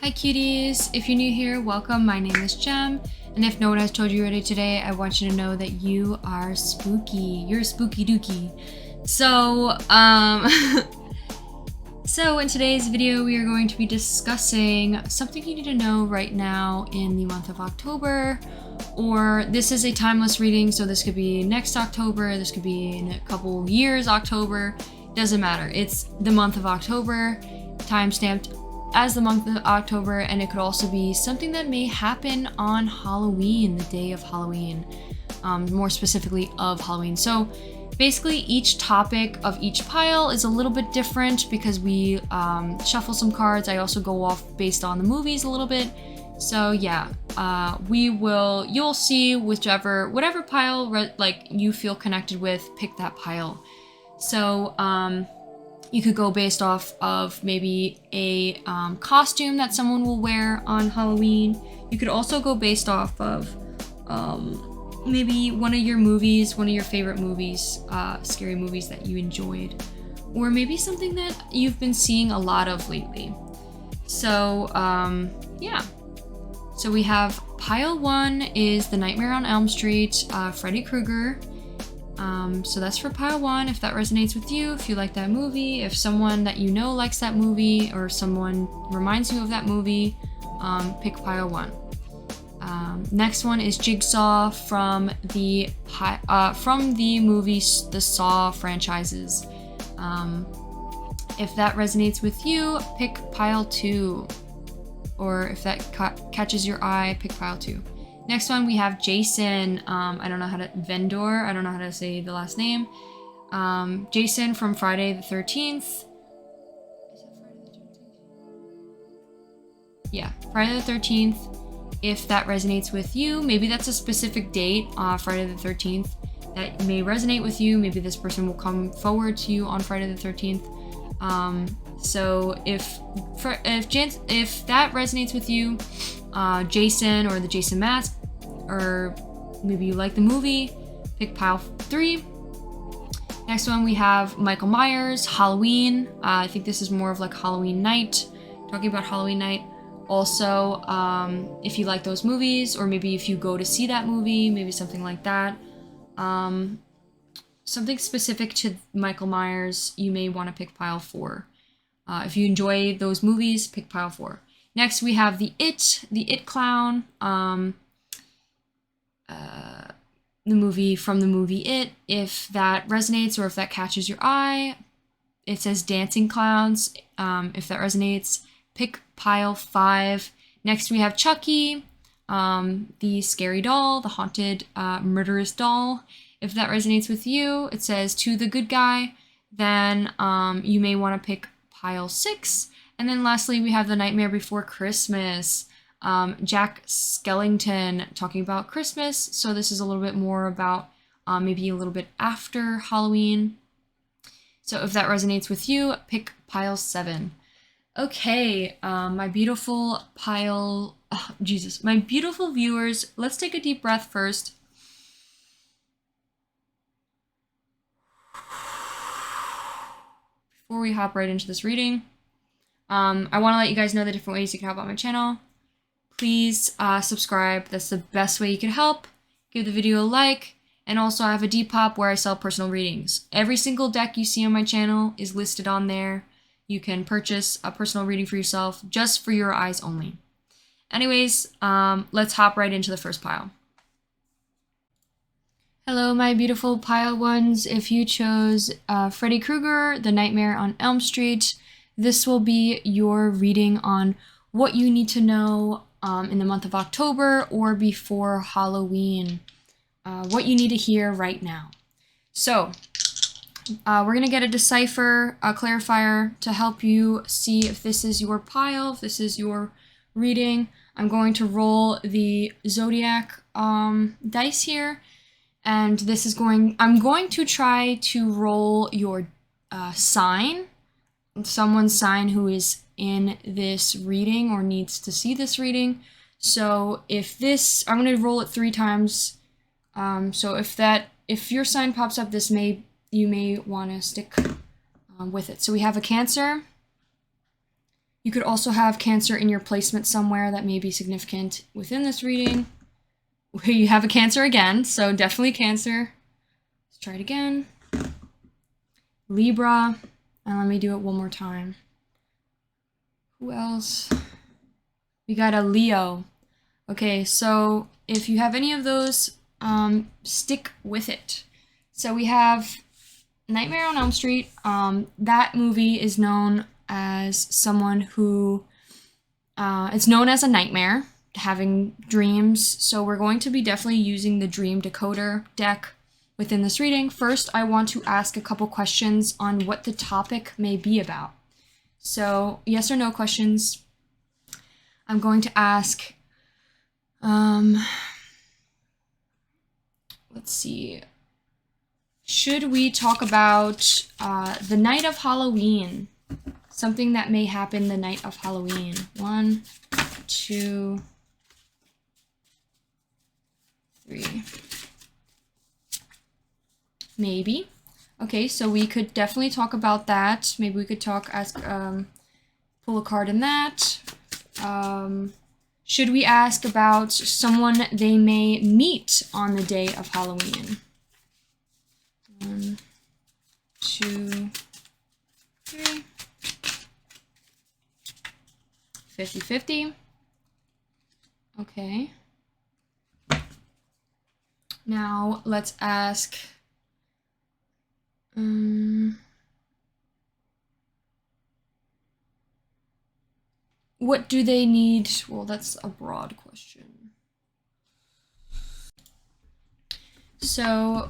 Hi cuties, if you're new here, welcome. My name is Jem, and if no one has told you already today, I want you to know that you are spooky. You're spooky dookie. So, so in today's video, we are going to be discussing something you need to know right now in the month of October, or this is a timeless reading, so this could be next October, this could be in a couple years October, doesn't matter. It's the month of October, time-stamped as the month of October, and it could also be something that may happen on Halloween, the day of Halloween, more specifically of Halloween. So basically each topic of each pile is a little bit different because we shuffle some cards. I also go off based on the movies a little bit. So yeah, you'll see whatever pile like you feel connected with, pick that pile. So you could go based off of maybe a costume that someone will wear on Halloween. You could also go based off of maybe one of your favorite movies, scary movies that you enjoyed, or maybe something that you've been seeing a lot of lately. So yeah. So we have pile 1 is The Nightmare on Elm Street, Freddy Krueger. So that's for pile 1, if that resonates with you, if you like that movie, if someone that you know likes that movie, or someone reminds you of that movie, pick pile 1. Next one is Jigsaw from the movies, the Saw franchises. If that resonates with you, pick pile 2. Or if that catches your eye, pick pile 2. Next one, we have Jason. I don't know how to say the last name. Jason from Friday the 13th. Is it Friday the 13th? Yeah, Friday the 13th. If that resonates with you, maybe that's a specific date, Friday the 13th, that may resonate with you. Maybe this person will come forward to you on Friday the 13th. So if that resonates with you, Jason or the Jason mask, or maybe you like the movie, pick pile 3. Next one, we have Michael Myers, Halloween. I think this is more of like Halloween night, talking about Halloween night. Also, if you like those movies, or maybe if you go to see that movie, maybe something like that. Something specific to Michael Myers, you may want to pick pile 4. If you enjoy those movies, pick pile 4. Next, we have the It Clown, the movie It. If that resonates or if that catches your eye, it says Dancing Clowns. If that resonates, pick pile 5. Next, we have Chucky, the scary doll, the haunted, murderous doll. If that resonates with you, it says To the Good Guy. Then you may want to pick pile 6. And then lastly, we have The Nightmare Before Christmas, Jack Skellington, talking about Christmas. So this is a little bit more about maybe a little bit after Halloween. So if that resonates with you, pick pile 7. Okay, my beautiful viewers, let's take a deep breath first. Before we hop right into this reading. I want to let you guys know the different ways you can help out my channel. Please subscribe. That's the best way you can help. Give the video a like. And also I have a DEPOP where I sell personal readings. Every single deck you see on my channel is listed on there. You can purchase a personal reading for yourself, just for your eyes only. Anyways, let's hop right into the first pile. Hello, my beautiful pile 1s. If you chose Freddy Krueger, The Nightmare on Elm Street, this will be your reading on what you need to know in the month of October or before Halloween. What you need to hear right now. So, we're going to get a decipher, a clarifier to help you see if this is your pile, if this is your reading. I'm going to roll the zodiac dice here. And I'm going to try to roll your sign, someone's sign who is in this reading or needs to see this reading. So I'm going to roll it 3 times. So if your sign pops up, you may want to stick with it. So we have a Cancer, You could also have Cancer in your placement somewhere that may be significant within this reading. You have a Cancer again, so definitely Cancer. Let's try it again. Libra, and let me do it one more time. Who else? We got a Leo. Okay, so if you have any of those, stick with it. So we have Nightmare on Elm Street. That movie is known as someone who, it's known as a nightmare, having dreams. So we're going to be definitely using the Dream Decoder deck within this reading. First, I want to ask a couple questions on what the topic may be about. So yes or no questions. I'm going to ask, let's see. Should we talk about the night of Halloween? Something that may happen the night of Halloween. 1, 2, 3. Maybe. Okay, so we could definitely talk about that. Maybe we could pull a card in that. Should we ask about someone they may meet on the day of Halloween? 1, 2, 3. 50-50. Okay. Now let's ask, what do they need? Well, that's a broad question. So,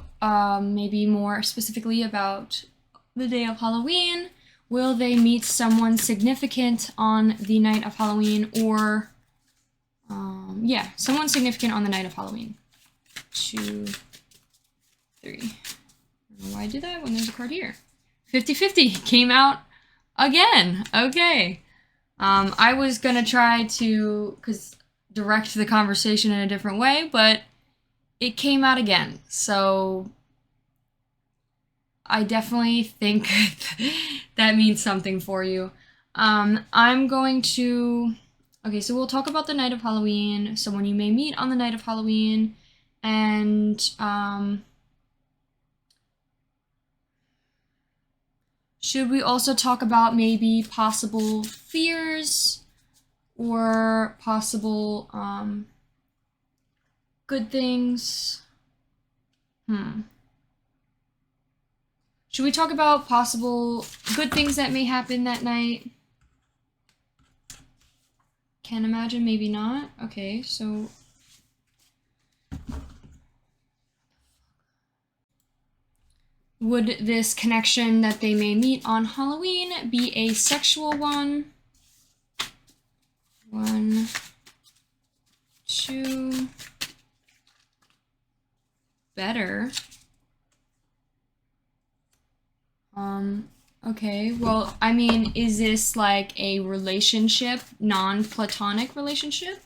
maybe more specifically about the day of Halloween. Will they meet someone significant on the night of Halloween? Or, yeah, someone significant on the night of Halloween. 2, 3. I don't know why I did that when there's a card here. 50-50 came out again. Okay. I was gonna try to direct the conversation in a different way, but it came out again. So I definitely think that means something for you. I'm going to... Okay, so we'll talk about the night of Halloween, someone you may meet on the night of Halloween, and should we also talk about maybe possible fears or possible good things? Should we talk about possible good things that may happen that night? Can't imagine, maybe not. Okay, so... Would this connection that they may meet on Halloween be a sexual one? 1, 2. Better. Okay, well, I mean, is this like a relationship, non-platonic relationship?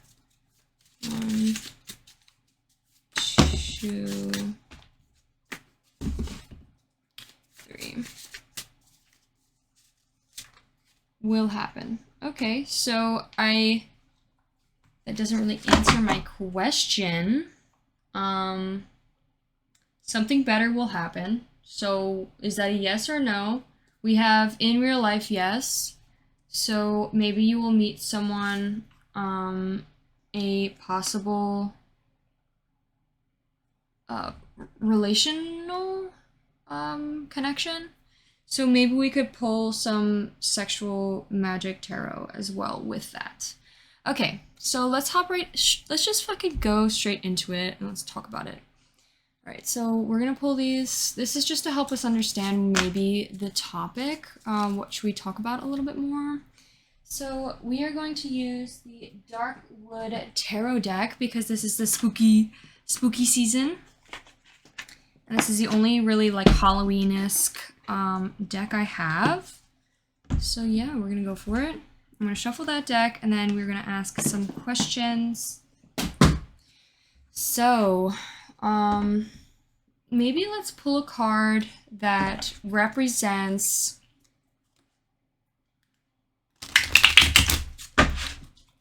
1, 2, 3. Will happen. Okay, so that doesn't really answer my question. Something better will happen. So is that a yes or no? We have in real life, yes. So maybe you will meet someone, a possible relational connection. So maybe we could pull some sexual magic tarot as well with that. Okay, so let's just fucking go straight into it and let's talk about it. All right, so we're gonna pull these. This is just to help us understand maybe the topic. What should we talk about a little bit more? So we are going to use the Darkwood Tarot deck because this is the spooky season. And this is the only really like Halloween-esque deck I have. So yeah, we're gonna go for it. I'm gonna shuffle that deck and then we're gonna ask some questions. So, maybe let's pull a card that represents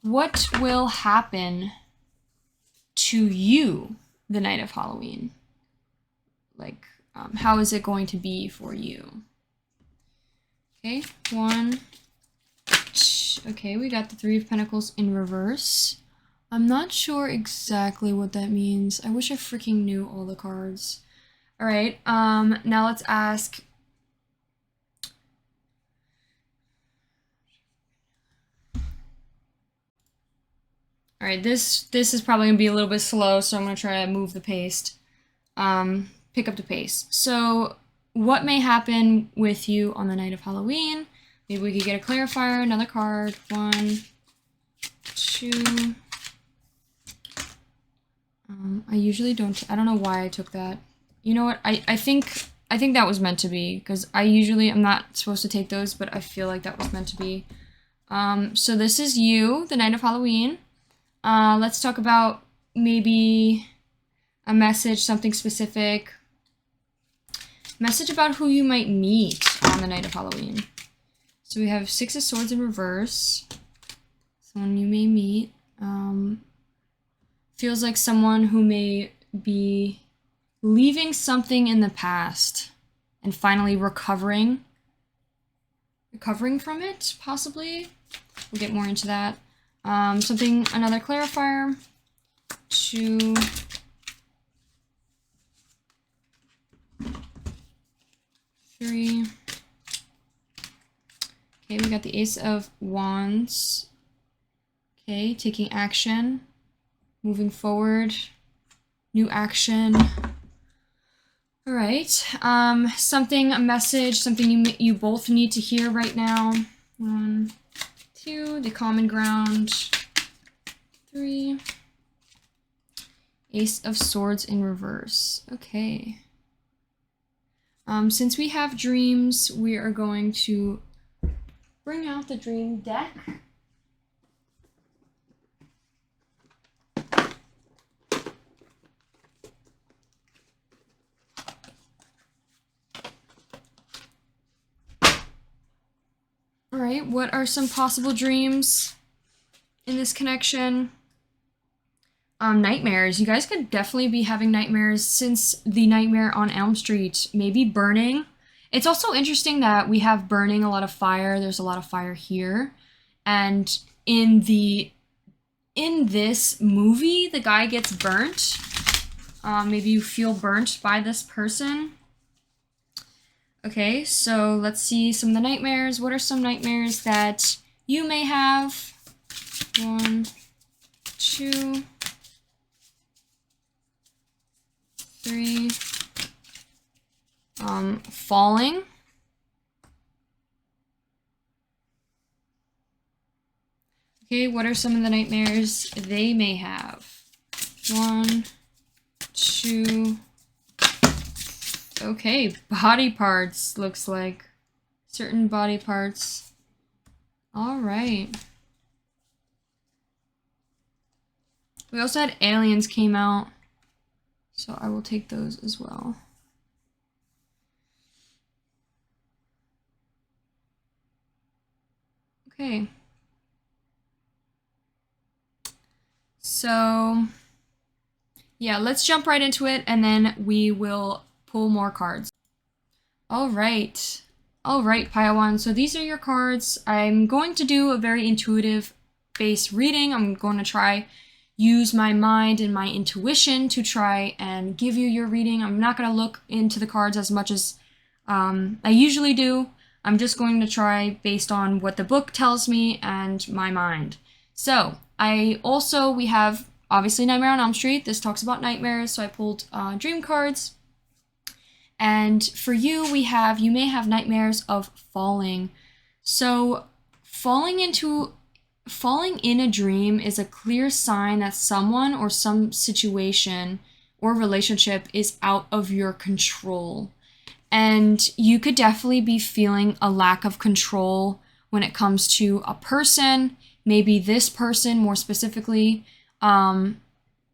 What will happen to you the night of Halloween? Like, how is it going to be for you? Okay, one. Okay, we got the Three of Pentacles in reverse. I'm not sure exactly what that means. I wish I freaking knew all the cards. All right, now let's ask. All right, this is probably gonna be a little bit slow, so I'm gonna try to move the pace. Pick up the pace. So, what may happen with you on the night of Halloween? Maybe we could get a clarifier, another card. One, two. I usually don't. I don't know why I took that. You know what? I think that was meant to be, because I'm not supposed to take those, but I feel like that was meant to be. So this is you, the night of Halloween. Let's talk about maybe a message, something specific. Message about who you might meet on the night of Halloween. So we have Six of Swords in reverse. Someone you may meet. Feels like someone who may be leaving something in the past and finally recovering from it, possibly. We'll get more into that. Another clarifier. 2, 3. Okay, we got the Ace of Wands. Okay, taking action, moving forward, new action. All right, a message, something you both need to hear right now. 1, 2, the common ground. 3, Ace of Swords in reverse. Okay. Since we have dreams, we are going to bring out the dream deck. All right, what are some possible dreams in this connection? Nightmares. You guys could definitely be having nightmares since the nightmare on Elm Street, maybe burning. It's also interesting that we have burning, a lot of fire. There's a lot of fire here. And in this movie, the guy gets burnt. Maybe you feel burnt by this person. Okay, so let's see some of the nightmares. What are some nightmares that you may have? 1, 2, 3. Falling. Okay, what are some of the nightmares they may have? 1, 2. Okay, body parts, looks like. Certain body parts. All right. We also had aliens came out, so I will take those as well. Okay. So, yeah, let's jump right into it, and then we will pull more cards. All right, Padawan. So these are your cards. I'm going to do a very intuitive based reading. I'm going to try use my mind and my intuition to try and give you your reading. I'm not going to look into the cards as much as I usually do. I'm just going to try based on what the book tells me and my mind. So we have obviously Nightmare on Elm Street. This talks about nightmares, so I pulled dream cards. And for you, you may have nightmares of falling. So falling in a dream is a clear sign that someone or some situation or relationship is out of your control. And you could definitely be feeling a lack of control when it comes to a person, maybe this person more specifically. And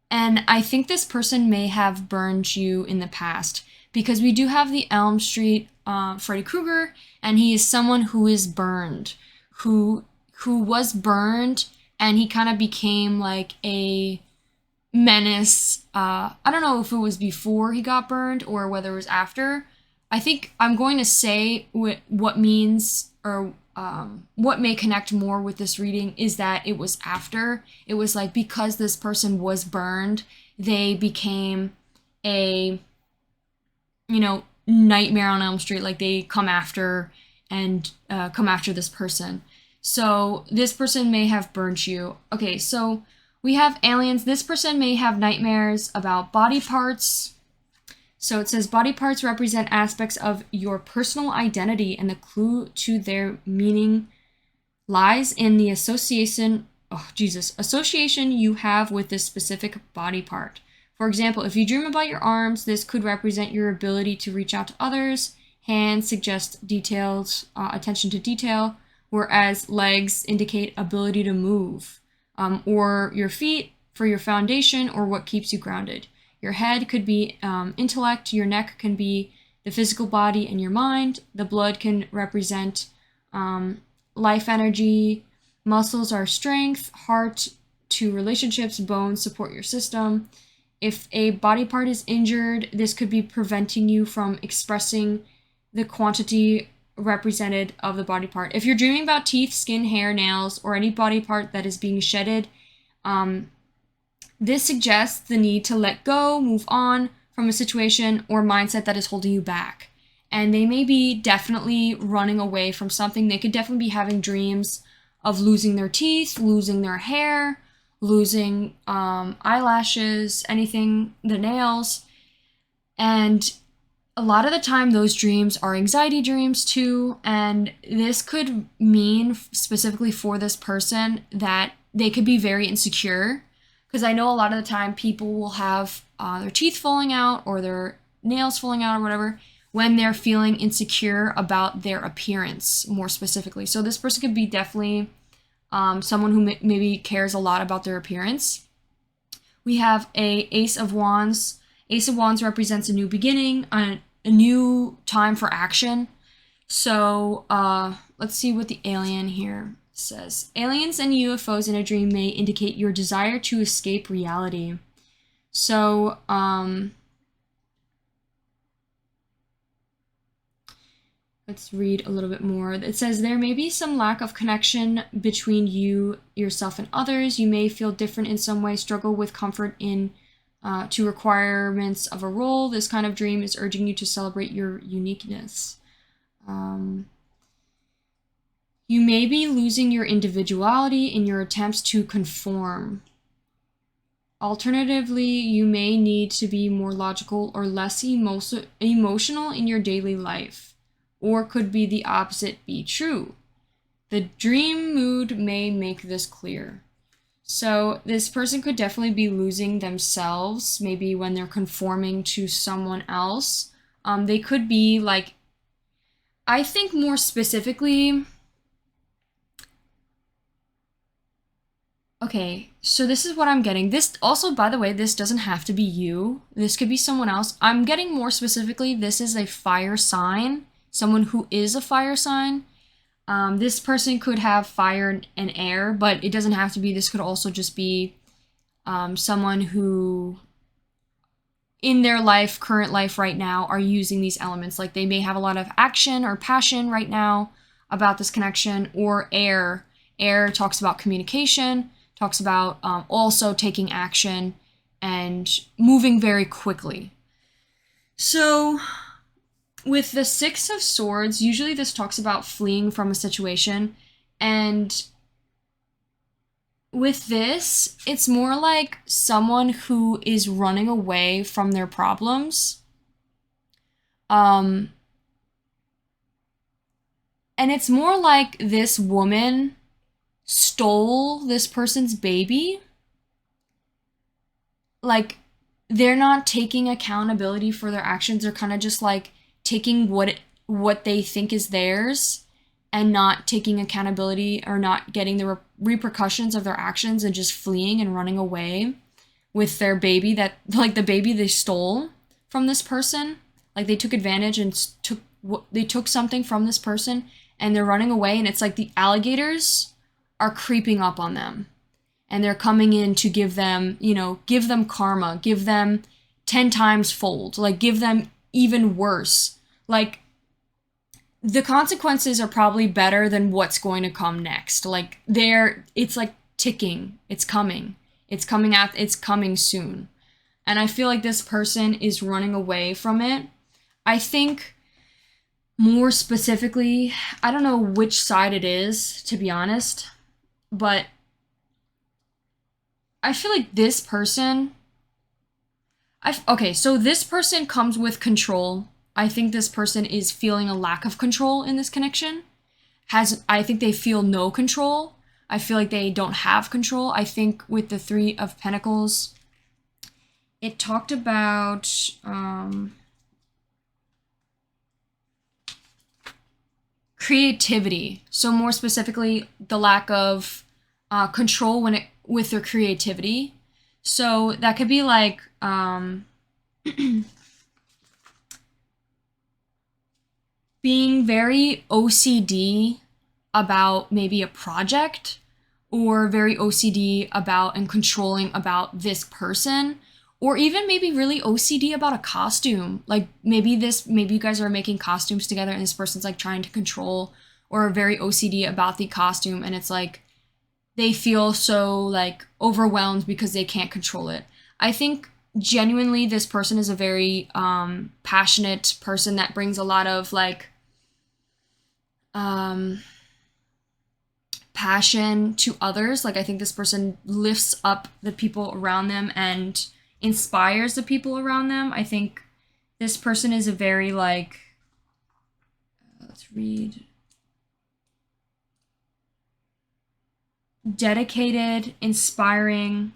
I think this person may have burned you in the past, because we do have the Elm Street Freddy Krueger, and he is someone who is burned, who was burned and he kind of became like a menace. I don't know if it was before he got burned or whether it was after. I think I'm going to say what means, or what may connect more with this reading is that it was after. It was like because this person was burned, they became a, nightmare on Elm Street. Like they come after this person. So this person may have burnt you. Okay, so we have aliens. This person may have nightmares about body parts. So it says body parts represent aspects of your personal identity, and the clue to their meaning lies in the association you have with this specific body part. For example, if you dream about your arms, this could represent your ability to reach out to others. Hands suggest details, attention to detail, whereas legs indicate ability to move, or your feet for your foundation or what keeps you grounded. Your head could be intellect, your neck can be the physical body and your mind. The blood can represent life energy. Muscles are strength, heart to relationships, bones support your system. If a body part is injured, this could be preventing you from expressing the quantity represented of the body part. If you're dreaming about teeth, skin, hair, nails, or any body part that is being shedded, this suggests the need to let go, move on from a situation or mindset that is holding you back. And they may be definitely running away from something. They could definitely be having dreams of losing their teeth, losing their hair, losing eyelashes, anything, the nails. And a lot of the time those dreams are anxiety dreams too, and this could mean specifically for this person that they could be very insecure, because I know a lot of the time people will have their teeth falling out or their nails falling out or whatever when they're feeling insecure about their appearance more specifically. So this person could be definitely someone who maybe cares a lot about their appearance. We have a Ace of Wands. Ace of Wands represents a new beginning, a new time for action. So let's see what the alien here says. Aliens and UFOs in a dream may indicate your desire to escape reality. So let's read a little bit more. It says there may be some lack of connection between you, yourself, and others. You may feel different in some way, struggle with comfort in to requirements of a role. This kind of dream is urging you to celebrate your uniqueness. You may be losing your individuality in your attempts to conform. Alternatively, you may need to be more logical or less emotional in your daily life. Or could be the opposite be true. The dream mood may make this clear. So this person could definitely be losing themselves, maybe when they're conforming to someone else. They could be like, I think more specifically, okay, so this is what I'm getting. This also, by the way, this doesn't have to be you. This could be someone else. I'm getting more specifically, this is a fire sign, someone who is a fire sign. This person could have fire and air, but it doesn't have to be. This could also just be someone who, in their life, current life right now, are using these elements. Like they may have a lot of action or passion right now about this connection, or air. Air talks about communication, talks about also taking action and moving very quickly. So with the Six of Swords, usually this talks about fleeing from a situation, and with this, it's more like someone who is running away from their problems. And it's more like this woman stole this person's baby. Like, they're not taking accountability for their actions. They're kind of just like taking what they think is theirs and not taking accountability or not getting the repercussions of their actions and just fleeing and running away with their baby, that like the baby they stole from this person. Like they took advantage and they took something from this person and they're running away, and it's like the alligators are creeping up on them. and they're coming in to give them, give them karma, give them 10 times fold, like give them even worse. Like the consequences are probably better than what's going to come next. Like it's like ticking. It's coming. It's coming soon. And I feel like this person is running away from it. I think more specifically, I don't know which side it is, to be honest, but I feel like this person, okay, so this person comes with control. I think this person is feeling a lack of control in this connection. I think they feel no control. I feel like they don't have control. I think with the Three of Pentacles, it talked about creativity. So more specifically, the lack of control with their creativity. So that could be like being very OCD about maybe a project, or very OCD about and controlling about this person, or even maybe really OCD about a costume. Like maybe you guys are making costumes together and this person's like trying to control or very OCD about the costume, and it's like they feel so like overwhelmed because they can't control it. I think genuinely this person is a very passionate person that brings a lot of like passion to others. Like I think this person lifts up the people around them and inspires the people around them. I think this person is a very like, let's read, dedicated, inspiring.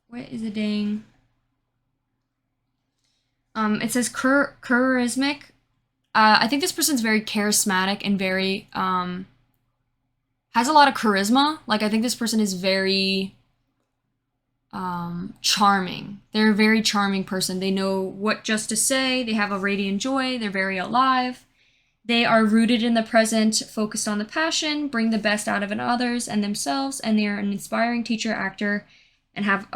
What is a dang? It says charismatic. I think this person's very charismatic and very has a lot of charisma. Like I think this person is very charming. They're a very charming person. They know what just to say. They have a radiant joy. They're very alive. They are rooted in the present, focused on the passion, bring the best out of others and themselves, and they are an inspiring teacher, actor, and have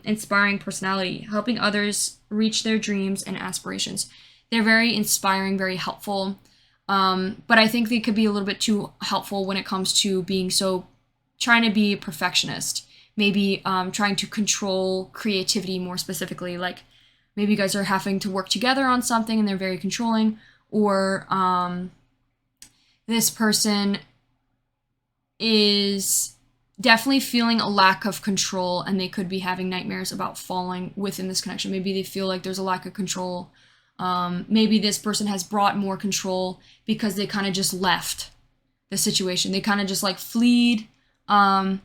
inspiring personality, helping others reach their dreams and aspirations. They're very inspiring, very helpful, but I think they could be a little bit too helpful when it comes to being so, trying to be a perfectionist, maybe trying to control creativity more specifically. Like maybe you guys are having to work together on something and they're very controlling, or this person is definitely feeling a lack of control, and they could be having nightmares about falling within this connection. Maybe they feel like there's a lack of control. Maybe this person has brought more control because they kind of just left the situation. They kind of just like fleed. And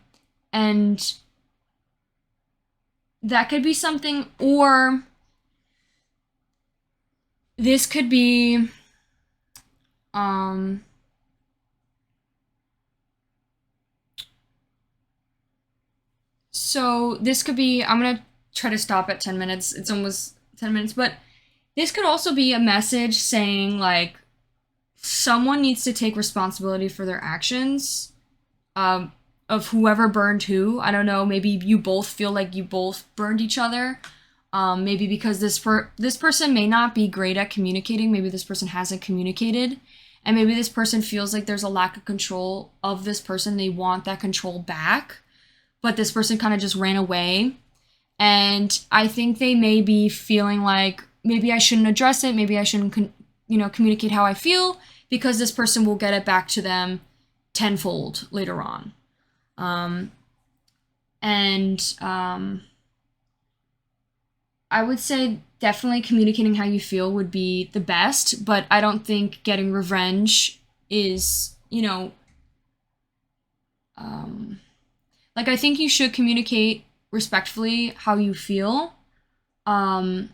that could be something, or this could be so this could be, I'm gonna try to stop at 10 minutes. It's almost 10 minutes, but this could also be a message saying like someone needs to take responsibility for their actions, of whoever burned who. I don't know, maybe you both feel like you both burned each other. Maybe because this person may not be great at communicating. Maybe this person hasn't communicated, and maybe this person feels like there's a lack of control of this person. They want that control back, but this person kind of just ran away. And I think they may be feeling like maybe I shouldn't address it. Maybe I shouldn't, communicate how I feel, because this person will get it back to them tenfold later on. I would say definitely communicating how you feel would be the best, but I don't think getting revenge is, like I think you should communicate respectfully how you feel, and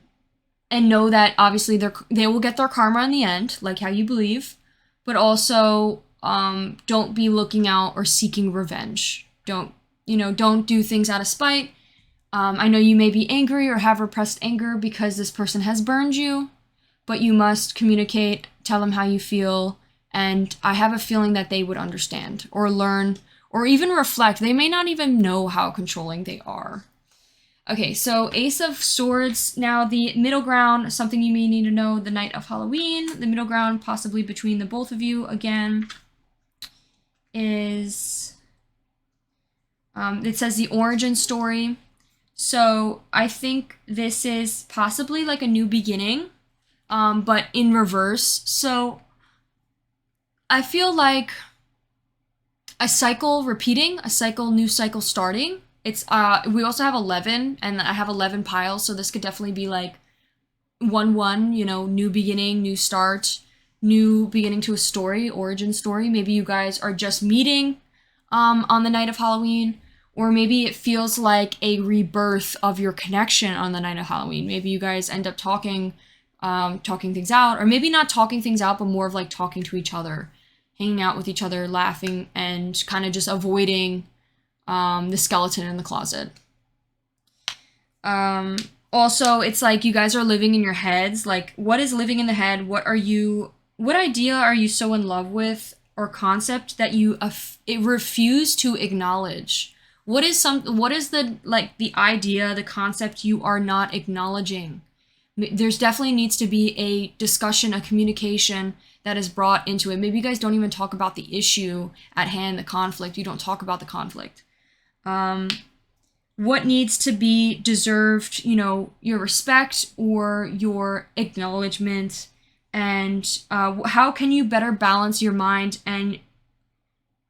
know that obviously they will get their karma in the end, like how you believe, but also don't be looking out or seeking revenge. Don't do things out of spite. I know you may be angry or have repressed anger because this person has burned you, but you must communicate, tell them how you feel, And I have a feeling that they would understand or learn or even reflect. They may not even know how controlling they are. Okay, so Ace of Swords. Now the middle ground, something you may need to know the night of Halloween. The middle ground, possibly between the both of you, again, is, it says the origin story. So I think this is possibly like a new beginning, but in reverse. So I feel like a cycle repeating, new cycle starting. It's we also have 11, and I have 11 piles, so this could definitely be like 1-1, you know, new beginning, new start, new beginning to a story, origin story. Maybe you guys are just meeting on the night of Halloween, or maybe it feels like a rebirth of your connection on the night of Halloween. Maybe you guys end up talking things out, or maybe not talking things out, but more of like talking to each other, hanging out with each other, laughing, and kind of just avoiding the skeleton in the closet. Also, it's like you guys are living in your heads. Like, what is living in the head? What idea are you so in love with, or concept that you refuse to acknowledge? What is the idea, the concept you are not acknowledging? There's definitely needs to be a discussion, a communication that is brought into it. Maybe you guys don't even talk about the issue at hand, the conflict. You don't talk about the conflict. What needs to be deserved, you know, your respect or your acknowledgement, and how can you better balance your mind and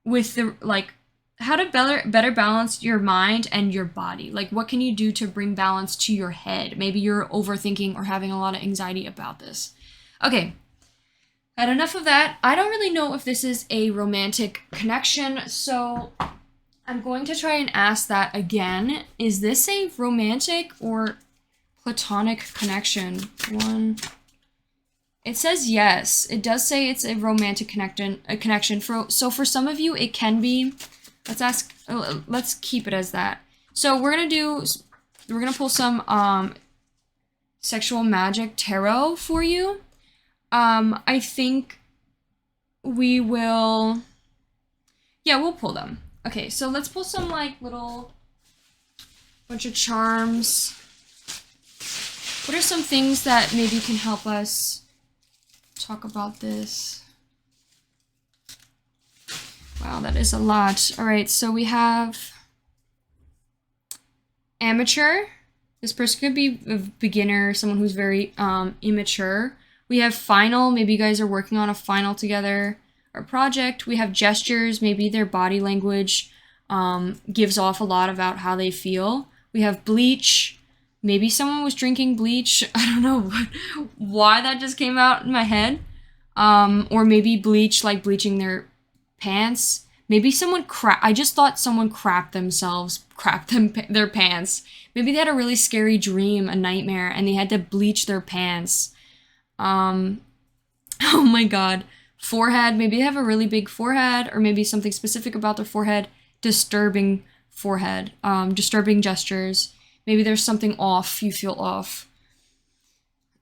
with the, like, how to better balance your mind and your body. Like, what can you do to bring balance to your head? Maybe you're overthinking or having a lot of anxiety about this. Okay, and enough of that. I don't really know if this is a romantic connection, so I'm going to try and ask that again. Is this a romantic or platonic connection? It says yes. It does say it's a romantic connection. So for some of you, it can be. Let's keep it as that. So we're gonna pull some sexual magic tarot for you. I think we will. Yeah, we'll pull them. Okay, so let's pull some like little bunch of charms. What are some things that maybe can help us talk about this? Wow, that is a lot. All right, so we have amateur. This person could be a beginner, someone who's very immature. We have final. Maybe you guys are working on a final together or project. We have gestures. Maybe their body language gives off a lot about how they feel. We have bleach. Maybe someone was drinking bleach. I don't know why that just came out in my head. Or maybe bleach, like bleaching their pants. Maybe someone I just thought someone crapped their pants. Maybe they had a really scary dream, a nightmare, and they had to bleach their pants. Oh my god. Forehead. Maybe they have a really big forehead, or maybe something specific about their forehead. Disturbing forehead. Disturbing gestures. Maybe there's something off. You feel off.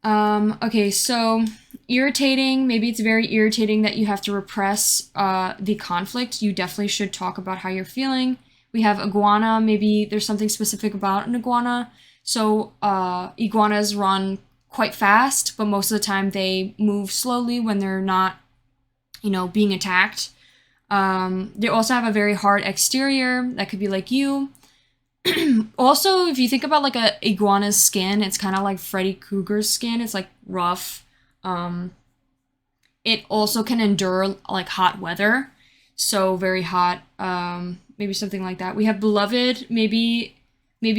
Okay, so irritating. Maybe it's very irritating that you have to repress the conflict. You definitely should talk about how you're feeling. We have iguana. Maybe there's something specific about an iguana. So iguanas run quite fast, but most of the time they move slowly when they're not, you know, being attacked. They also have a very hard exterior. That could be like you. Also, if you think about like a iguana's skin, it's kind of like Freddy Krueger's skin. It's like rough. It also can endure like hot weather, so very hot. Maybe something like that. We have beloved. Maybe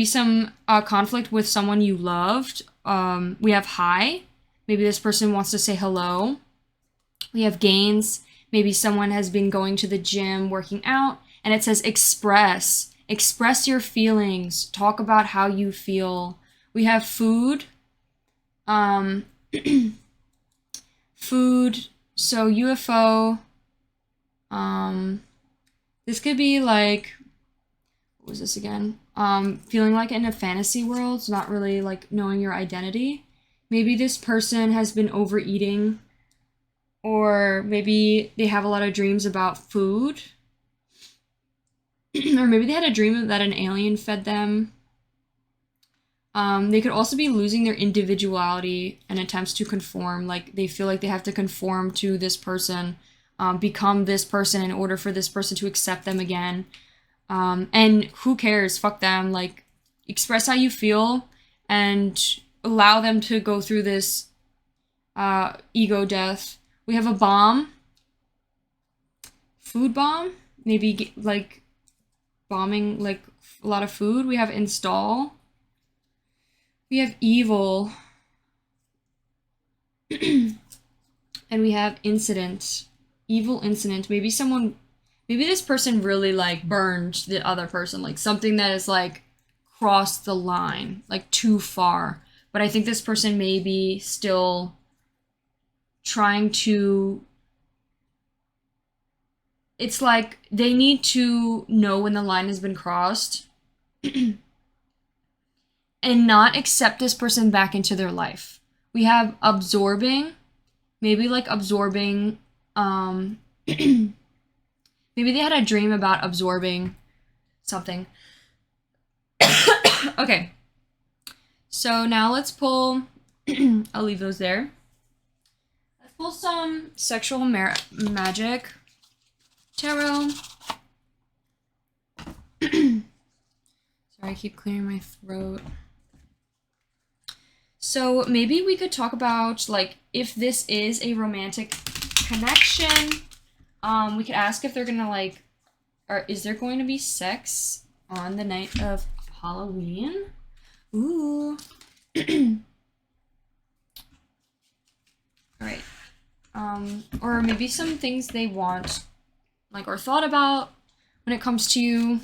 some conflict with someone you loved. We have hi. Maybe this person wants to say hello. We have gains. Maybe someone has been going to the gym, working out, and it says express. Express your feelings. Talk about how you feel. We have food. Food. So UFO. This could be like, what was this again? Feeling like in a fantasy world, not really like knowing your identity. Maybe this person has been overeating. Or maybe they have a lot of dreams about food. Or maybe they had a dream that an alien fed them. They could also be losing their individuality and attempts to conform. Like they feel like they have to conform to this person, become this person in order for this person to accept them again. And who cares? Fuck them. Like, express how you feel and allow them to go through this ego death. We have a bomb. Food bomb. Maybe, like, bombing, like, a lot of food. We have install. We have evil. And we have incident. Evil incident. Maybe this person really, like, burned the other person. Like, something that is, like, crossed the line. Like, too far. But I think this person may be still trying to... It's like they need to know when the line has been crossed and not accept this person back into their life. We have absorbing, maybe like absorbing, maybe they had a dream about absorbing something. Okay. So now let's pull, I'll leave those there. Let's pull some sexual magic tarot. Sorry, I keep clearing my throat. So maybe we could talk about, like, if this is a romantic connection. We could ask if they're gonna, like, or is there going to be sex on the night of Halloween? Ooh. Alright. Or maybe some things they want, like, or thought about when it comes to you.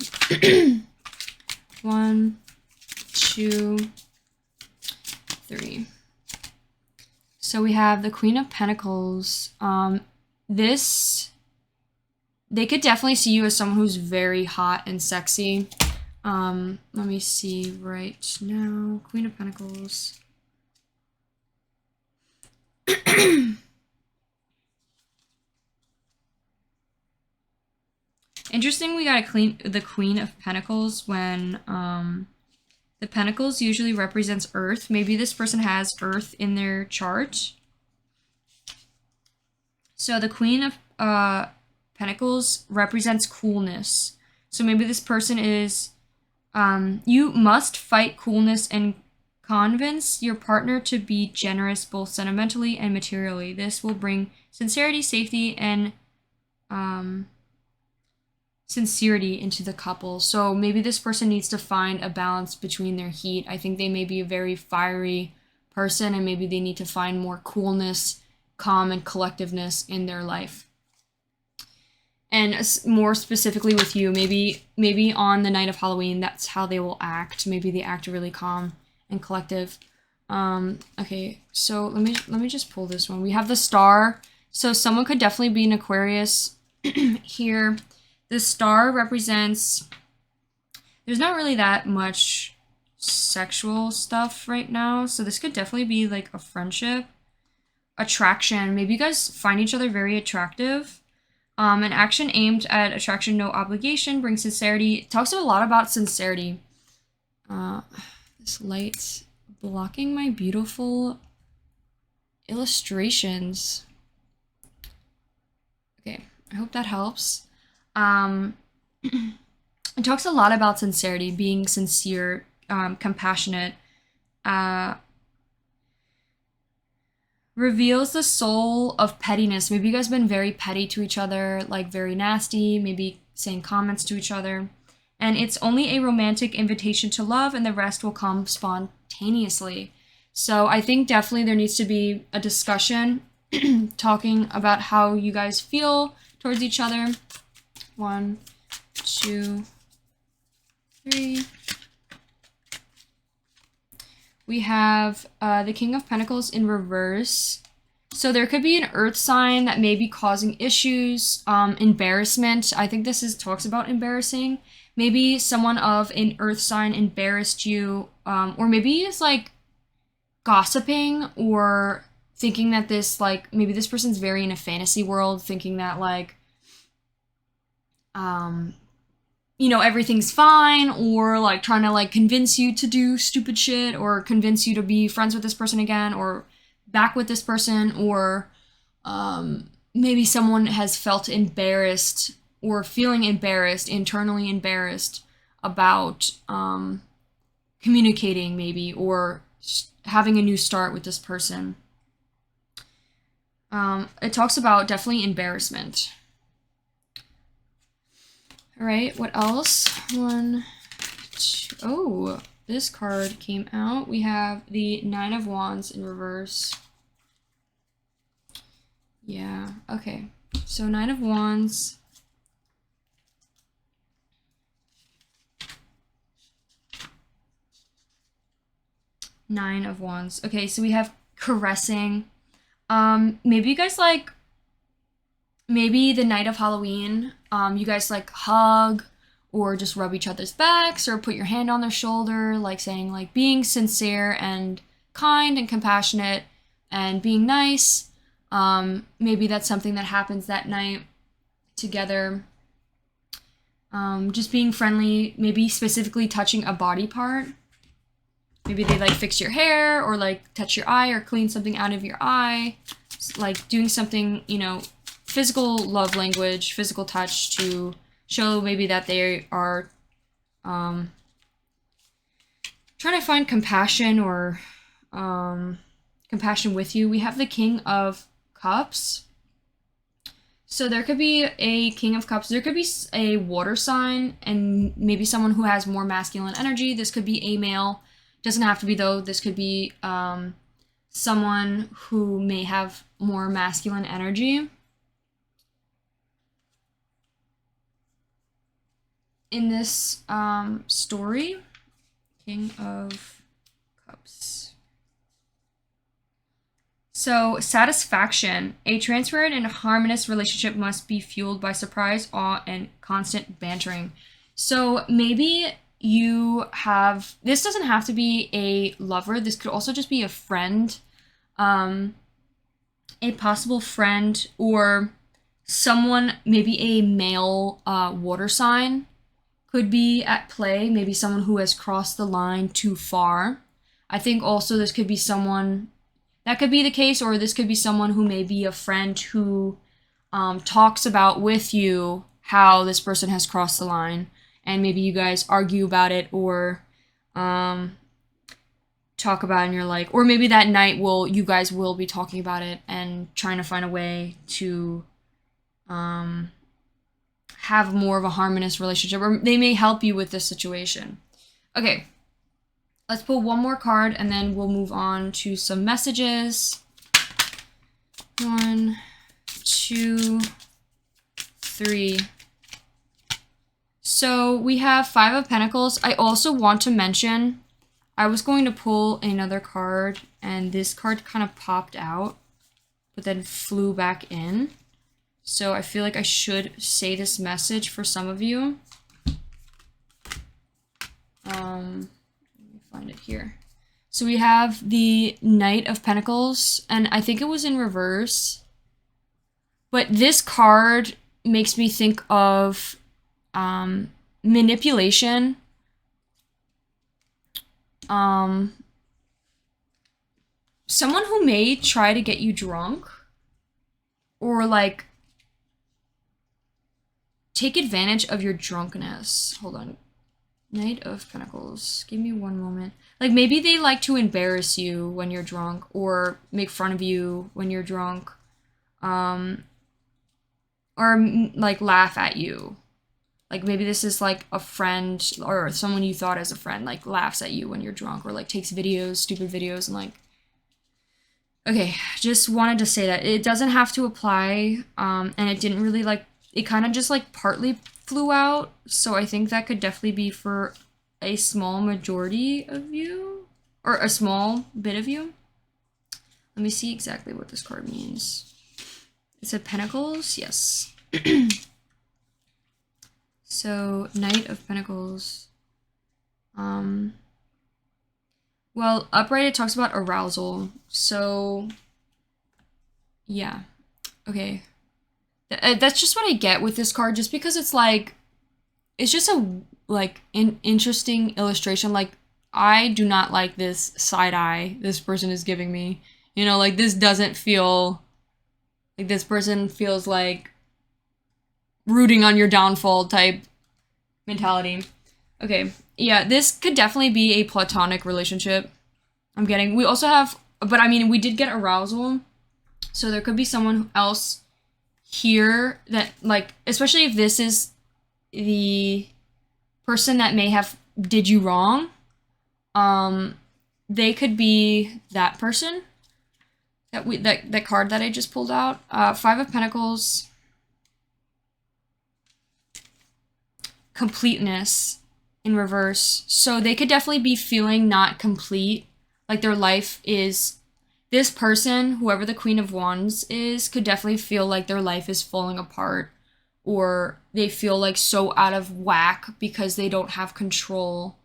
1, 2, 3. So we have the Queen of Pentacles. They could definitely see you as someone who's very hot and sexy. Let me see right now. Queen of Pentacles. Interesting, we got the Queen of Pentacles when the Pentacles usually represents Earth. Maybe this person has Earth in their chart. So the Queen of Pentacles represents coolness. So maybe this person is, you must fight coolness and convince your partner to be generous both sentimentally and materially. This will bring sincerity, safety, and sincerity into the couple. So maybe this person needs to find a balance between their heat. I think they may be a very fiery person, and maybe they need to find more coolness, calm, and collectiveness in their life. And more specifically with you, maybe on the night of Halloween, that's how they will act. Maybe they act really calm and collective. Okay, so let me just pull this one. We have the Star. So someone could definitely be an Aquarius here. The Star represents, there's not really that much sexual stuff right now. So this could definitely be like a friendship, attraction. Maybe you guys find each other very attractive. An action aimed at attraction, no obligation, brings sincerity. It talks a lot about sincerity. This light's blocking my beautiful illustrations. Okay, I hope that helps. It talks a lot about sincerity, being sincere, compassionate, reveals the soul of pettiness. Maybe you guys have been very petty to each other, like very nasty, maybe saying comments to each other. And it's only a romantic invitation to love, and the rest will come spontaneously. So I think definitely there needs to be a discussion talking about how you guys feel towards each other. 1, 2, 3. We have the King of Pentacles in reverse. So there could be an earth sign that may be causing issues, embarrassment. I think this talks about embarrassing. Maybe someone of an earth sign embarrassed you, or maybe it's like gossiping or thinking that this, like, maybe this person's very in a fantasy world, thinking that, like, you know, everything's fine, or like trying to like convince you to do stupid shit, or convince you to be friends with this person again, or back with this person, or maybe someone has felt embarrassed or feeling embarrassed, internally embarrassed about communicating maybe, or having a new start with this person. It talks about definitely embarrassment. All right, what else? One, two, oh, this card came out. We have the Nine of Wands in reverse. Yeah, okay. So Nine of Wands. Nine of Wands. Okay, so we have caressing. Maybe you guys like, maybe the night of Halloween, you guys like hug or just rub each other's backs or put your hand on their shoulder, like saying like being sincere and kind and compassionate and being nice. Maybe that's something that happens that night together. Just being friendly, maybe specifically touching a body part. Maybe they like fix your hair or like touch your eye or clean something out of your eye. Like doing something, you know, physical love language, physical touch to show maybe that they are trying to find compassion or compassion with you. We have the King of Cups. So there could be a King of Cups. There could be a water sign and maybe someone who has more masculine energy. This could be a male. Doesn't have to be though. This could be someone who may have more masculine energy. In this story, King of Cups. So, satisfaction. A transparent and harmonious relationship must be fueled by surprise, awe, and constant bantering. So, maybe you have, this doesn't have to be a lover. This could also just be a friend, a possible friend, or someone, maybe a male water sign could be at play. Maybe someone who has crossed the line too far. I think also this could be someone, that could be the case, or this could be someone who may be a friend who talks about with you how this person has crossed the line, and maybe you guys argue about it or talk about it, and you're like, or maybe that night you guys will be talking about it and trying to find a way to have more of a harmonious relationship, or they may help you with this situation. Okay, let's pull one more card and then we'll move on to some messages. 1, 2, 3. So we have Five of Pentacles. I also want to mention, I was going to pull another card and this card kind of popped out, but then flew back in. So I feel like I should say this message for some of you. Let me find it here. So we have the Knight of Pentacles, and I think it was in reverse. But this card makes me think of manipulation. Someone who may try to get you drunk, or like take advantage of your drunkenness. Hold on. Knight of Pentacles. Give me one moment. Like maybe they like to embarrass you when you're drunk, or make fun of you when you're drunk. Or like laugh at you. Like maybe this is like a friend or someone you thought as a friend, like laughs at you when you're drunk, or like takes videos, stupid videos, and like, okay, just wanted to say that it doesn't have to apply. And it didn't really like, it kind of just like partly flew out. So I think that could definitely be for a small majority of you, or a small bit of you. Let me see exactly what this card means. It said Pentacles, yes. So Knight of Pentacles. Well, upright, it talks about arousal. So Yeah. Okay. That's just what I get with this card, just because it's like, it's just a like an interesting illustration. Like, I do not like this side eye this person is giving me. You know, like, this doesn't feel like this person feels like rooting on your downfall type mentality. Okay, yeah, this could definitely be a platonic relationship. I'm getting. We also have, but I mean, we did get arousal, so there could be someone else here that, like, especially if this is the person that may have did you wrong. They could be that person that card that I just pulled out. Five of Pentacles, completeness in reverse. So they could definitely be feeling not complete, like their life is, this person, whoever the Queen of Wands is, could definitely feel like their life is falling apart, or they feel like so out of whack because they don't have control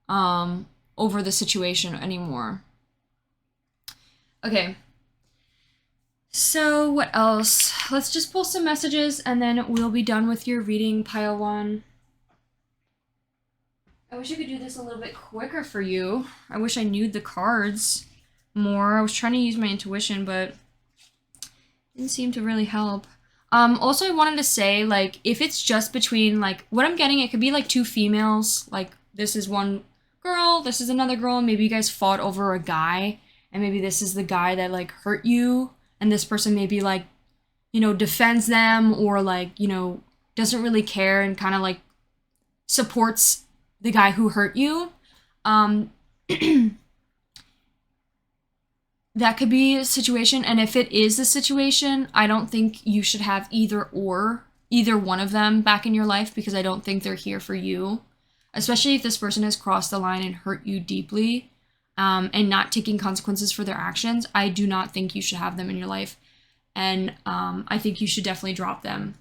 over the situation anymore. Okay. So what else? Let's just pull some messages and then we'll be done with your reading, pile one. I wish I could do this a little bit quicker for you. I wish I knew the cards more. I was trying to use my intuition, but it didn't seem to really help. Also, I wanted to say, like, if it's just between, like, what I'm getting, it could be, like, two females. Like, this is one girl, this is another girl, and maybe you guys fought over a guy, and maybe this is the guy that, like, hurt you, and this person maybe, like, you know, defends them, or, like, you know, doesn't really care and kind of, like, supports the guy who hurt you. That could be a situation, and if it is a situation, I don't think you should have either one of them back in your life, because I don't think they're here for you, especially if this person has crossed the line and hurt you deeply, and not taking consequences for their actions. I do not think you should have them in your life, and I think you should definitely drop them.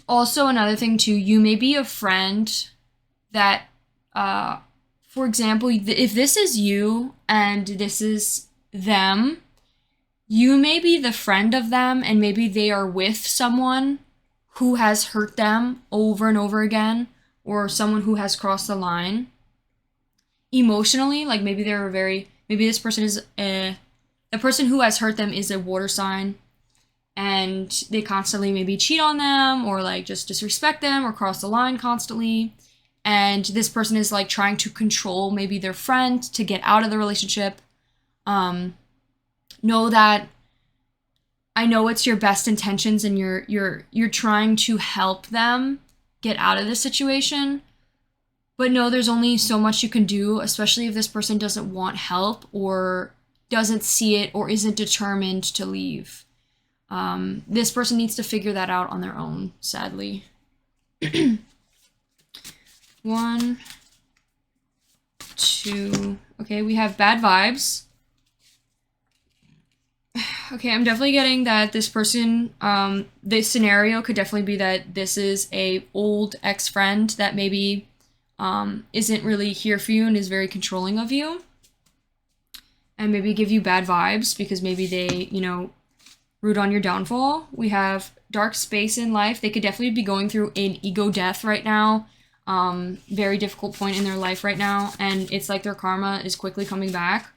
Also, another thing too, you may be a friend that, for example, if this is you and this is them, you may be the friend of them, and maybe they are with someone who has hurt them over and over again, or someone who has crossed the line emotionally. Like, maybe maybe this person is the person who has hurt them is a water sign, and they constantly maybe cheat on them, or like just disrespect them, or cross the line constantly. And this person is like trying to control maybe their friend to get out of the relationship. Know that I know it's your best intentions, and you're trying to help them get out of the situation. But no, there's only so much you can do, especially if this person doesn't want help, or doesn't see it, or isn't determined to leave. This person needs to figure that out on their own, sadly. 1, 2. Okay, we have bad vibes. Okay, I'm definitely getting that this person, this scenario could definitely be that this is a old ex-friend that maybe isn't really here for you and is very controlling of you. And maybe give you bad vibes because maybe they, you know, root on your downfall. We have dark space in life. They could definitely be going through an ego death right now. Very difficult point in their life right now. And it's like their karma is quickly coming back,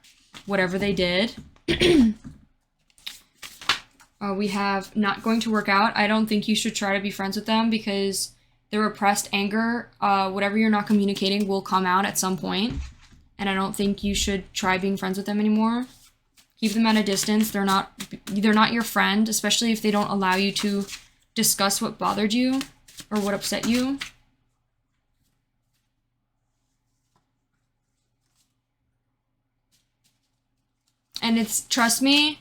whatever they did. We have not going to work out. I don't think you should try to be friends with them, because their repressed anger, whatever you're not communicating, will come out at some point. And I don't think you should try being friends with them anymore. Keep them at a distance. They're not your friend, especially if they don't allow you to discuss what bothered you or what upset you. And trust me,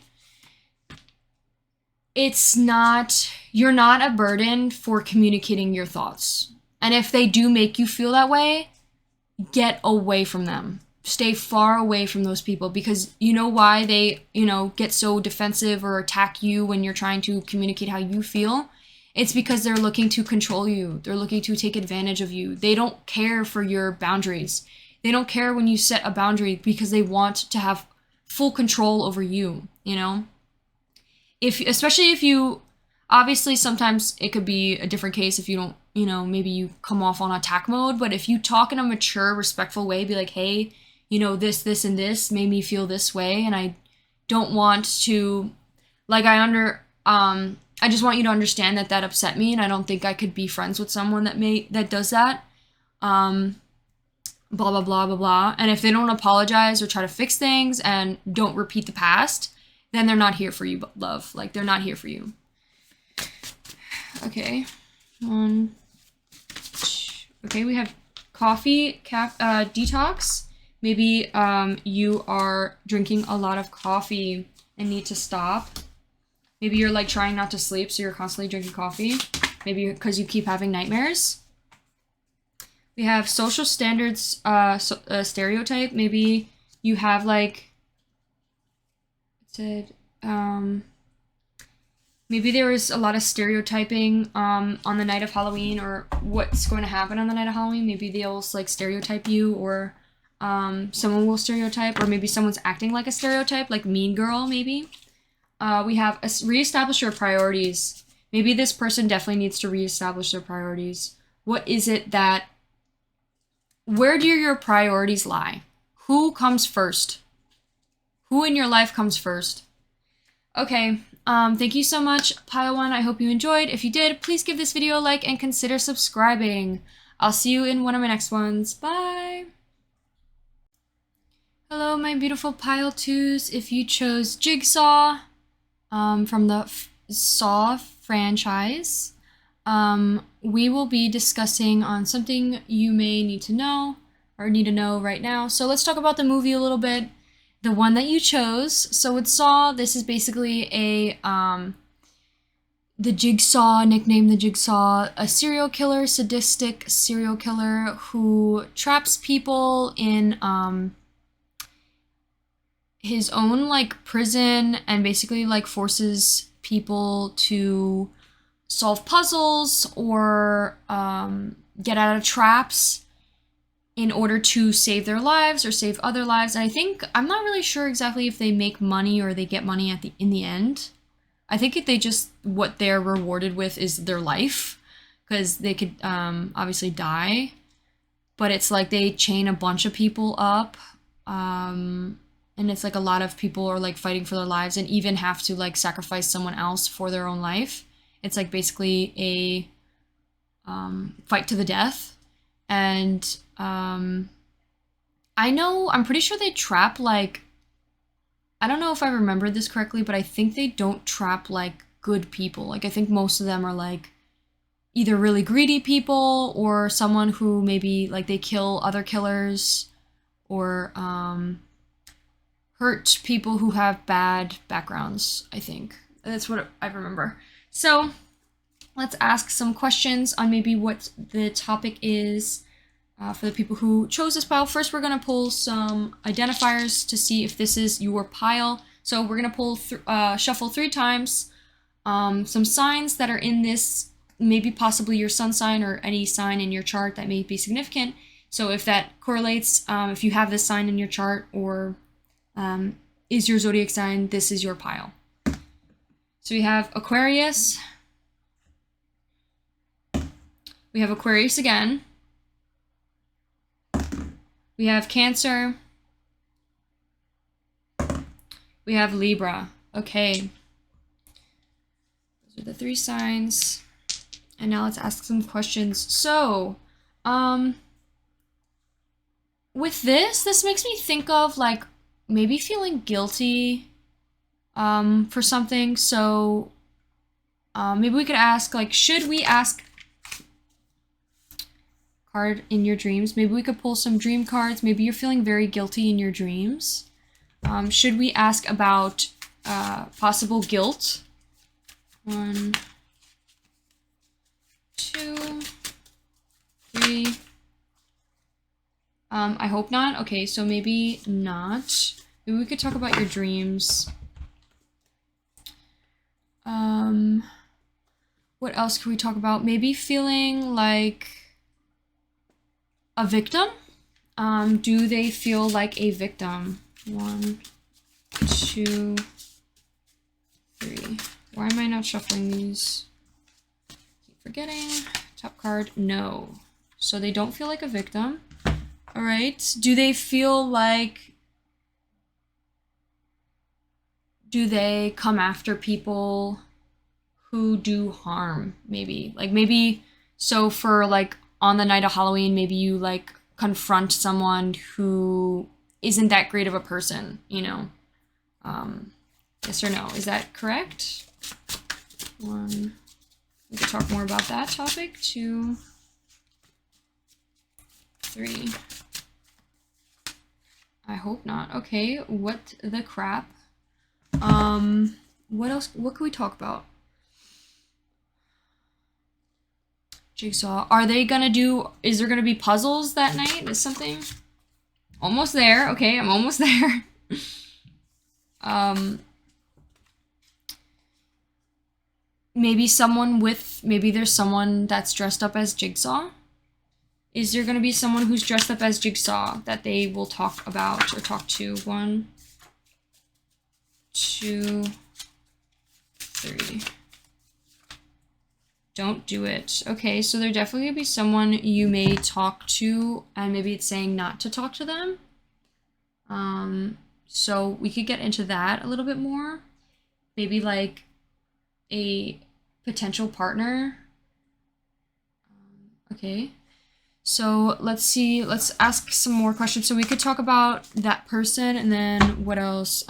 you're not a burden for communicating your thoughts. And if they do make you feel that way, get away from them. Stay far away from those people, because you know why they, get so defensive or attack you when you're trying to communicate how you feel. it's because they're looking to control you. They're looking to take advantage of you. They don't care for your boundaries. They don't care when you set a boundary because they want to have full control over you, you know? Especially if you, obviously sometimes it could be a different case if you don't, you know, maybe you come off on attack mode, but if you talk in a mature, respectful way, be like, hey, you know, this, and this made me feel this way, and I don't want to, like, I just want you to understand that upset me, and I don't think I could be friends with someone that does that. Blah, blah, blah, blah, blah. And if they don't apologize or try to fix things and don't repeat the past, then they're not here for you, love. Like, they're not here for you. Okay. Okay, we have coffee, detox. Maybe you are drinking a lot of coffee and need to stop. Maybe you're like trying not to sleep, so you're constantly drinking coffee. Maybe because you keep having nightmares. We have social standards stereotype. Maybe you have like, it said, maybe there was a lot of stereotyping on the night of Halloween, or what's going to happen on the night of Halloween. Maybe they'll like stereotype you, or someone will stereotype, or maybe someone's acting like a stereotype, like Mean Girl, maybe. We have reestablish your priorities. Maybe this person definitely needs to reestablish their priorities. What is it that, where do your priorities lie? Who comes first? Who in your life comes first? Okay, thank you so much, Pile 1. I hope you enjoyed. If you did, please give this video a like and consider subscribing. I'll see you in one of my next ones. Bye! Hello, my beautiful Pile 2s. If you chose Jigsaw from the Saw franchise, we will be discussing on something you may need to know right now. So let's talk about the movie a little bit. The one that you chose. So with Saw, this is basically the Jigsaw, nicknamed the Jigsaw, a serial killer, sadistic serial killer who traps people in his own like prison and basically like forces people to solve puzzles or get out of traps in order to save their lives or save other lives. And I'm not really sure exactly if they make money or they get money in the end. I think if they just, what they're rewarded with is their life, because they could obviously die, but it's like they chain a bunch of people up, and it's like a lot of people are like fighting for their lives and even have to like sacrifice someone else for their own life. It's like basically a fight to the death. And I'm pretty sure they trap like, I don't know if I remember this correctly, but I think they don't trap like good people. Like I think most of them are like either really greedy people or someone who maybe like they kill other killers or hurt people who have bad backgrounds, I think. That's what I remember. So let's ask some questions on maybe what the topic is for the people who chose this pile. First, we're going to pull some identifiers to see if this is your pile. So we're going to pull shuffle 3 times some signs that are in this, maybe possibly your sun sign or any sign in your chart that may be significant. So if that correlates, if you have this sign in your chart or is your zodiac sign, this is your pile. So we have Aquarius. We have Aquarius again. We have Cancer. We have Libra. Okay. Those are the 3 signs. And now let's ask some questions. So, with this makes me think of like maybe feeling guilty for something. So, maybe we could ask like, should we ask card in your dreams? Maybe we could pull some dream cards. Maybe you're feeling very guilty in your dreams. Should we ask about possible guilt? 1, 2, 3. I hope not. Okay, so maybe not. Maybe we could talk about your dreams. What else can we talk about? Maybe feeling like a victim. Do they feel like a victim? 1, 2, 3. Why am I not shuffling these? Keep forgetting. Top card, no. So they don't feel like a victim. All right. Do they feel like, do they come after people who do harm? Maybe like, maybe, so for like on the night of Halloween, maybe you like confront someone who isn't that great of a person, you know? Yes or no? Is that correct? 1. We could talk more about that topic. 2, 3. I hope not. Okay, what the crap? What else? What could we talk about? Jigsaw. Are they gonna do, is there gonna be puzzles that night? Is something? Almost there. Okay, I'm almost there. Maybe someone with, maybe there's someone that's dressed up as Jigsaw. Is there gonna be someone who's dressed up as Jigsaw that they will talk about or talk to? 1, 2, 3. Don't do it. Okay, so there definitely gonna be someone you may talk to, and maybe it's saying not to talk to them. So we could get into that a little bit more. Maybe like a potential partner. Okay. So let's see, let's ask some more questions. So we could talk about that person, and then what else?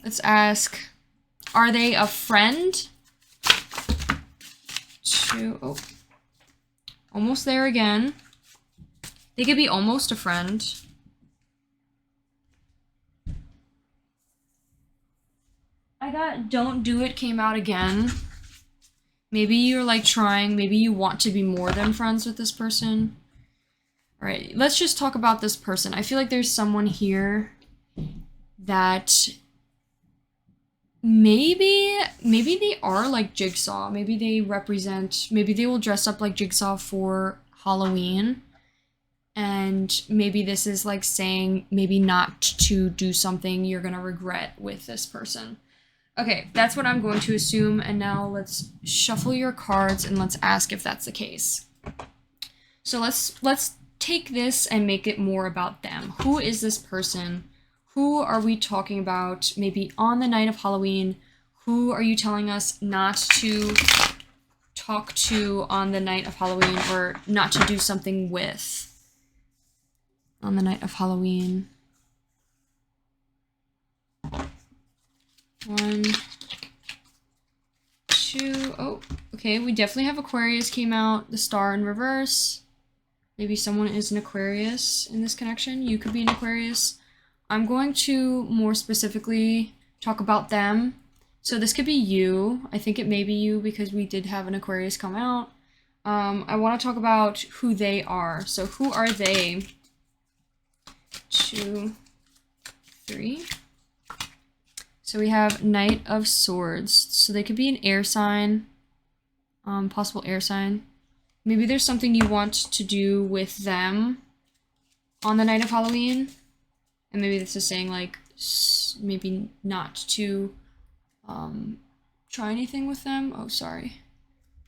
Let's ask, are they a friend? 2, oh, almost there again. They could be almost a friend. I got don't do it came out again. Maybe you're like trying, maybe you want to be more than friends with this person. All right, let's just talk about this person. I feel like there's someone here that maybe they are like Jigsaw. Maybe they represent, maybe they will dress up like Jigsaw for Halloween. And maybe this is like saying maybe not to do something you're gonna regret with this person. Okay, that's what I'm going to assume, and now let's shuffle your cards and let's ask if that's the case. So let's take this and make it more about them. Who is this person? Who are we talking about maybe on the night of Halloween? Who are you telling us not to talk to on the night of Halloween, or not to do something with on the night of Halloween? 1, 2, oh, okay, we definitely have Aquarius came out, the star in reverse. Maybe someone is an Aquarius in this connection. You could be an Aquarius. I'm going to more specifically talk about them. So this could be you. I think it may be you because we did have an Aquarius come out. I want to talk about who they are. So who are they? 2, 3. So we have Knight of Swords. So they could be an air sign, possible air sign. Maybe there's something you want to do with them on the night of Halloween. And maybe this is saying like, maybe not to try anything with them. Oh, sorry.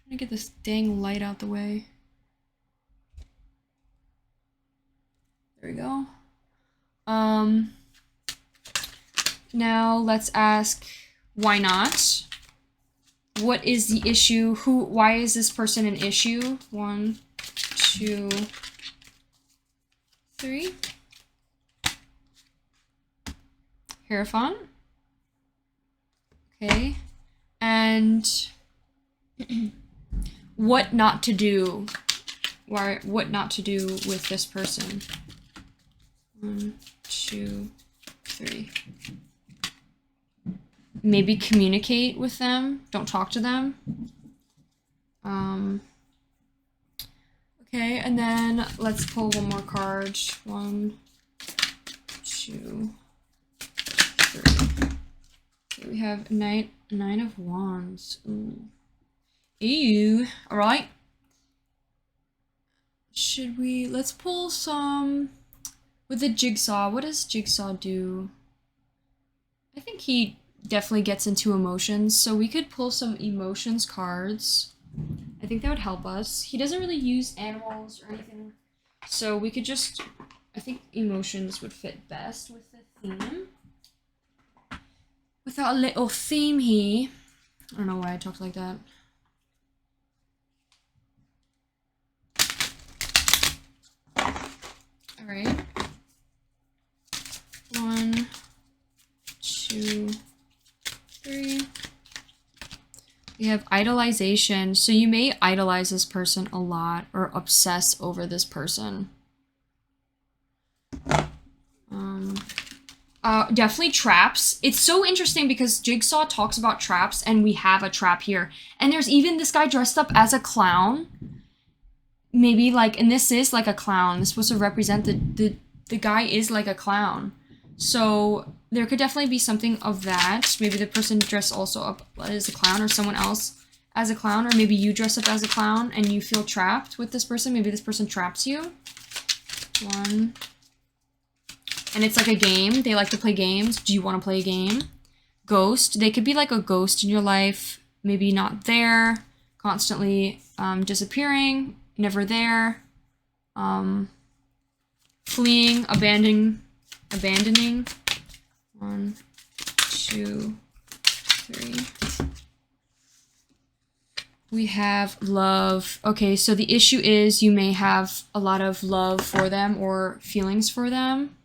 I'm gonna get this dang light out the way. There we go. Now let's ask, why not? What is the issue? Why is this person an issue? 1, 2, 3. Hierophant. Okay. And what not to do? What not to do with this person? 1, 2, 3. Maybe communicate with them. Don't talk to them. Okay, and then let's pull one more card. 1, 2, 3. Okay, we have Nine of Wands. Ooh. Ew. Alright. Let's pull some with the Jigsaw. What does Jigsaw do? I think he definitely gets into emotions, so we could pull some emotions cards. I think that would help us. He doesn't really use animals or anything, so we could just, I think emotions would fit best with the theme. With our little theme here. I don't know why I talked like that. Alright. 1, 2, 3. We have idolization. So you may idolize this person a lot or obsess over this person. Definitely traps. It's so interesting because Jigsaw talks about traps and we have a trap here. And there's even this guy dressed up as a clown. Maybe like, and this is like a clown. It's supposed to represent the guy is like a clown. So there could definitely be something of that. Maybe the person dressed also up as a clown or someone else as a clown. Or maybe you dress up as a clown and you feel trapped with this person. Maybe this person traps you. 1. And it's like a game. They like to play games. Do you want to play a game? Ghost. They could be like a ghost in your life. Maybe not there. Constantly disappearing. Never there. Fleeing. Abandoning. 1, 2, 3. We have love. Okay, so the issue is you may have a lot of love for them or feelings for them.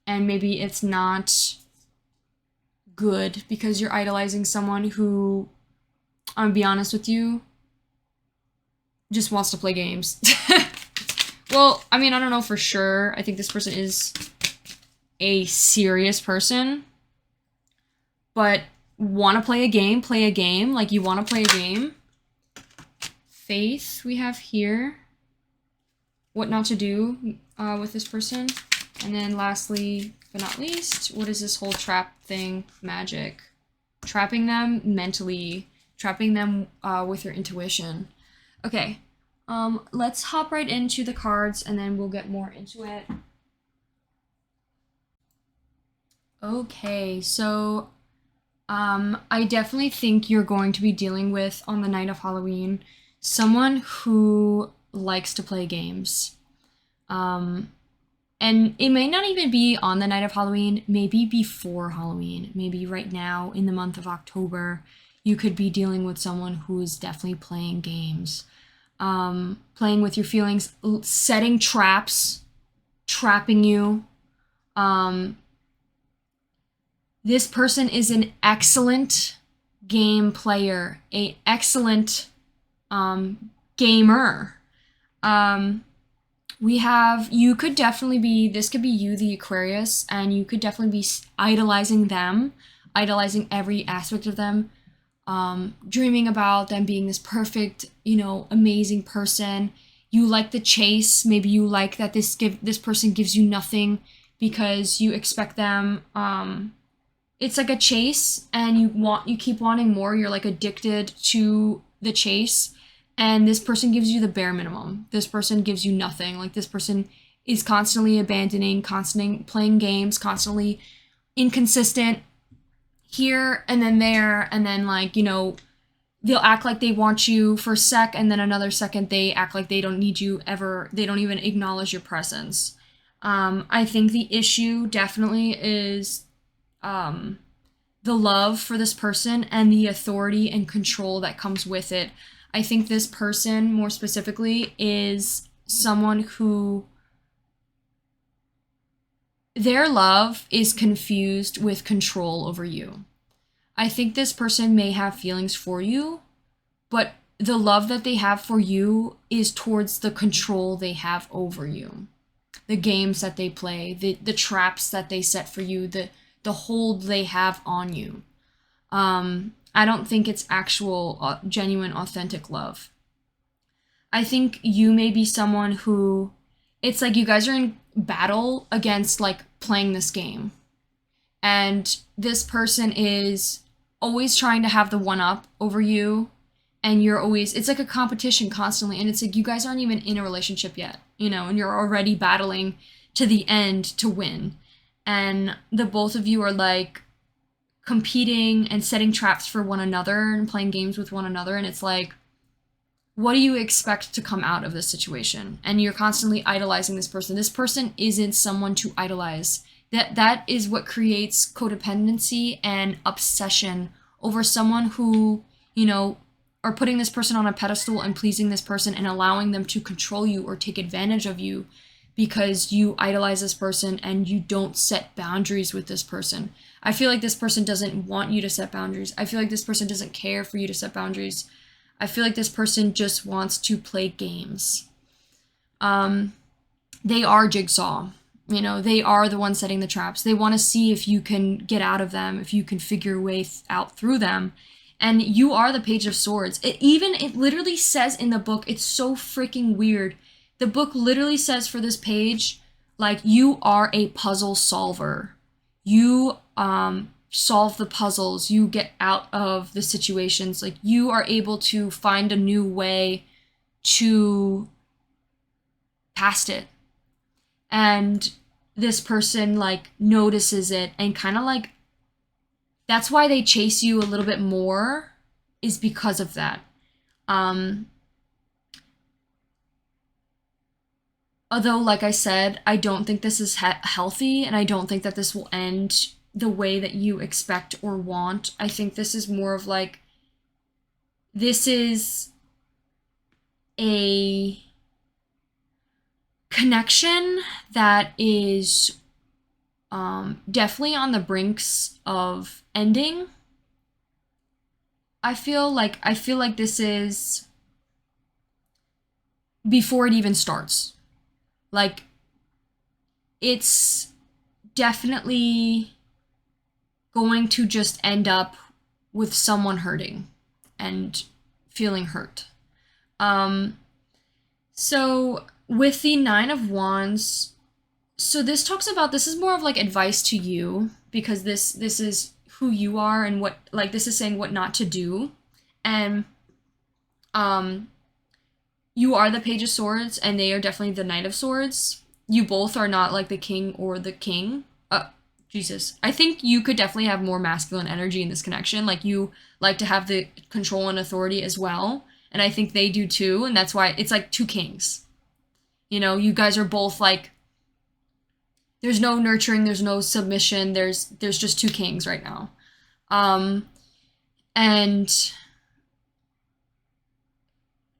And maybe it's not good because you're idolizing someone who, I'm gonna be honest with you, just wants to play games. Well, I mean, I don't know for sure. I think this person is a serious person. But want to play a game, like you want to play a game. Faith we have here. What not to do with this person. And then lastly, but not least, what is this whole trap thing? Magic. Trapping them mentally. Trapping them with your intuition. Okay, let's hop right into the cards and then we'll get more into it. Okay, so I definitely think you're going to be dealing with, on the night of Halloween, someone who likes to play games. And it may not even be on the night of Halloween, maybe before Halloween. Maybe right now, in the month of October, you could be dealing with someone who is definitely playing games. Playing with your feelings, setting traps, trapping you. This person is an excellent game player, an excellent gamer. You could definitely be, this could be you, the Aquarius, and you could definitely be idolizing them, idolizing every aspect of them, dreaming about them being this perfect, amazing person. You like the chase. Maybe you like that this person gives you nothing because you expect them. It's like a chase, and you keep wanting more. You're like addicted to the chase. And this person gives you the bare minimum. This person gives you nothing. Like, this person is constantly abandoning, constantly playing games, constantly inconsistent here and then there. And then, they'll act like they want you for a sec, and then another second they act like they don't need you ever. They don't even acknowledge your presence. I think the issue definitely is the love for this person and the authority and control that comes with it. I think this person, more specifically, is someone who their love is confused with control over you. I think this person may have feelings for you, but the love that they have for you is towards the control they have over you. The games that they play, the traps that they set for you, the hold they have on you. I don't think it's actual, genuine, authentic love. I think you may be someone who, it's like you guys are in battle against, playing this game. And this person is always trying to have the one-up over you. and you're always, it's like a competition constantly, and it's like you guys aren't even in a relationship yet, you know, and you're already battling to the end to win. And the both of you are like competing and setting traps for one another and playing games with one another, and it's like, what do you expect to come out of this situation? And you're constantly idolizing this person. This person isn't someone to idolize. That is what creates codependency and obsession over someone who, you know, are putting this person on a pedestal and pleasing this person and allowing them to control you or take advantage of you because you idolize this person and you don't set boundaries with this person. I feel like this person doesn't want you to set boundaries. I feel like this person doesn't care for you to set boundaries. I feel like this person just wants to play games. They are Jigsaw. You know, they are the ones setting the traps. They want to see if you can get out of them, if you can figure your way out through them. And you are the Page of Swords. It literally says in the book, it's so freaking weird. The book literally says for this page, like, you are a puzzle solver. You solve the puzzles. You get out of the situations. Like, you are able to find a new way to past it. And this person, like, notices it and kind of, like, that's why they chase you a little bit more, is because of that. Although, like I said, I don't think this is healthy, and I don't think that this will end the way that you expect or want. I think this is more of like, this is a connection that is definitely on the brinks of ending. I feel like this is before it even starts. Like, it's definitely going to just end up with someone hurting and feeling hurt. So with the Nine of Wands, so this talks about, this is more of like advice to you, because this is who you are and what, like, this is saying what not to do. And you are the Page of Swords, and they are definitely the Knight of Swords. You both are not like the king or the king. Jesus. I think you could definitely have more masculine energy in this connection. Like, you like to have the control and authority as well. And I think they do too. And that's why it's like two kings. You know, you guys are both like, there's no nurturing, there's no submission, there's just two kings right now. And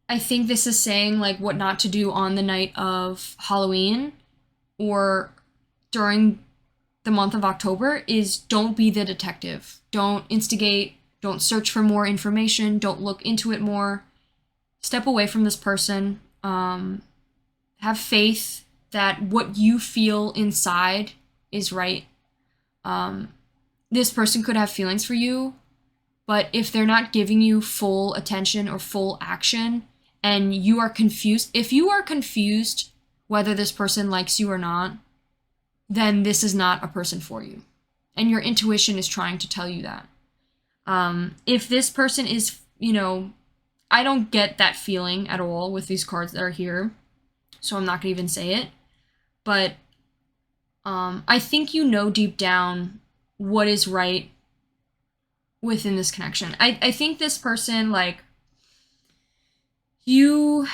I think this is saying like what not to do on the night of Halloween or during the month of October is, don't be the detective. Don't instigate, don't search for more information, don't look into it more. Step away from this person. Have faith that what you feel inside is right. This person could have feelings for you, but if they're not giving you full attention or full action, and you are confused, if you are confused whether this person likes you or not, then this is not a person for you. And your intuition is trying to tell you that. If this person is, you know, I don't get that feeling at all with these cards that are here, so I'm not gonna even say it. But I think you know deep down what is right within this connection. I think this person, like, you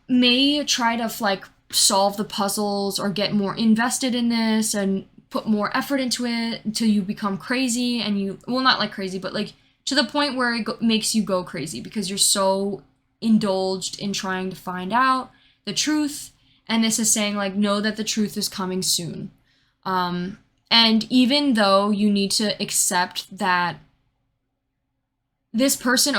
may try to, like, solve the puzzles or get more invested in this and put more effort into it until you become crazy, and you, well, not like crazy, but like to the point where it makes you go crazy because you're so indulged in trying to find out the truth. And this is saying, like, know that the truth is coming soon. And even though you need to accept that this person,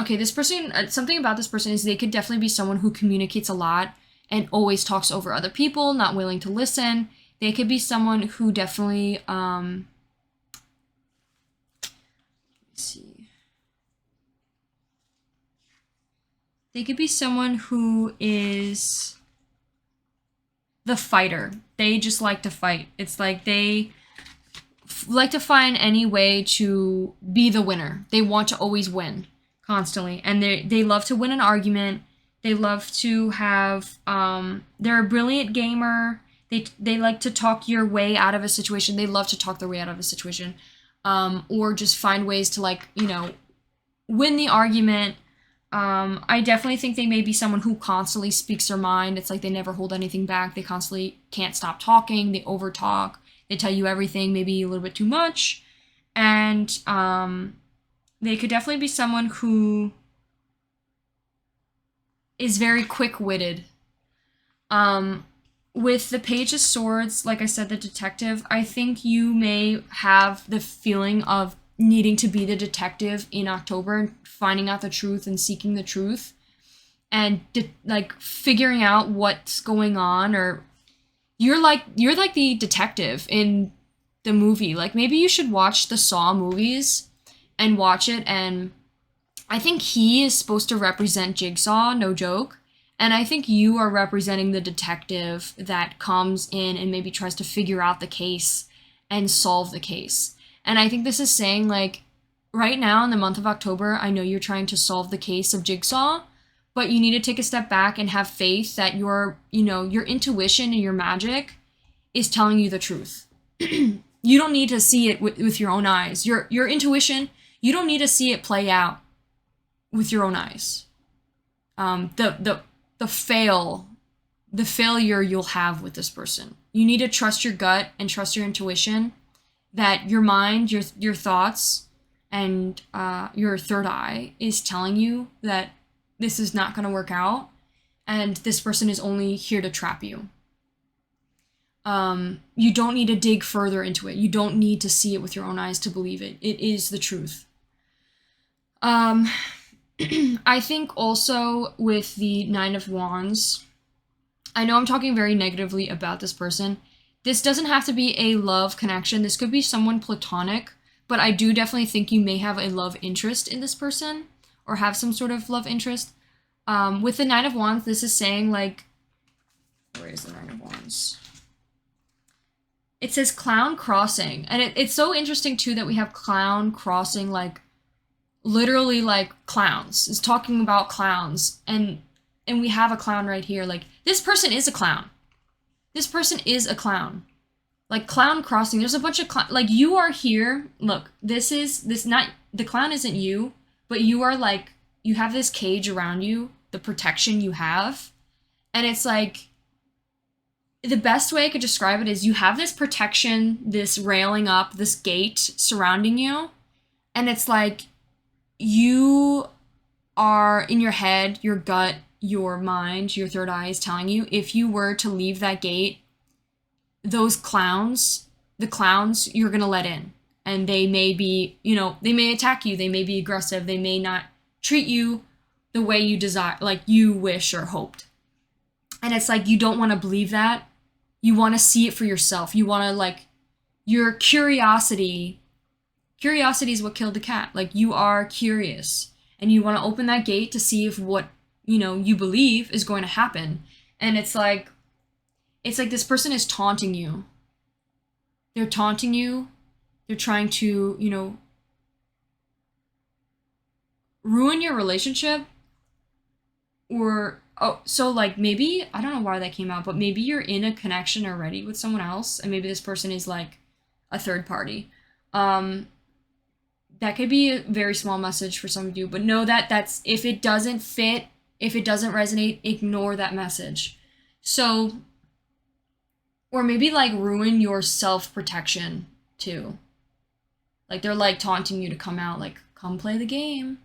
something about this person is they could definitely be someone who communicates a lot and always talks over other people, not willing to listen. They could be someone who definitely, let's see. They could be someone who is the fighter. They just like to fight. It's like they like to find any way to be the winner. They want to always win constantly. And they love to win an argument. They love to have, they're a brilliant gamer. They like to talk your way out of a situation. They love to talk their way out of a situation. Or just find ways to, like, you know, win the argument. I definitely think they may be someone who constantly speaks their mind. It's like they never hold anything back. They constantly can't stop talking. They overtalk. They tell you everything, maybe a little bit too much. And they could definitely be someone who is very quick-witted. With the Page of Swords, like I said, the detective, I think you may have the feeling of needing to be the detective in October and finding out the truth and seeking the truth and like figuring out what's going on. Or you're like the detective in the movie. Like, maybe you should watch the Saw movies and watch it. And I think he is supposed to represent Jigsaw, no joke. And I think you are representing the detective that comes in and maybe tries to figure out the case and solve the case. And I think this is saying, like, right now in the month of October, I know you're trying to solve the case of Jigsaw, but you need to take a step back and have faith that your intuition and your magic is telling you the truth. You don't need to see it with your own eyes. Your intuition, you don't need to see it play out with your own eyes. The failure you'll have with this person. You need to trust your gut and trust your intuition, that your mind, your thoughts, and your third eye is telling you that this is not going to work out, and this person is only here to trap you. You don't need to dig further into it. You don't need to see it with your own eyes to believe it. It is the truth. I think also with the Nine of Wands, I know I'm talking very negatively about this person. This doesn't have to be a love connection. This could be someone platonic, but I do definitely think you may have a love interest in this person or have some sort of love interest. With the Nine of Wands, this is saying, like, where is the Nine of Wands? It says clown crossing. And it's so interesting, too, that we have clown crossing, like, literally, like, clowns. It's talking about clowns. And we have a clown right here. Like, this person is a clown. This person is a clown. Like, clown crossing. There's a bunch of like, you are here. Look, the clown isn't you, but you are, like, you have this cage around you, the protection you have. And it's like, the best way I could describe it is you have this protection, this railing up, this gate surrounding you. And it's like, you are in your head, your gut, your mind, your third eye is telling you, if you were to leave that gate, those clowns, the clowns, you're going to let in. And they may be, they may attack you. They may be aggressive. They may not treat you the way you desire, like you wish or hoped. And it's like, you don't want to believe that. You want to see it for yourself. You want to, like, your curiosity is what killed the cat. Like, you are curious and you want to open that gate to see if what, you believe is going to happen. And it's like this person is taunting you. They're taunting you. They're trying to, ruin your relationship. Or, so, like, maybe, I don't know why that came out, but maybe you're in a connection already with someone else, and maybe this person is, like, a third party. That could be a very small message for some of you, but know that that's, if it doesn't fit, if it doesn't resonate, ignore that message. So, or maybe, like, ruin your self-protection, too. Like, they're, like, taunting you to come out, like, come play the game.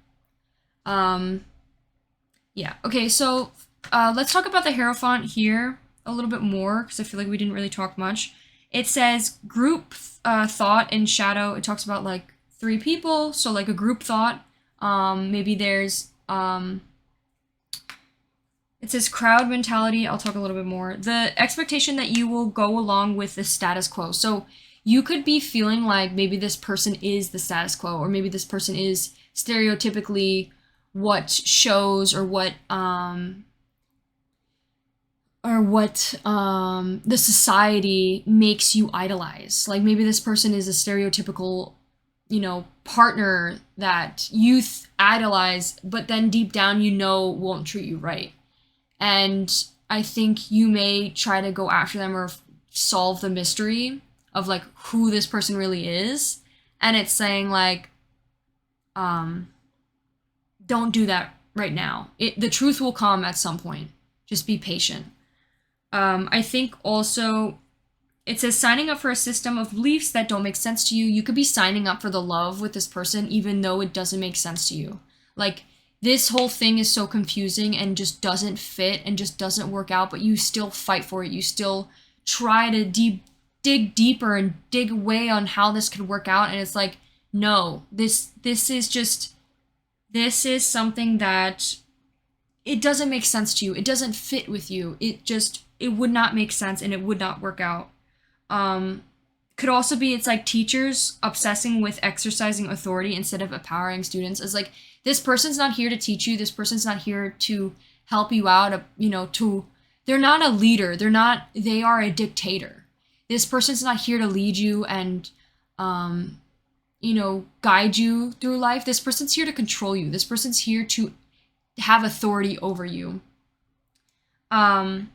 Yeah, okay, so let's talk about the Hierophant here a little bit more, because I feel like we didn't really talk much. It says group thought and shadow. It talks about, like, 3 people, so, like, a group thought. Maybe there's, it says crowd mentality. I'll talk a little bit more. The expectation that you will go along with the status quo. So you could be feeling like maybe this person is the status quo, or maybe this person is stereotypically what shows or what the society makes you idolize. Like, maybe this person is a stereotypical partner that you idolize, but then deep down won't treat you right. And I think you may try to go after them or solve the mystery of like who this person really is. And it's saying like, don't do that right now. The truth will come at some point. Just be patient. I think also it says signing up for a system of beliefs that don't make sense to you. You could be signing up for the love with this person even though it doesn't make sense to you. Like, this whole thing is so confusing and just doesn't fit and just doesn't work out, but you still fight for it. You still try to dig deeper and dig away on how this could work out. And it's like, no, this is something that it doesn't make sense to you. It doesn't fit with you. It would not make sense and it would not work out. Could also be it's like teachers obsessing with exercising authority instead of empowering students. It's like, this person's not here to teach you. This person's not here to help you out. They're not a leader. They are a dictator. This person's not here to lead you and, guide you through life. This person's here to control you. This person's here to have authority over you. And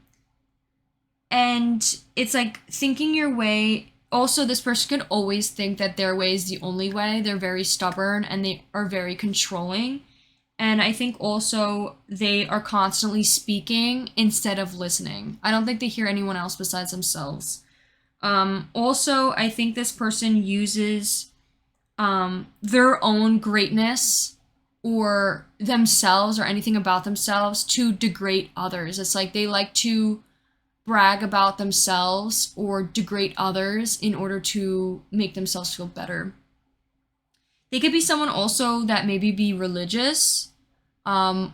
it's like thinking your way. Also, this person could always think that their way is the only way. They're very stubborn and they are very controlling. And I think also they are constantly speaking instead of listening. I don't think they hear anyone else besides themselves. Also, I think this person uses their own greatness or themselves or anything about themselves to degrade others. It's like they like to brag about themselves or degrade others in order to make themselves feel better. They could be someone also that maybe be religious, or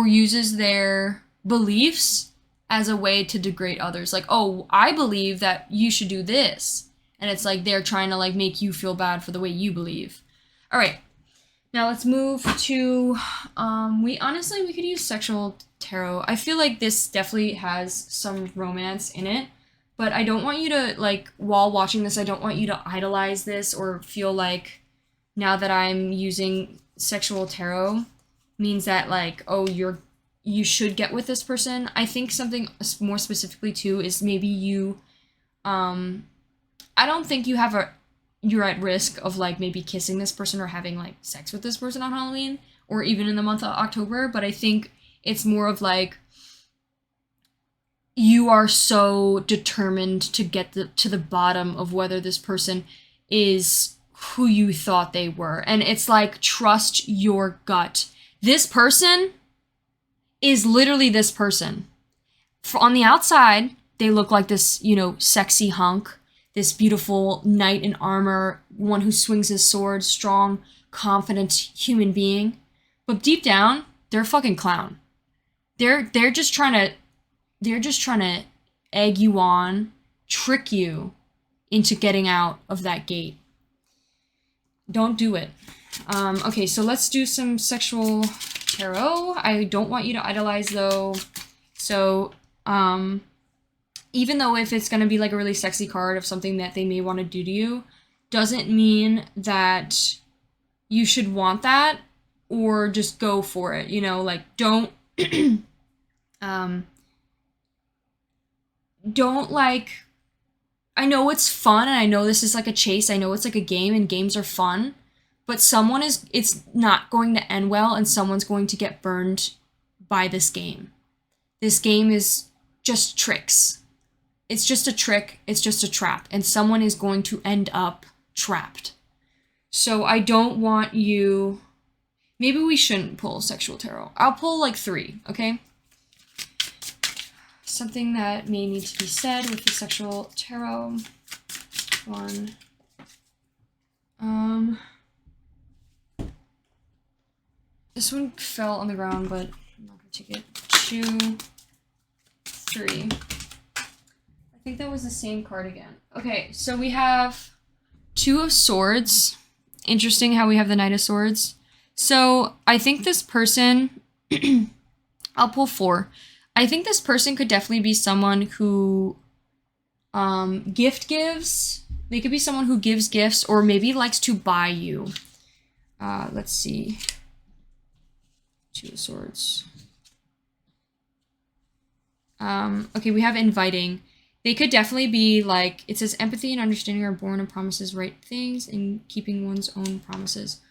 uses their beliefs as a way to degrade others. Like, oh, I believe that you should do this. And it's like they're trying to like make you feel bad for the way you believe. All right. Now let's move to, we could use sexual tarot. I feel like this definitely has some romance in it, but I don't want you to, like, while watching this, I don't want you to idolize this or feel like now that I'm using sexual tarot means that, like, oh, you should get with this person. I think something more specifically, too, is maybe you, I don't think you're at risk of, like, maybe kissing this person or having, like, sex with this person on Halloween or even in the month of October, but I think it's more of, like, you are so determined to get to the bottom of whether this person is who you thought they were. And it's like, trust your gut. This person is literally this person. On the outside, they look like this, sexy hunk, this beautiful knight in armor, one who swings his sword, strong, confident human being. But deep down, they're a fucking clown. They're just trying to egg you on, trick you into getting out of that gate. Don't do it. Okay, so let's do some sexual tarot. I don't want you to idolize, though. So, even though if it's going to be like a really sexy card of something that they may want to do to you, doesn't mean that you should want that or just go for it. Like, don't, don't, like, I know it's fun and I know this is like a chase. I know it's like a game and games are fun, but it's not going to end well and someone's going to get burned by this game. This game is just tricks. It's just a trick. It's just a trap. And someone is going to end up trapped. So I don't want you... Maybe we shouldn't pull sexual tarot. I'll pull like 3, okay? Something that may need to be said with the sexual tarot. 1. This one fell on the ground, but I'm not gonna take it. 2, 3. I think that was the same card again. Okay, so we have 2 of Swords. Interesting how we have the Knight of Swords. So I think this person, I'll pull 4. I think this person could definitely be someone who gift gives They could be someone who gives gifts or maybe likes to buy you. Let's see. Two of Swords. Okay, we have inviting. They could definitely be like, it says empathy and understanding are born of promises, right things, and keeping one's own promises.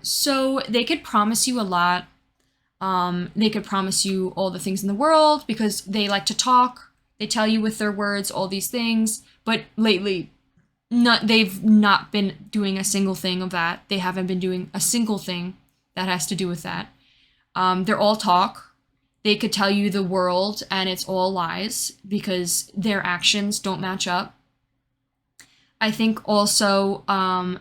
So they could promise you a lot. They could promise you all the things in the world because they like to talk. They tell you with their words all these things, but lately, they've not been doing a single thing of that. They haven't been doing a single thing that has to do with that. They're all talk. They could tell you the world and it's all lies because their actions don't match up. I think also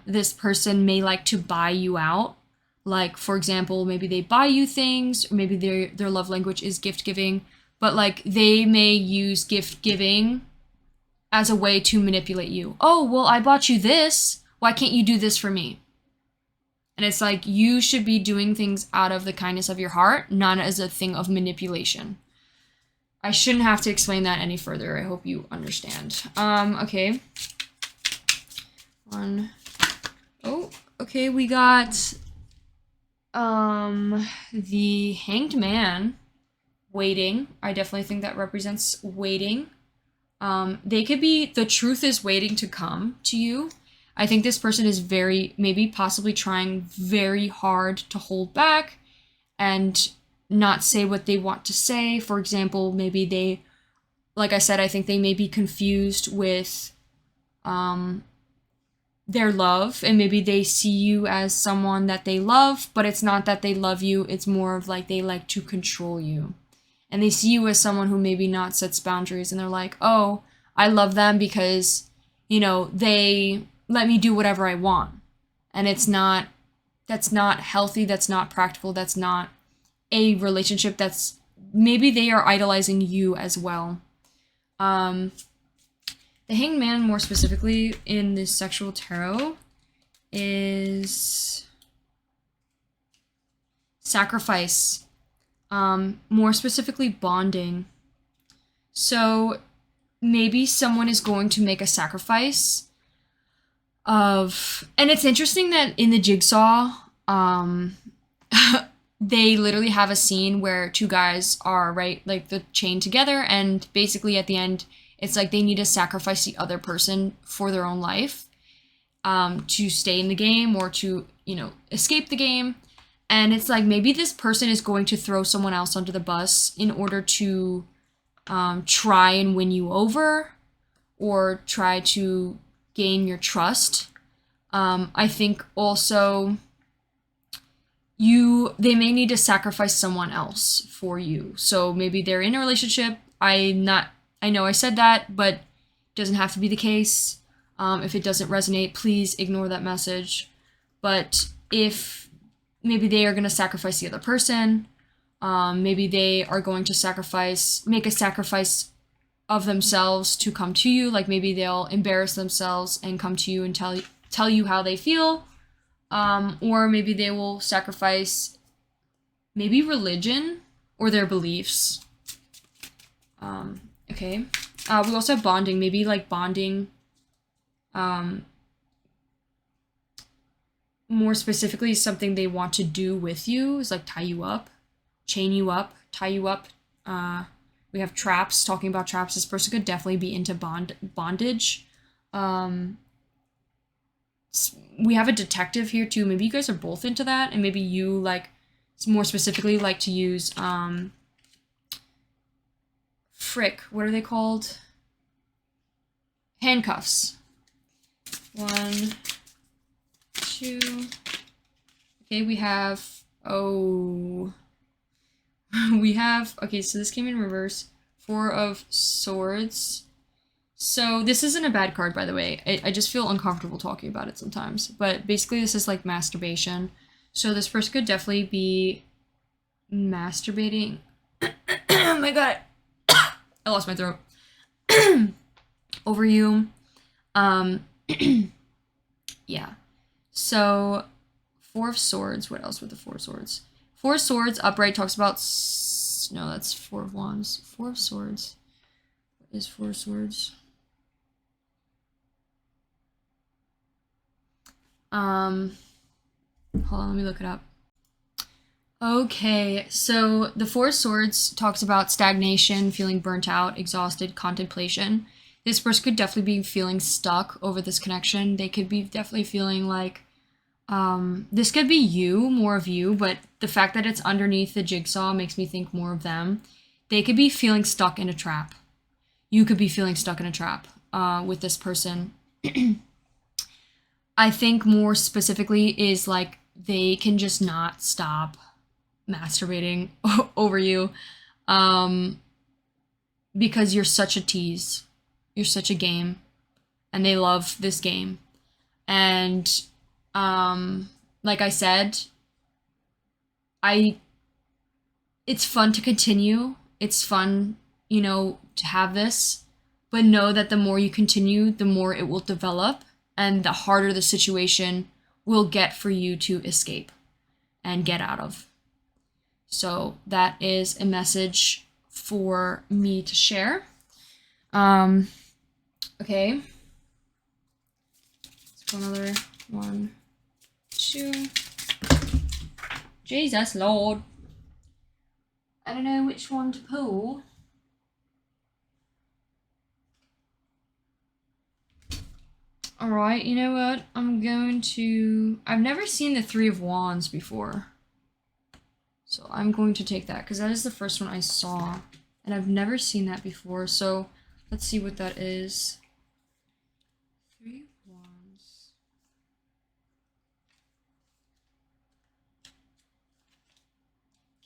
this person may like to buy you out. Like, for example, maybe they buy you things, or maybe their love language is gift giving, but like they may use gift giving as a way to manipulate you. Oh, well, I bought you this. Why can't you do this for me? And it's like, you should be doing things out of the kindness of your heart, not as a thing of manipulation. I shouldn't have to explain that any further. I hope you understand. Okay. Okay, we got the Hanged Man, waiting. I definitely think that represents waiting. They could be, the truth is waiting to come to you. I think this person is maybe possibly trying very hard to hold back and not say what they want to say. For example, maybe they, like I said, I think they may be confused with their love, and maybe they see you as someone that they love, but it's not that they love you, it's more of like they like to control you. And they see you as someone who maybe not sets boundaries, and they're like, oh, I love them because, you know, they let me do whatever I want. And that's not healthy, that's not practical, that's not a relationship, maybe they are idolizing you as well. The Hanged Man, more specifically in the sexual tarot, is sacrifice. More specifically, bonding. So maybe someone is going to make a sacrifice and it's interesting that in the Jigsaw, they literally have a scene where two guys are, right, like the chained together, and basically at the end, it's like they need to sacrifice the other person for their own life, to stay in the game or to, you know, escape the game. And it's like maybe this person is going to throw someone else under the bus in order to try and win you over or try to gain your trust. I think also they may need to sacrifice someone else for you. So maybe they're in a relationship. I know I said that, but it doesn't have to be the case. If it doesn't resonate, please ignore that message. But if maybe they are going to sacrifice the other person, maybe they are going to make a sacrifice of themselves to come to you. Like maybe they'll embarrass themselves and come to you and tell you how they feel. Or maybe they will sacrifice maybe religion or their beliefs. Okay. We also have bonding, maybe like bonding, more specifically something they want to do with you is like tie you up, chain you up, tie you up. We have traps, talking about traps. This person could definitely be into bondage. We have a detective here too. Maybe you guys are both into that, and maybe you like more specifically like to use what are they called? Handcuffs. 1, 2. Okay, we have okay, so this came in reverse. 4 of Swords. So this isn't a bad card, by the way. I just feel uncomfortable talking about it sometimes. But basically this is like masturbation. So this person could definitely be masturbating. Oh my god. I lost my throat. Over you. Yeah. So 4 of Swords. What else with the 4 of Swords? 4 of Swords upright talks about... No, that's 4 of Wands. 4 of Swords. What is 4 of Swords? Hold on, let me look it up. Okay, so the Four of Swords talks about stagnation, feeling burnt out, exhausted, contemplation. This person could definitely be feeling stuck over this connection. They could be definitely feeling like, this could be you, more of you, but the fact that it's underneath the jigsaw makes me think more of them. They could be feeling stuck in a trap. You could be feeling stuck in a trap with this person. I think more specifically is like they can just not stop masturbating over you because you're such a tease. You're such a game. And they love this game. And like I said, it's fun to continue. It's fun, to have this, but know that the more you continue, the more it will develop and the harder the situation will get for you to escape and get out of. So that is a message for me to share. Okay. Let's go another 1, 2. Jesus Lord. I don't know which one to pull. Alright, you know what? I've never seen the Three of Wands before. So I'm going to take that, because that is the first one I saw. And I've never seen that before, so let's see what that is. Three of Wands.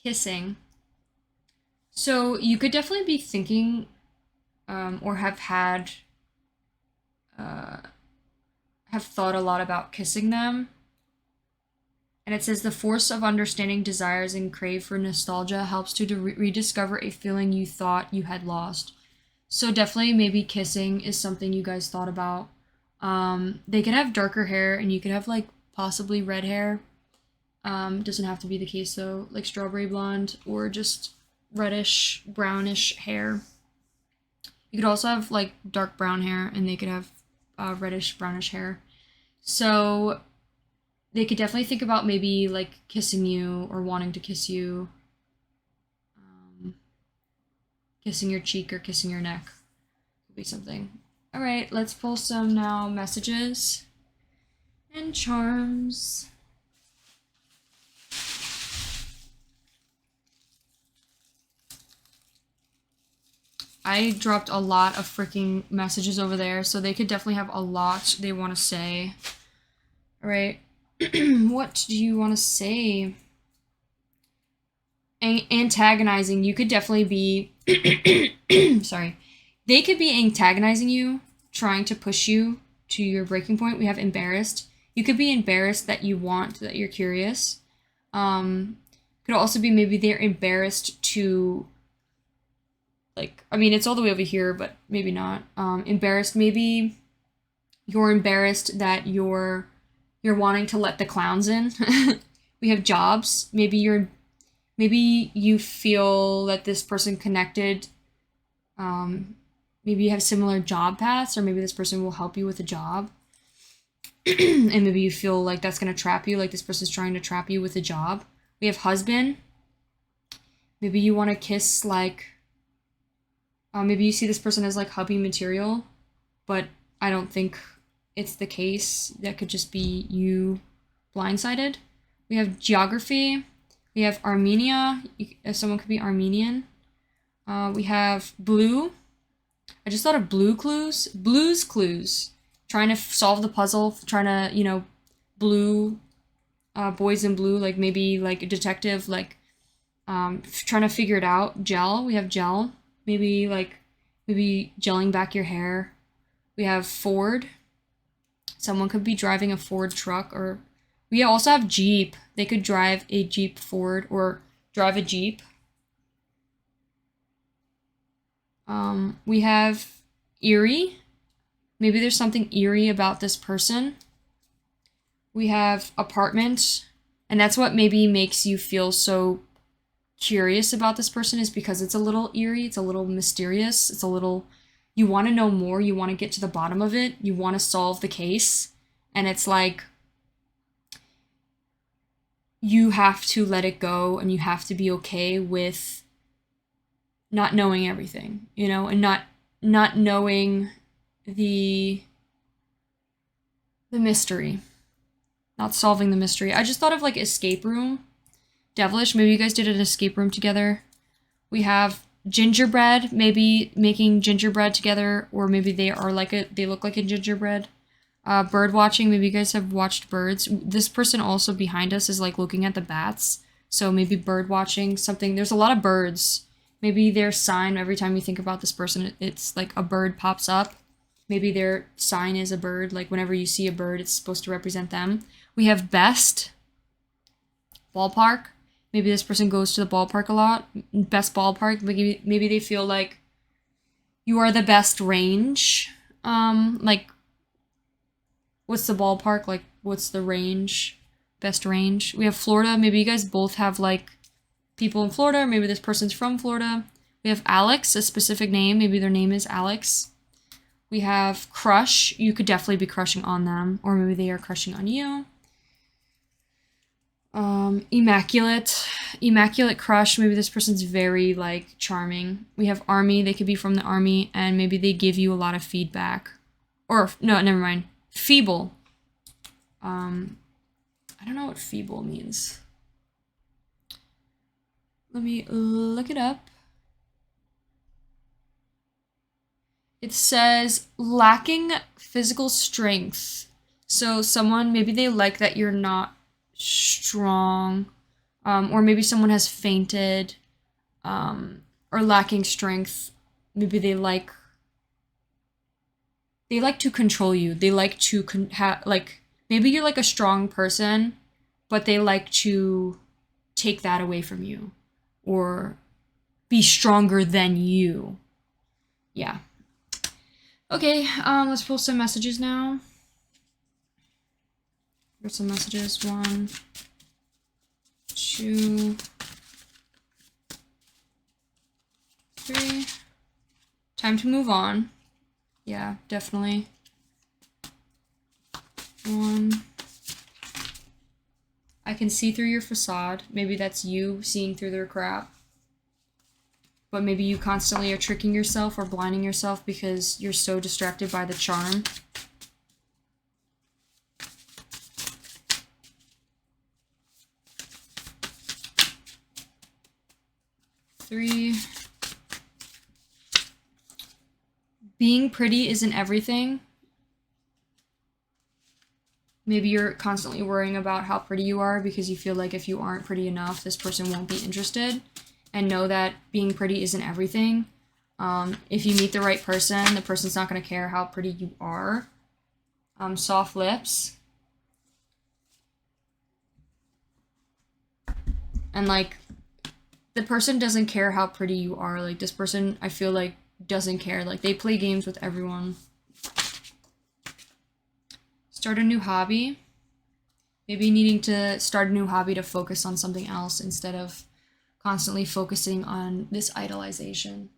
Kissing. So you could definitely be thinking, or have thought a lot about kissing them. And it says the force of understanding desires and crave for nostalgia helps to rediscover a feeling you thought you had lost. So definitely maybe kissing is something you guys thought about. They could have darker hair and you could have like possibly red hair. Doesn't have to be the case though, like strawberry blonde or just reddish, brownish hair. You could also have like dark brown hair and they could have reddish, brownish hair. So they could definitely think about maybe like kissing you or wanting to kiss you. Kissing your cheek or kissing your neck could be something. All right, let's pull some now messages and charms. I dropped a lot of freaking messages over there, so they could definitely have a lot they want to say. All right. What do you want to say? Antagonizing. You could definitely be... Sorry. They could be antagonizing you, trying to push you to your breaking point. We have embarrassed. You could be embarrassed that that you're curious. Could also be maybe they're embarrassed to... it's all the way over here, but maybe not. Embarrassed, maybe you're embarrassed that you're wanting to let the clowns in. We have jobs. Maybe you feel that this person connected. Maybe you have similar job paths, or maybe this person will help you with a job. And maybe you feel like that's going to trap you, like this person's trying to trap you with a job. We have husband. Maybe you want to kiss like... maybe you see this person as like hubby material, but I don't think it's the case. That could just be you blindsided. We have geography. We have Armenia. Someone could be Armenian. We have blue. I just thought of blue clues. Blues clues. Trying to solve the puzzle. Trying to, blue, boys in blue, like maybe like a detective, like trying to figure it out. Gel. We have gel. Maybe gelling back your hair. We have Ford. Someone could be driving a Ford truck, or we also have Jeep. They could drive a Jeep Ford or drive a Jeep. We have eerie. Maybe there's something eerie about this person. We have apartment, and that's what maybe makes you feel so curious about this person, is because it's a little eerie, it's a little mysterious, it's a little, you want to know more, you want to get to the bottom of it, you want to solve the case, and it's like you have to let it go and you have to be okay with not knowing everything, you know, and not knowing the mystery, not solving the mystery. I just thought of like escape room, devilish. Maybe you guys did an escape room together. We have gingerbread, maybe making gingerbread together, or maybe they look like a gingerbread. Bird watching, maybe you guys have watched birds. This person also behind us is like looking at the bats, so maybe bird watching something. There's a lot of birds. Maybe their sign, every time you think about this person, it's like a bird pops up. Maybe their sign is a bird, like whenever you see a bird, it's supposed to represent them. We have best, ballpark. Maybe this person goes to the ballpark a lot. Best ballpark, maybe they feel like you are the best range. Like, what's the ballpark? Like, what's the range? Best range. We have Florida. Maybe you guys both have, like, people in Florida. Maybe this person's from Florida. We have Alex, a specific name. Maybe their name is Alex. We have crush. You could definitely be crushing on them. Or maybe they are crushing on you. Immaculate. Immaculate crush. Maybe this person's very, like, charming. We have army. They could be from the army. And maybe they give you a lot of feedback. Or, no, never mind. Feeble. I don't know what feeble means. Let me look it up. It says lacking physical strength. So someone, maybe they like that you're not strong, or maybe someone has fainted, or lacking strength. Maybe they like to control you. They like to maybe you're like a strong person, but they like to take that away from you or be stronger than you. Yeah. Okay, let's pull some messages now. Here's some messages. 1, 2, 3. Time to move on. Yeah, definitely. 1. I can see through your facade. Maybe that's you seeing through their crap. But maybe you constantly are tricking yourself or blinding yourself because you're so distracted by the charm. 3. Being pretty isn't everything. Maybe you're constantly worrying about how pretty you are because you feel like if you aren't pretty enough, this person won't be interested. And know that being pretty isn't everything. If you meet the right person, the person's not going to care how pretty you are. Soft lips. And, like, the person doesn't care how pretty you are. Like, this person, I feel like, doesn't care. Like, they play games with everyone. Start a new hobby. Maybe needing to start a new hobby to focus on something else instead of constantly focusing on this idolization.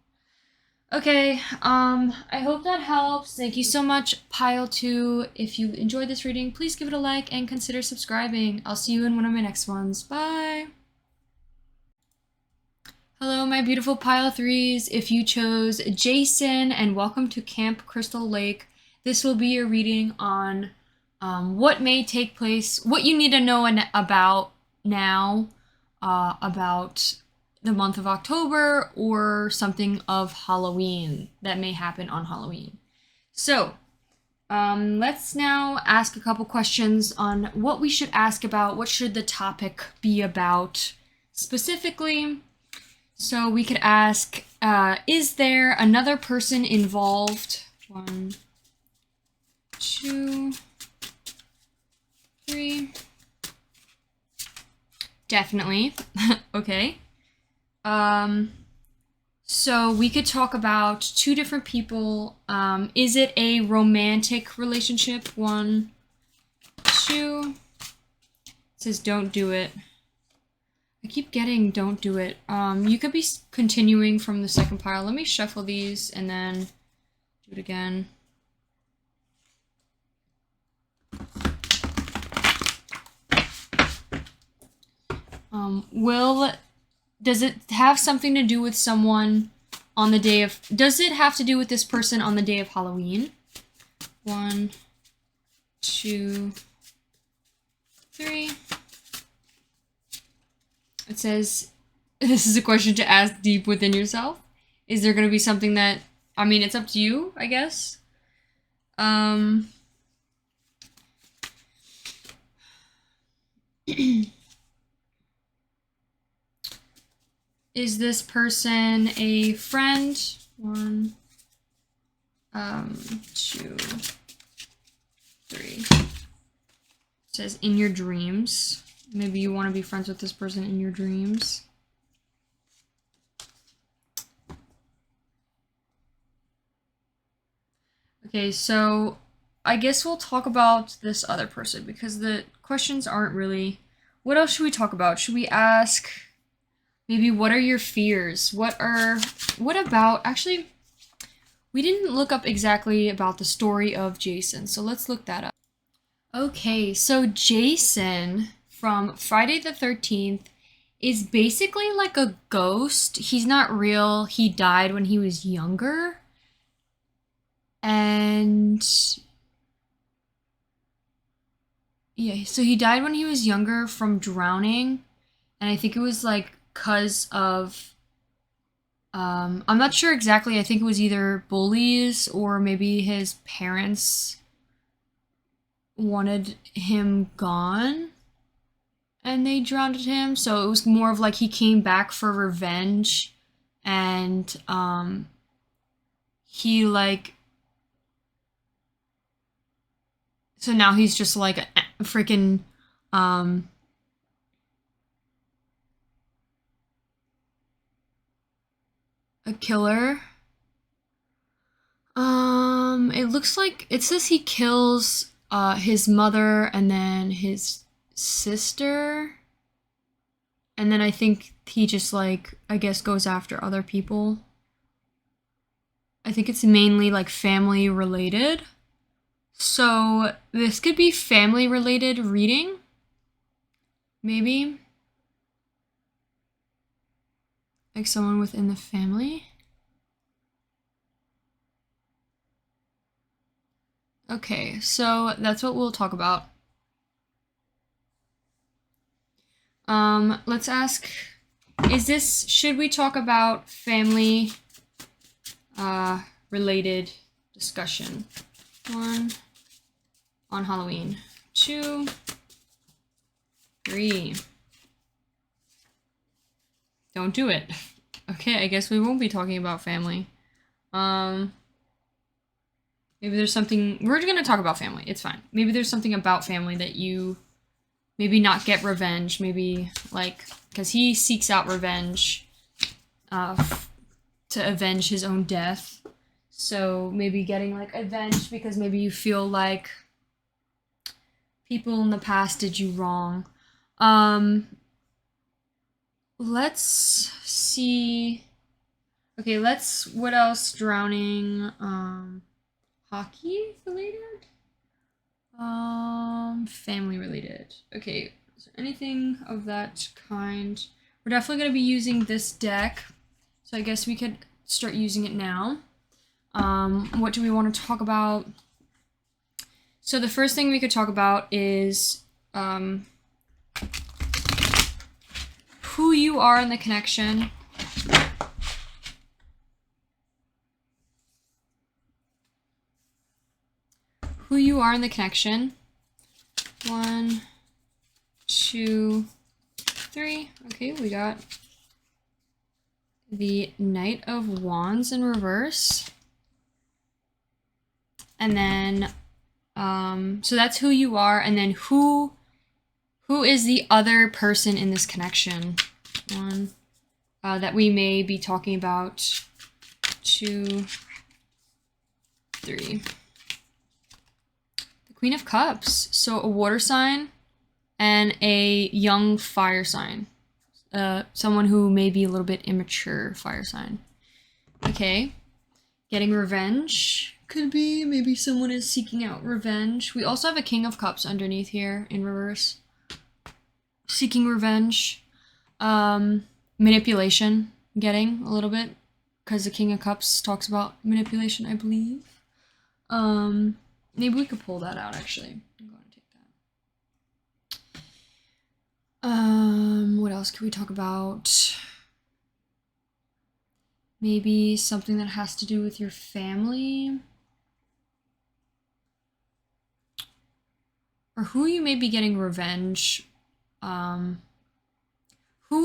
Okay, I hope that helps. Thank you so much, Pile 2. If you enjoyed this reading, please give it a like and consider subscribing. I'll see you in one of my next ones. Bye! Hello, my beautiful Pile 3s. If you chose Jason, and welcome to Camp Crystal Lake, this will be your reading on what may take place, what you need to know about now, about the month of October, or something of Halloween that may happen on Halloween. So, let's now ask a couple questions on what we should ask about, what should the topic be about specifically. So we could ask, is there another person involved? 1, 2, 3. Definitely. Okay. So we could talk about 2 different people. Is it a romantic relationship? 1, 2. It says don't do it. I keep getting don't do it. You could be continuing from the second pile. Let me shuffle these and then do it again. Does it have something to do with someone on the day of, does it have to do with this person on the day of Halloween? 1, 2, 3. It says, this is a question to ask deep within yourself. Is there going to be something that, I mean, it's up to you, I guess. Is this person a friend? 1, 2, 3. It says in your dreams. Maybe you want to be friends with this person in your dreams. Okay, so I guess we'll talk about this other person because the questions aren't really... What else should we talk about? Should we ask maybe what are your fears? What about... Actually, we didn't look up exactly about the story of Jason, so let's look that up. Okay, so Jason from Friday the 13th is basically like a ghost. He's not real. He died when he was younger. And yeah, so he died when he was younger from drowning. And I think it was like because of, I'm not sure exactly. I think it was either bullies or maybe his parents wanted him gone and they drowned him. So it was more of like he came back for revenge and he like, so now he's just like a freaking a killer. It looks like it says he kills his mother and then his sister. And then I think he just like, I guess, goes after other people. I think it's mainly like family related. So this could be family related reading. Maybe. Like someone within the family. Okay, so that's what we'll talk about. Let's ask, should we talk about family related discussion? 1, on Halloween. 2, 3. Don't do it. Okay, I guess we won't be talking about family. Maybe there's something, we're gonna talk about family, it's fine. Maybe there's something about family that you maybe not get revenge, maybe like, because he seeks out revenge to avenge his own death. So maybe getting like avenged because maybe you feel like people in the past did you wrong. Let's see. Okay, what else? Drowning, hockey related? Family related. Okay, is there anything of that kind? We're definitely going to be using this deck, so I guess we could start using it now. What do we want to talk about? So the first thing we could talk about is who you are in the connection. Who you are in the connection. 1, 2, 3. Okay, we got the Knight of Wands in reverse. And then, so that's who you are. And then who is the other person in this connection? 1, that we may be talking about. 2, 3. Queen of Cups, so a water sign and a young fire sign. Someone who may be a little bit immature fire sign. Okay, getting revenge. Could be, maybe someone is seeking out revenge. We also have a King of Cups underneath here in reverse. Seeking revenge. Manipulation, getting a little bit, because the King of Cups talks about manipulation, I believe. Maybe we could pull that out, actually. I'm going to take that. What else can we talk about? Maybe something that has to do with your family. Or who you may be getting revenge. Who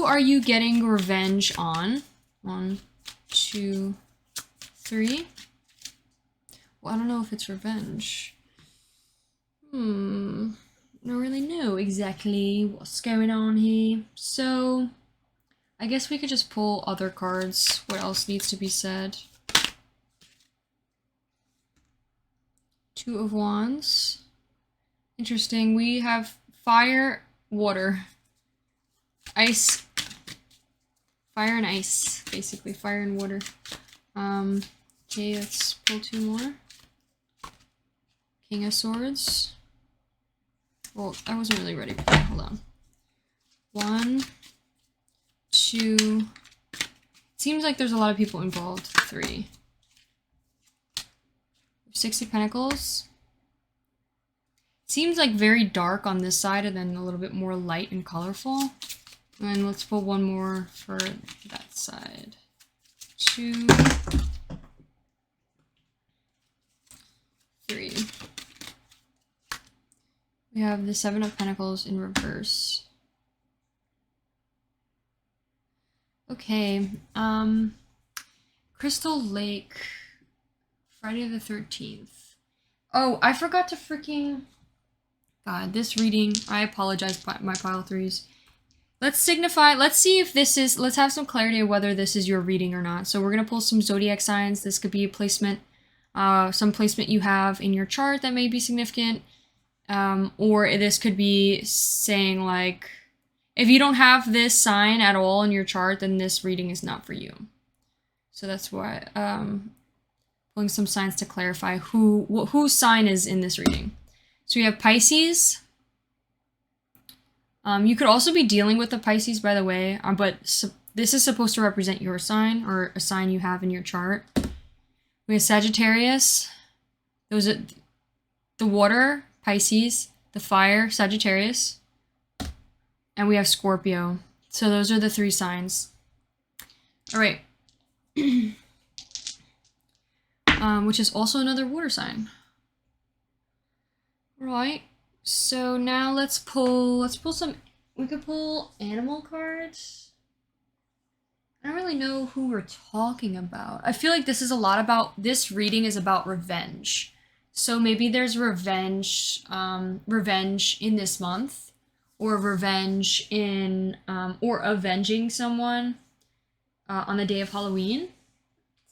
are you getting revenge on? 1, 2, 3. Well, I don't know if it's revenge. Don't really know exactly what's going on here. So, I guess we could just pull other cards. What else needs to be said? 2 of Wands. Interesting. We have fire, water, ice, fire and ice, basically. Fire and water. Okay, let's pull 2 more. King of Swords. Well, I wasn't really ready for that. Hold on. 1, 2. Seems like there's a lot of people involved. 3. 6 of Pentacles. Seems like very dark on this side and then a little bit more light and colorful. And let's pull 1 more for that side. 2, 3. We have the 7 of Pentacles in reverse. Okay, Crystal Lake, Friday the 13th. Oh, I forgot to freaking... God, this reading, I apologize, my pile threes. Let's see if this is, let's have some clarity of whether this is your reading or not. So we're going to pull some zodiac signs. This could be a placement, some placement you have in your chart that may be significant. Or this could be saying like, if you don't have this sign at all in your chart, then this reading is not for you. So that's why, pulling some signs to clarify whose sign is in this reading. So we have Pisces. You could also be dealing with the Pisces, by the way, but this is supposed to represent your sign or a sign you have in your chart. We have Sagittarius. Those are the water, Pisces, the fire, Sagittarius, and we have Scorpio. So those are the 3 signs. All right. Which is also another water sign. Right. So now let's pull some, we could pull animal cards. I don't really know who we're talking about. I feel like this is a lot about, this reading is about revenge. So maybe there's revenge in this month, or revenge in, or avenging someone on the day of Halloween.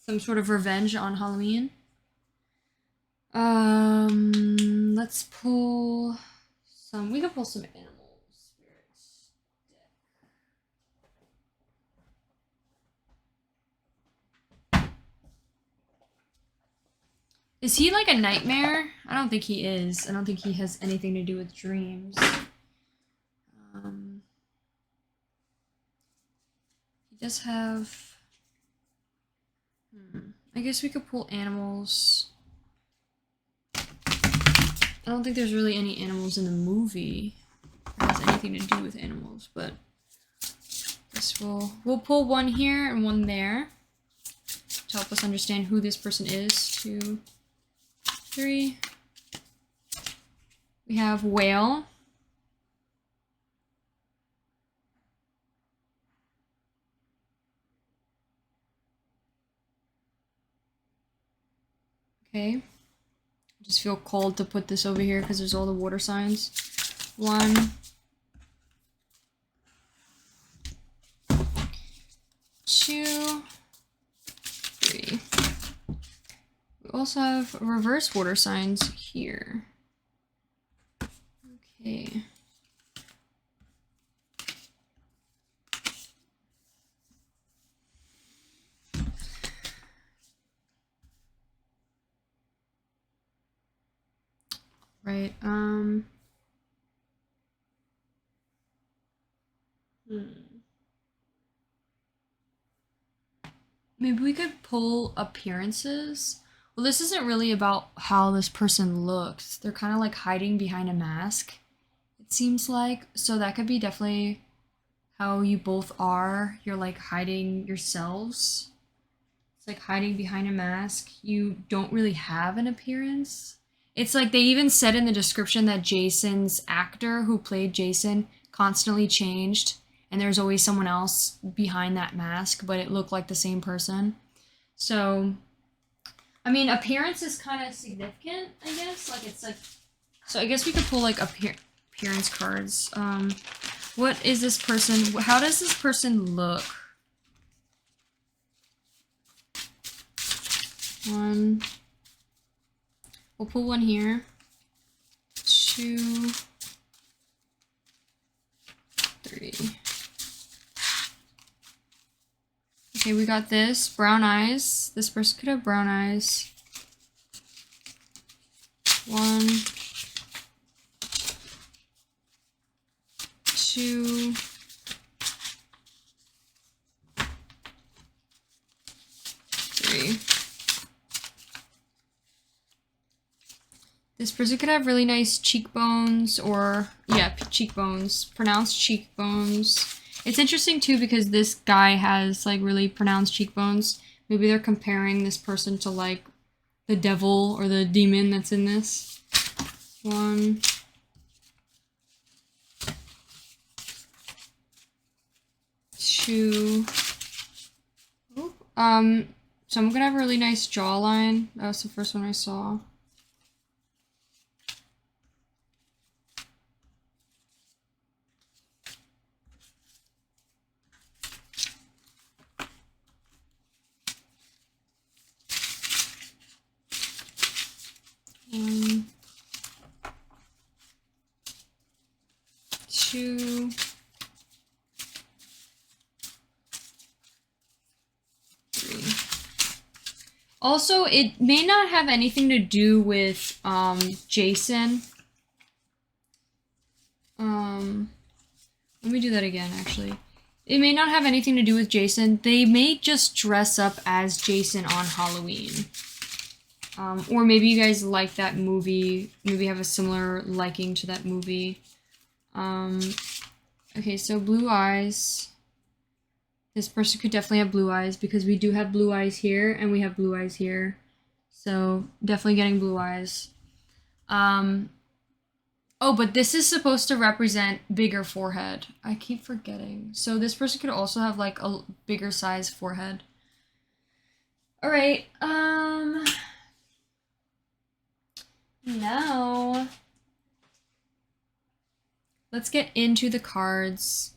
Some sort of revenge on Halloween. Let's pull some, we could pull some animal spirits. Is he like a nightmare? I don't think he is. I don't think he has anything to do with dreams. He does have, I guess we could pull animals. I don't think there's really any animals in the movie that has anything to do with animals, but I guess we'll pull 1 here and 1 there to help us understand who this person is. 2, 3. We have whale. Okay. I just feel called to put this over here because there's all the water signs. 1, 2, 3. We also have reverse water signs here. Okay. Right, Maybe we could pull appearances. Well, this isn't really about how this person looks. They're kind of like hiding behind a mask, it seems like. So that could be definitely how you both are. You're like hiding yourselves. It's like hiding behind a mask. You don't really have an appearance. It's like they even said in the description that Jason's actor who played Jason constantly changed, and there's always someone else behind that mask, but it looked like the same person. So, I mean, appearance is kind of significant, I guess. Like, it's like, so I guess we could pull like appearance cards. What is this person? How does this person look? One. We'll pull one here. 2, 3. Okay, we got this. Brown eyes. This person could have brown eyes. 1, 2, 3. This person could have really nice cheekbones, or, yeah, cheekbones. Pronounced cheekbones. It's interesting, too, because this guy has, like, really pronounced cheekbones. Maybe they're comparing this person to, like, the devil or the demon that's in this. 1, 2. Someone could have a really nice jawline. That was the first one I saw. 1, 2, 3. Also, it may not have anything to do with Jason. Let me do that again, actually. It may not have anything to do with Jason. They may just dress up as Jason on Halloween. Or maybe you guys like that movie, maybe have a similar liking to that movie. Okay, so blue eyes. This person could definitely have blue eyes because we do have blue eyes here and we have blue eyes here. So definitely getting blue eyes. Oh, but this is supposed to represent bigger forehead. I keep forgetting. So this person could also have like a bigger size forehead. All right. Now let's get into the cards.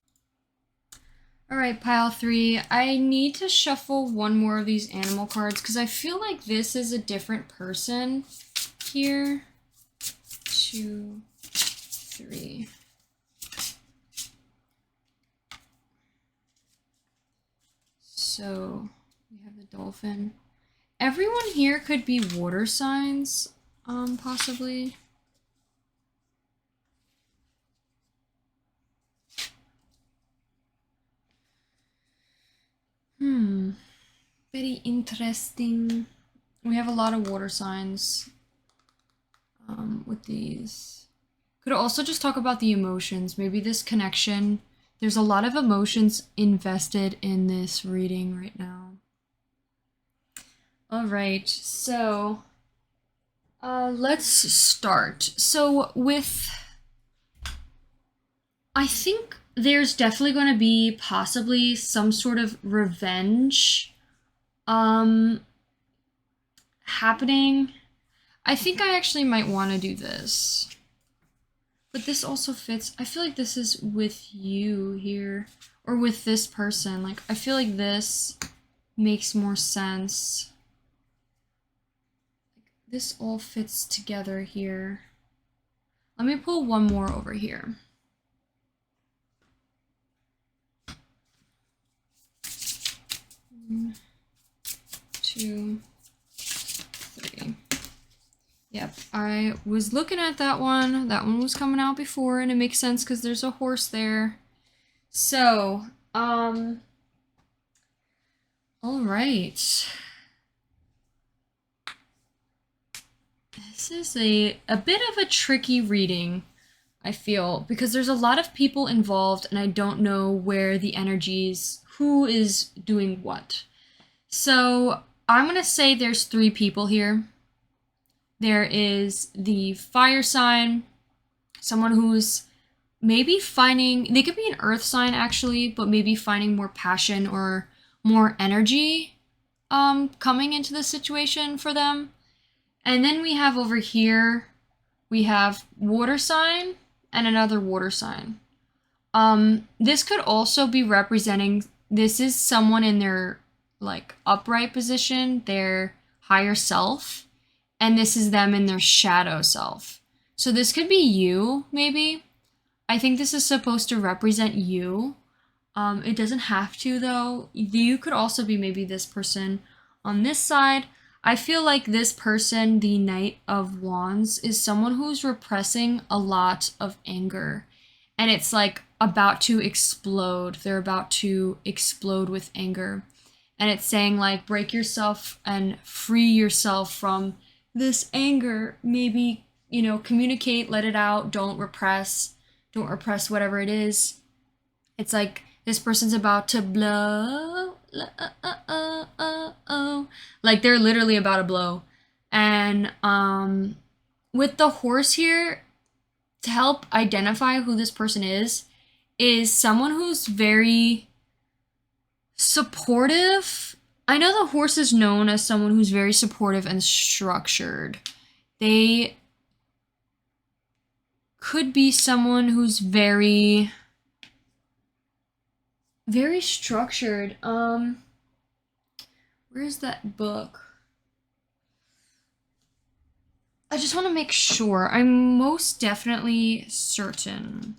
All right, pile 3. I need to shuffle one more of these animal cards because I feel like this is a different person here. 2, 3. So we have the dolphin. Everyone here could be water signs, possibly. Very interesting. We have a lot of water signs with these. Could also just talk about the emotions. Maybe this connection. There's a lot of emotions invested in this reading right now. All right, so let's start. So with, I think there's definitely going to be possibly some sort of revenge happening. I think I actually might want to do this. But this also fits. I feel like this is with you here. Or with this person. Like, I feel like this makes more sense. This all fits together here. Let me pull one more over here. 1, 2, 3. Yep, I was looking at that one. That one was coming out before, and it makes sense because there's a horse there. So, All right. This is a bit of a tricky reading, I feel, because there's a lot of people involved and I don't know where the energies, who is doing what. So I'm going to say there's 3 people here. There is the fire sign, someone who's maybe finding, they could be an earth sign actually, but maybe finding more passion or more energy coming into the situation for them. And then we have over here, we have water sign and another water sign. This could also be representing, this is someone in their like upright position, their higher self, and this is them in their shadow self. So this could be you, maybe. I think this is supposed to represent you. It doesn't have to, though. You could also be maybe this person on this side. I feel like this person, the Knight of Wands, is someone who's repressing a lot of anger. And it's like about to explode. They're about to explode with anger. And it's saying like break yourself and free yourself from this anger. Maybe, you know, communicate, let it out, don't repress whatever it is. It's like this person's about to blow. Like they're literally about to blow. And with the horse here, to help identify who this person is someone who's very supportive. I know the horse is known as someone who's very supportive and structured. They could be someone who's very structured. Where's that book? I just want to make sure. I'm most definitely certain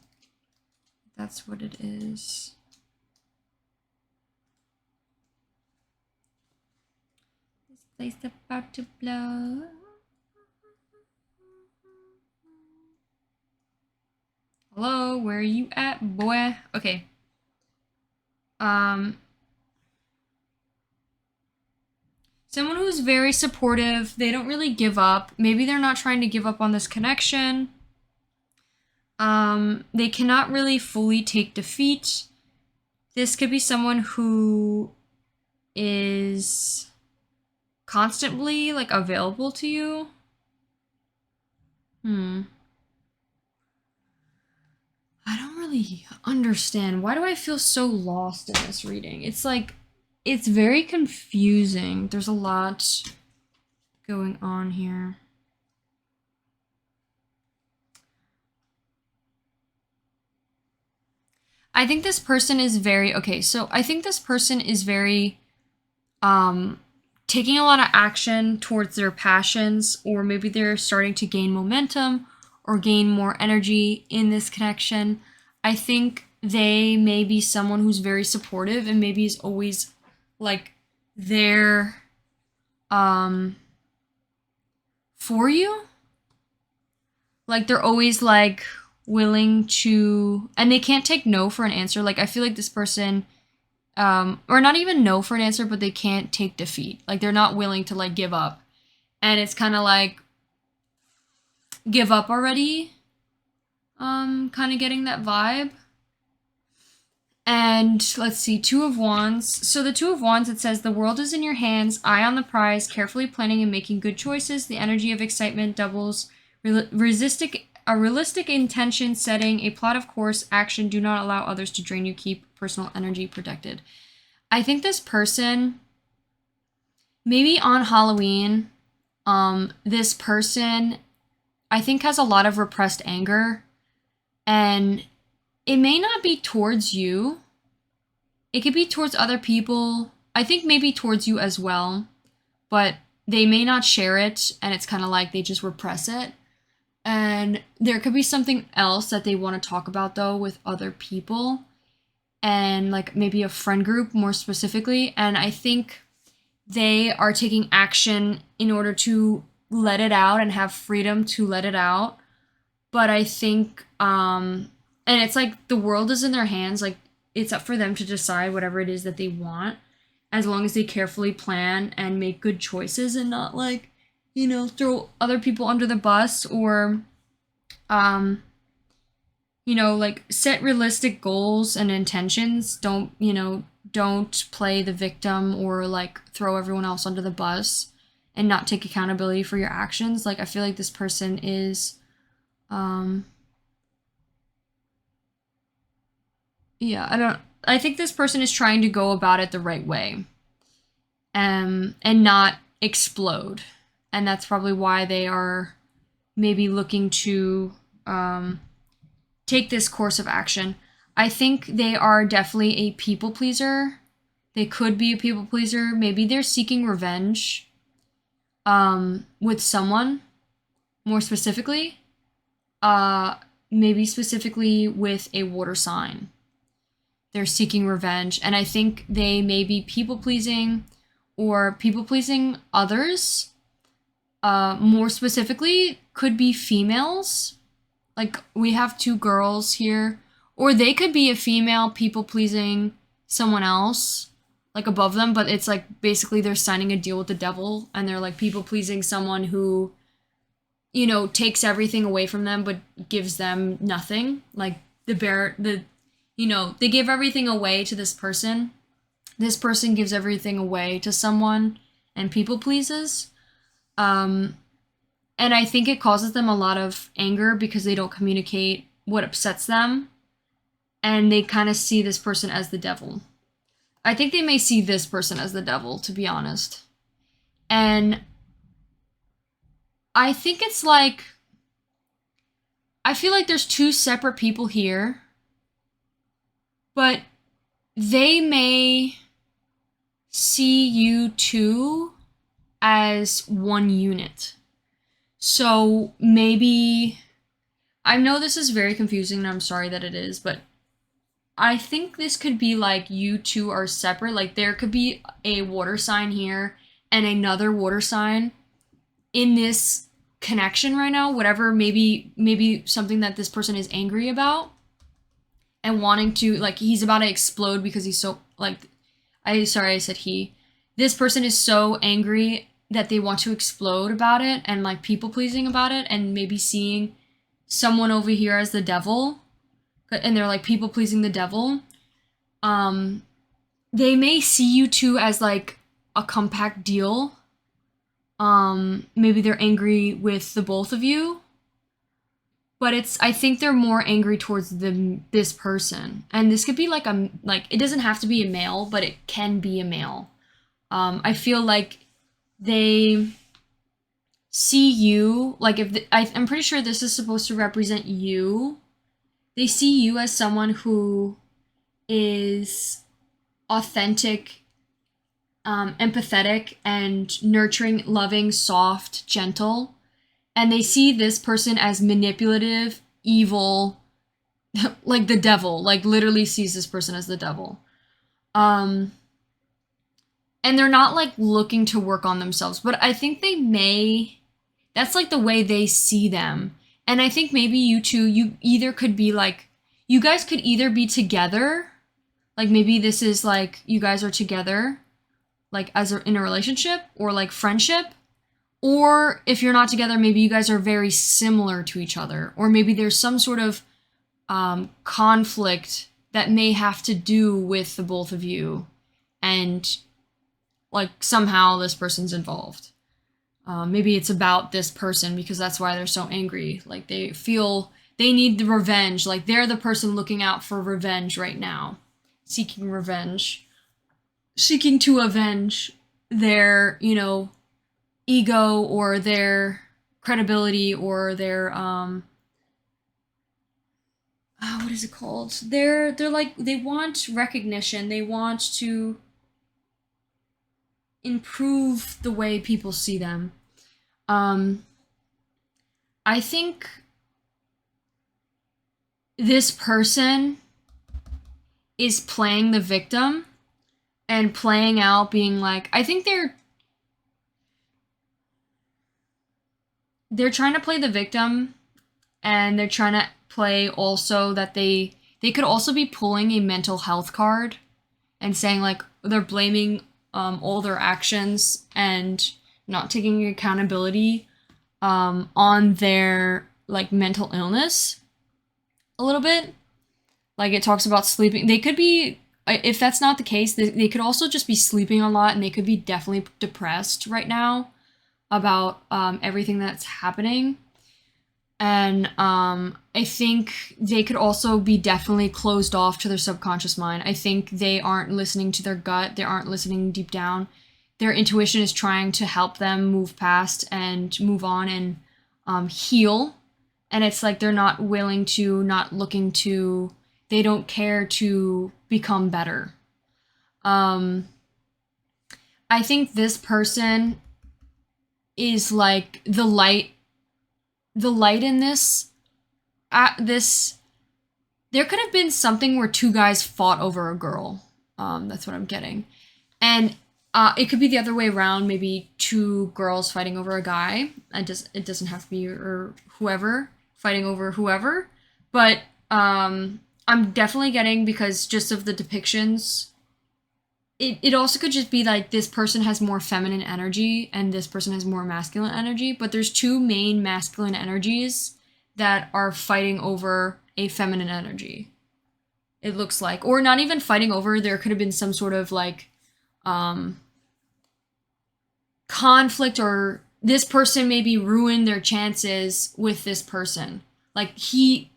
that's what it is. This place about to blow. Hello, where are you at, boy? Okay. Someone who's very supportive. They don't really give up. Maybe they're not trying to give up on this connection. They cannot really fully take defeat. This could be someone who is constantly like available to you. I don't really understand. Why do I feel so lost in this reading? It's like, it's very confusing. There's a lot going on here. I think this person is very, okay, so I think this person is very, taking a lot of action towards their passions, or maybe they're starting to gain momentum or gain more energy in this connection. I think they may be someone who's very supportive and maybe is always like there for you. Like they're always like willing to, and they can't take no for an answer. Like I feel like this person or not even no for an answer, but they can't take defeat. Like they're not willing to like give up. And it's kind of like give up already. Kind of getting that vibe. And let's see, 2 of Wands. So the 2 of Wands, it says, the world is in your hands, eye on the prize, carefully planning and making good choices. The energy of excitement doubles. A realistic intention setting, a plot of course, action. Do not allow others to drain you. Keep personal energy protected. I think this person, maybe on Halloween, this person, I think has a lot of repressed anger. And it may not be towards you. It could be towards other people. I think maybe towards you as well. But they may not share it, and it's kind of like they just repress it. And there could be something else that they want to talk about, though, with other people. And, like, maybe a friend group, more specifically. And I think they are taking action in order to let it out and have freedom to let it out. But I think, and it's like the world is in their hands. Like, it's up for them to decide whatever it is that they want. as long as they carefully plan and make good choices and not like, throw other people under the bus or, like set realistic goals and intentions. Don't play the victim or like throw everyone else under the bus and not take accountability for your actions. Like, I feel like this person is, I think this person is trying to go about it the right way, and not explode. And that's probably why they are maybe looking to, take this course of action. I think they are definitely a people pleaser. They could be a people pleaser. Maybe they're seeking revenge, with someone, more specifically. Maybe specifically with a water sign. They're seeking revenge. And I think they may be people pleasing or people pleasing others. More specifically, could be females. Like, we have two girls here. Or they could be a female people pleasing someone else, like above them, but it's like basically they're signing a deal with the devil and they're like people pleasing someone who, takes everything away from them but gives them nothing. Like they give everything away to this person. This person gives everything away to someone and people pleases. And I think it causes them a lot of anger because they don't communicate what upsets them. And they kind of see this person as the devil. I think they may see this person as the devil, to be honest. And I think it's like, I feel like there's two separate people here, but they may see you two as one unit. So maybe, I know this is very confusing and I'm sorry that it is, but I think this could be like you two are separate. Like there could be a water sign here and another water sign in this connection right now, whatever, maybe something that this person is angry about and wanting to, like, he's about to explode because he's so, like, I said he. This person is so angry that they want to explode about it and like people pleasing about it and maybe seeing someone over here as the devil and they're like people pleasing the devil. They may see you two as like a compact deal. Maybe they're angry with the both of you, but I think they're more angry towards this person. And this could be like it doesn't have to be a male, but it can be a male. I feel like they see you, like I'm pretty sure this is supposed to represent you. They see you as someone who is authentic, empathetic, and nurturing, loving, soft, gentle. And they see this person as manipulative, evil, like the devil, like literally sees this person as the devil. And they're not like looking to work on themselves, but I think that's like the way they see them. And I think maybe you two, you guys could either be together, like maybe this is like you guys are together, like in a relationship or like friendship, or if you're not together, maybe you guys are very similar to each other, or maybe there's some sort of conflict that may have to do with the both of you, and like somehow this person's involved. Maybe it's about this person because that's why they're so angry. Like they feel they need the revenge. Like they're the person looking out for revenge right now. Seeking revenge. Seeking to avenge their, ego or their credibility or their, what is it called? They're like, they want recognition. They want to improve the way people see them. I think this person is playing the victim and playing out being like, I think they're trying to play the victim, and they're trying to play also that they could also be pulling a mental health card and saying like they're blaming all their actions and not taking accountability on their like mental illness a little bit. Like it talks about sleeping. They could be, if that's not the case, they could also just be sleeping a lot, and they could be definitely depressed right now about everything that's happening. And I think they could also be definitely closed off to their subconscious mind. I think they aren't listening to their gut. They aren't listening deep down. Their intuition is trying to help them move past and move on and heal. And it's like they're not willing to, not looking to, they don't care to become better. I think this person is like the light in this. There could have been something where two guys fought over a girl. That's what I'm getting. And it could be the other way around, maybe two girls fighting over a guy. It doesn't have to be or whoever fighting over whoever. But I'm definitely getting, because just of the depictions, it also could just be like this person has more feminine energy and this person has more masculine energy, but there's two main masculine energies that are fighting over a feminine energy. It looks like, or not even fighting over, there could have been some sort of like conflict, or this person maybe ruined their chances with this person. Like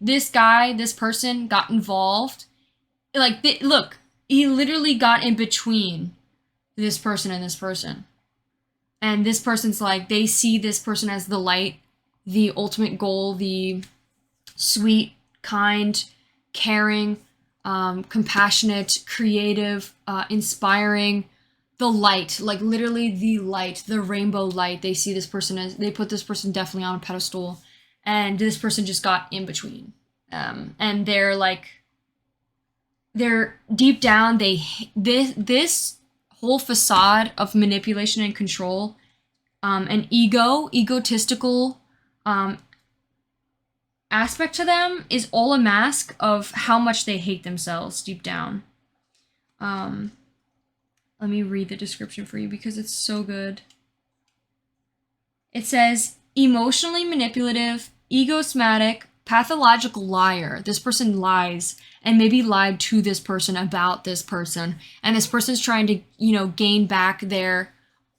this person got involved. Like, look, he literally got in between this person and this person. And this person's like, they see this person as the light, the ultimate goal, the sweet, kind, caring, compassionate, creative, inspiring, the light, like literally the light, the rainbow light. They see this person as, they put this person definitely on a pedestal, and this person just got in between. And they're like, they're deep down, this whole facade of manipulation and control, and egotistical aspect to them is all a mask of how much they hate themselves deep down. Let me read the description for you because it's so good. It says, emotionally manipulative, egoistic, pathological liar. This person lies and maybe lied to this person about this person. And this person's trying to, gain back their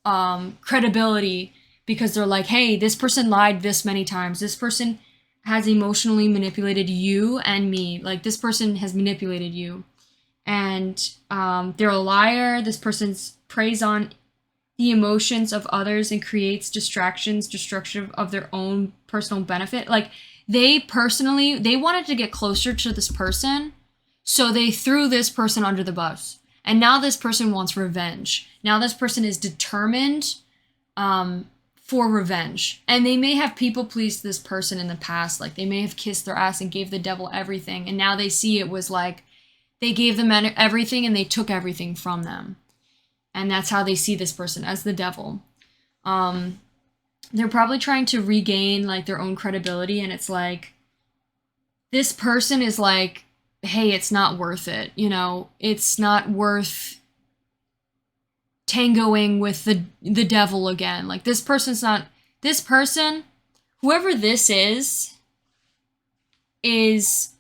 credibility, because they're like, hey, this person lied this many times. This person has emotionally manipulated you and me. Like, this person has manipulated you. And they're a liar. This person preys on the emotions of others and creates distractions, destruction of their own personal benefit. Like, they wanted to get closer to this person, so they threw this person under the bus. And now this person wants revenge. Now this person is determined for revenge. And they may have people pleased this person in the past. Like, they may have kissed their ass and gave the devil everything. And now they see it was like, they gave them everything and they took everything from them. And that's how they see this person, as the devil. They're probably trying to regain like their own credibility, and it's like, this person is like, hey, it's not worth it. It's not worth tangoing with the devil again. Like, this person, whoever this is, there's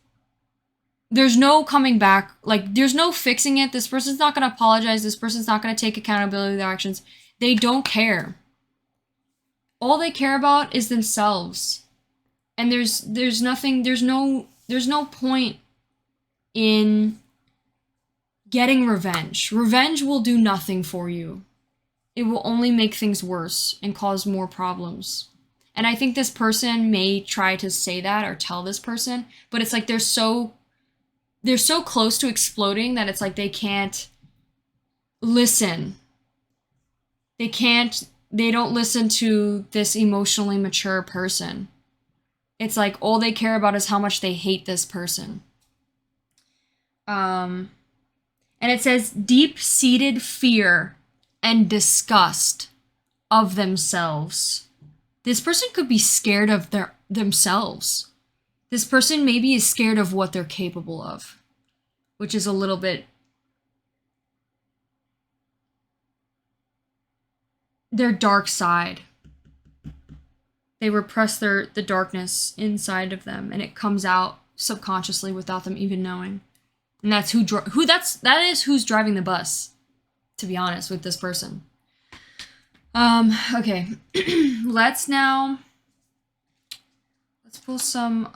no coming back. Like, there's no fixing it. This person's not going to apologize. This person's not going to take accountability of their actions. They don't care. All they care about is themselves. And there's no point in getting revenge. Revenge will do nothing for you. It will only make things worse and cause more problems. And I think this person may try to say that or tell this person, but it's like they're so close to exploding that it's like they can't listen. They don't listen to this emotionally mature person. It's like all they care about is how much they hate this person. And it says deep-seated fear and disgust of themselves. This person could be scared of themselves. This person maybe is scared of what they're capable of, which is a little bit their dark side. They repress the darkness inside of them, and it comes out subconsciously without them even knowing. And that's that is who's driving the bus, to be honest, with this person. Okay. Let's pull some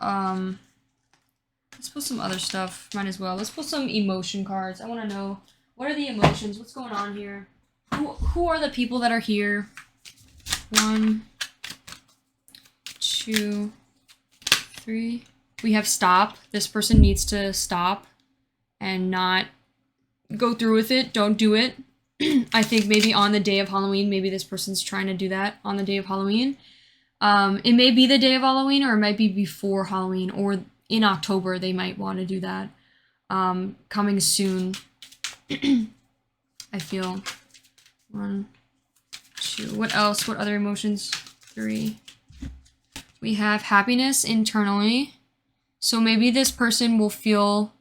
other stuff. Might as well. Let's pull some emotion cards. I want to know, what are the emotions? What's going on here? Who are the people that are here? 1, 2, 3. We have stop. This person needs to stop and not go through with it. Don't do it. I think maybe on the day of Halloween, maybe this person's trying to do that on the day of Halloween. It may be the day of Halloween, or it might be before Halloween, or in October they might want to do that. Coming soon. I feel. 1, 2. What else? What other emotions? 3. We have happiness internally. So maybe this person will feel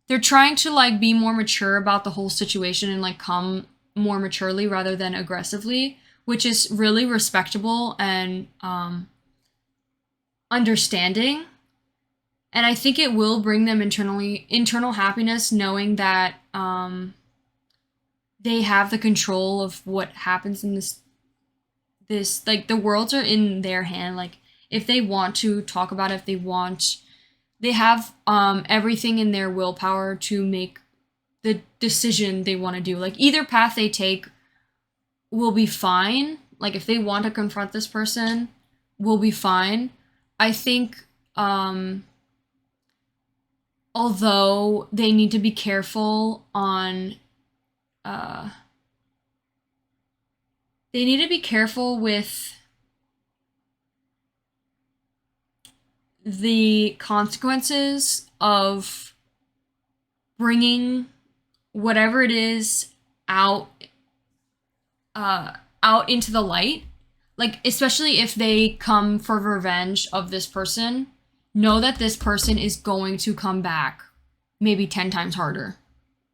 they're trying to like be more mature about the whole situation and like come more maturely rather than aggressively, which is really respectable and understanding. And I think it will bring them internal happiness, knowing that they have the control of what happens in this like the worlds are in their hand. Like if they want to talk about it, they have everything in their willpower to make the decision they want to do. Like either path they take will be fine. Like if they want to confront this person, will be fine. I think although they need to be careful on they need to be careful with the consequences of bringing whatever it is out into the light. Like, especially if they come for revenge of this person, know that this person is going to come back maybe 10 times harder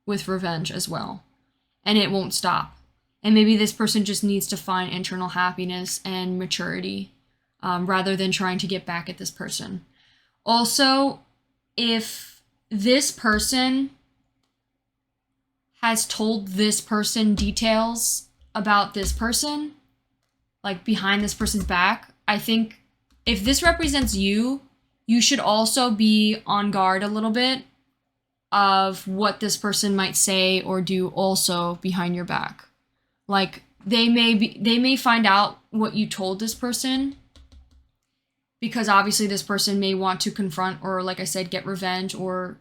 with revenge as well. And it won't stop. And maybe this person just needs to find internal happiness and maturity rather than trying to get back at this person. Also, if this person has told this person details about this person, like behind this person's back, I think if this represents you, you should also be on guard a little bit of what this person might say or do also behind your back. Like they may find out what you told this person, because obviously this person may want to confront or, like I said, get revenge or,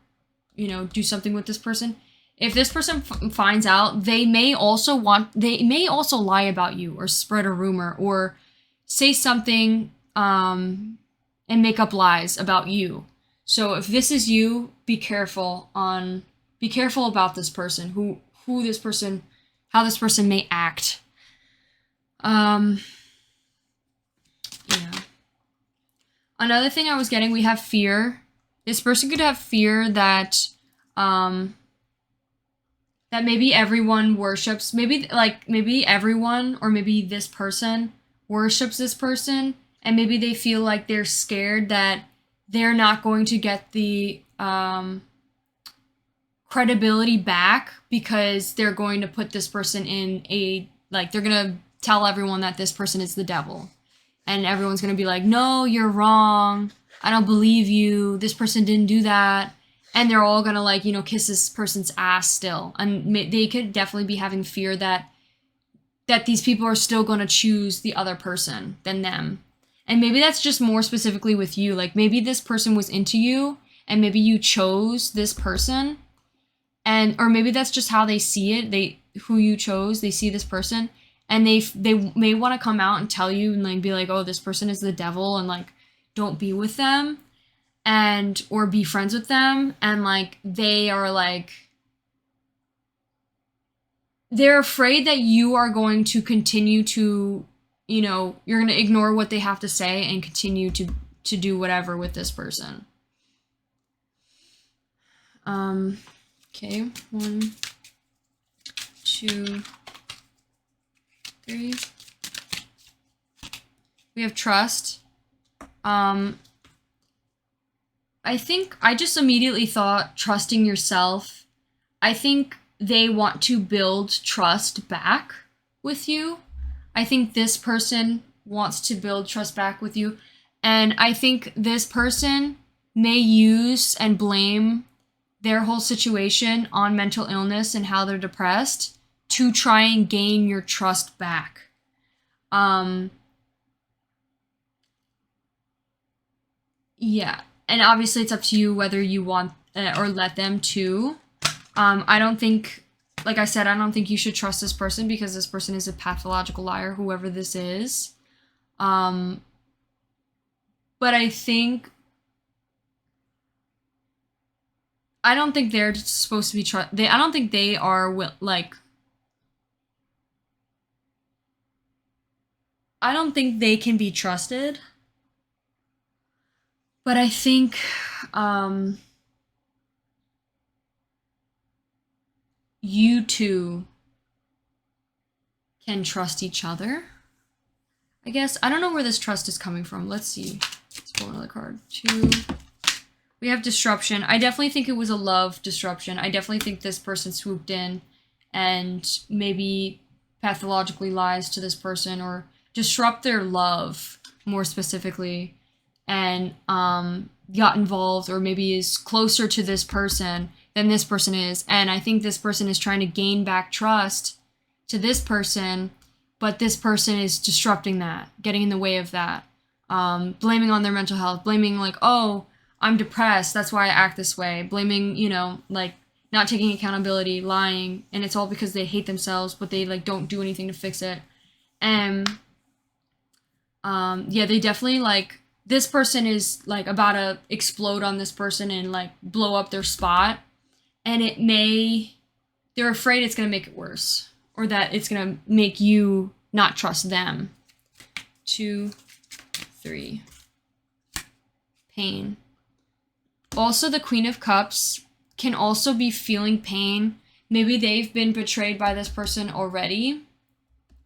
do something with this person. If this person finds out, they may also lie about you or spread a rumor or say something and make up lies about you. So if this is you, be careful about this person, how this person may act. Yeah. Another thing I was getting, we have fear. This person could have fear that that maybe everyone worships, maybe everyone or maybe this person worships this person, and maybe they feel like they're scared that they're not going to get the credibility back because they're going to put this person in they're going to tell everyone that this person is the devil. And everyone's going to be like, no, you're wrong. I don't believe you. This person didn't do that. And they're all going to kiss this person's ass still. And they could definitely be having fear that these people are still going to choose the other person than them. And maybe that's just more specifically with you. Like maybe this person was into you and maybe you chose this person. Or maybe that's just how they see it. Who you chose, they see this person. And they may want to come out and tell you and be like, oh, this person is the devil and don't be with them or be friends with them. And they are they're afraid that you are going to continue to, you're going to ignore what they have to say and continue to do whatever with this person. Okay, 1, 2, 3. We have trust. I think I just immediately thought trusting yourself. I think they want to build trust back with you. I think this person wants to build trust back with you. And I think this person may use and blame their whole situation on mental illness and how they're depressed to try and gain your trust back. Yeah. And obviously it's up to you whether you want or let them to. I don't think, like I said, I don't think you should trust this person because this person is a pathological liar, whoever this is. But I think, I don't think they're supposed to be I don't think they are like, I don't think they can be trusted. But I think, you two can trust each other. I guess. I don't know where this trust is coming from. Let's see. Let's pull another card. 2. We have disruption. I definitely think it was a love disruption. I definitely think this person swooped in and maybe pathologically lies to this person or disrupt their love more specifically and got involved or maybe is closer to this person than this person is. And I think this person is trying to gain back trust to this person, but this person is disrupting that, getting in the way of that, blaming on their mental health, blaming like, oh, I'm depressed, that's why I act this way, blaming, you know, like not taking accountability, lying, and it's all because they hate themselves, but they like don't do anything to fix it. And yeah, they definitely like, this person is like about to explode on this person and like blow up their spot, and it may, they're afraid it's going to make it worse or that it's going to make you not trust them. 2, 3. Pain. Also, the Queen of Cups can also be feeling pain. Maybe they've been betrayed by this person already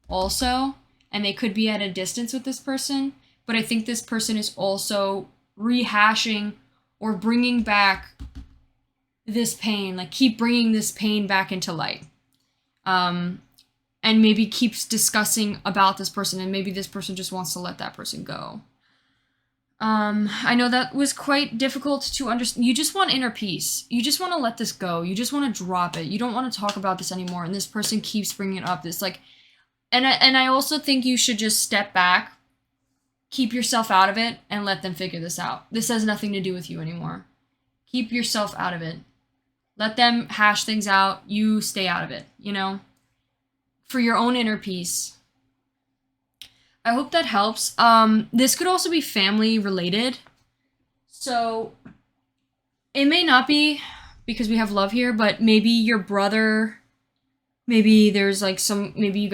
also, and they could be at a distance with this person, but I think this person is also rehashing or bringing back this pain, like keep bringing this pain back into light. And maybe keeps discussing about this person, and maybe this person just wants to let that person go. I know that was quite difficult to understand. You just want inner peace. You just want to let this go. You just want to drop it. You don't want to talk about this anymore, and this person keeps bringing it up. This like, and I also think you should just step back, keep yourself out of it, and let them figure this out. This has nothing to do with you anymore. Keep yourself out of it. Let them hash things out. You stay out of it, you know? For your own inner peace. I hope that helps. This could also be family related. So, it may not be because we have love here, but maybe your brother, maybe there's like some, maybe you